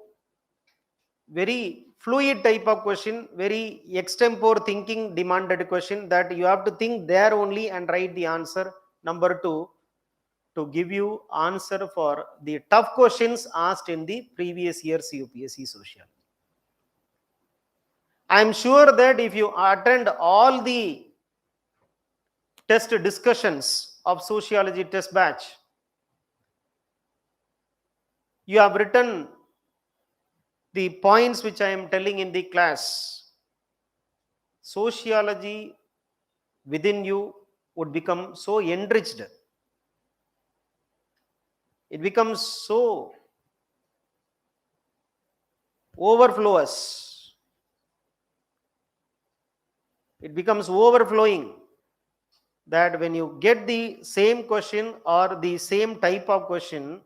very fluid type of question, very extempore thinking demanded question that you have to think there only and write the answer. Number two, to give you answer for the tough questions asked in the previous year's UPSC Sociology. I am sure that if you attend all the test discussions of sociology test batch. You have written the points which I am telling in the class. Sociology within you would become so enriched. It becomes so overflows. It becomes overflowing that when you get the same question or the same type of question,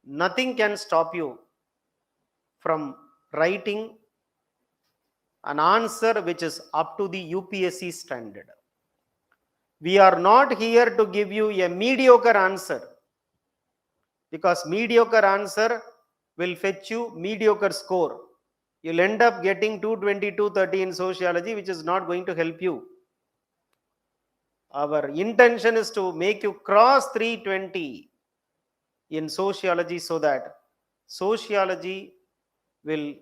nothing can stop you from writing an answer which is up to the UPSC standard. We are not here to give you a mediocre answer, because mediocre answer will fetch you mediocre score. You'll end up getting 220, 230 in sociology, which is not going to help you. Our intention is to make you cross 320 in sociology, so that sociology will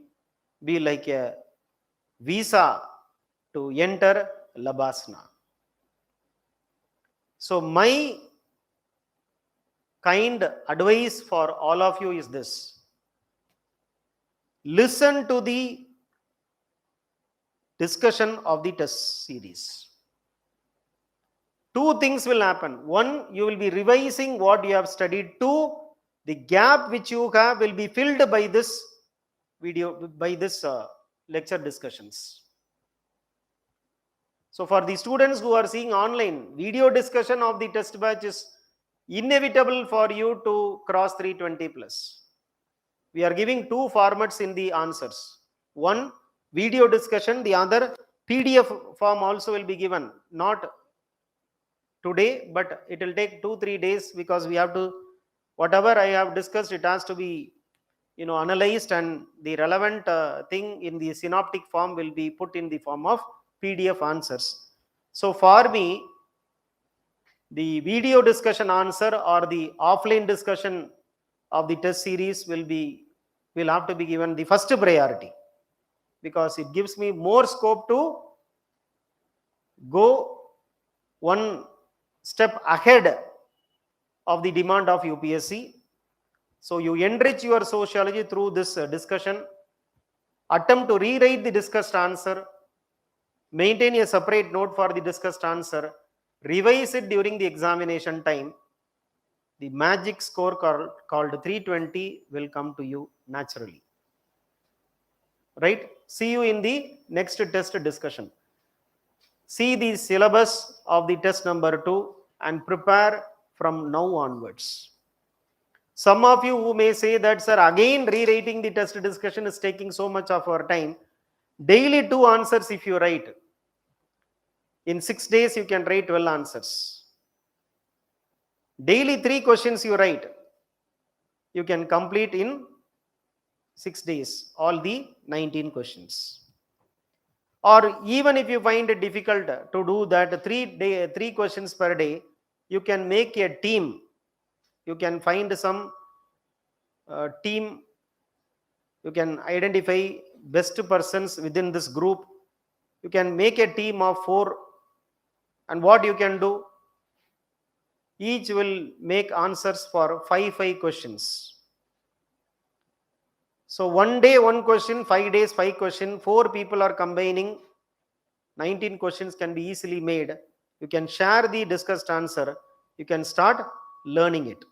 be like a visa to enter Labasna. So my kind advice for all of you is this: listen to the discussion of the test series. Two things will happen. One, you will be revising what you have studied. Two, the gap which you have will be filled by this video, by this lecture discussions. So for the students who are seeing online, video discussion of the test batch is inevitable for you to cross 320 plus. We are giving two formats in the answers. One, video discussion. The other, PDF form also will be given. Not today, but it will take 2-3 days, because we have to, whatever I have discussed, it has to be analyzed, and the relevant thing in the synoptic form will be put in the form of PDF answers. So for me, the video discussion answer or the offline discussion of the test series will have to be given the first priority, because it gives me more scope to go one step ahead of the demand of UPSC. So you enrich your sociology through this discussion, attempt to rewrite the discussed answer, maintain a separate note for the discussed answer, revise it during the examination time. The magic score called 320 will come to you naturally. Right? See you in the next test discussion. See the syllabus of the test number 2 and prepare from now onwards. Some of you who may say that, sir, again rewriting the test discussion is taking so much of our time. Daily 2 answers if you write. In 6 days you can write 12 answers. Daily 3 questions you write. You can complete in 6 days all the 19 questions. Or even if you find it difficult to do that 3 questions per day, you can make a team. You can find some team. You can identify best persons within this group. You can make a team of 4. And what you can do, each will make answers for 5 questions. So 1 day 1 question, 5 days 5 questions, 4 people are combining, 19 questions can be easily made. You can share the discussed answer. You can start learning it.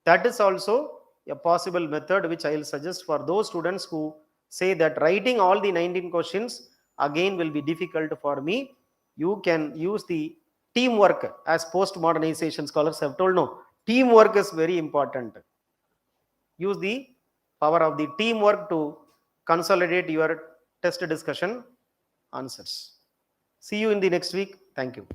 That is also a possible method which I will suggest for those students who say that writing all the 19 questions again will be difficult for me. You can use the teamwork, as post-modernization scholars have told. No, teamwork is very important. Use the power of the teamwork to consolidate your test discussion answers. See you in the next week. Thank you.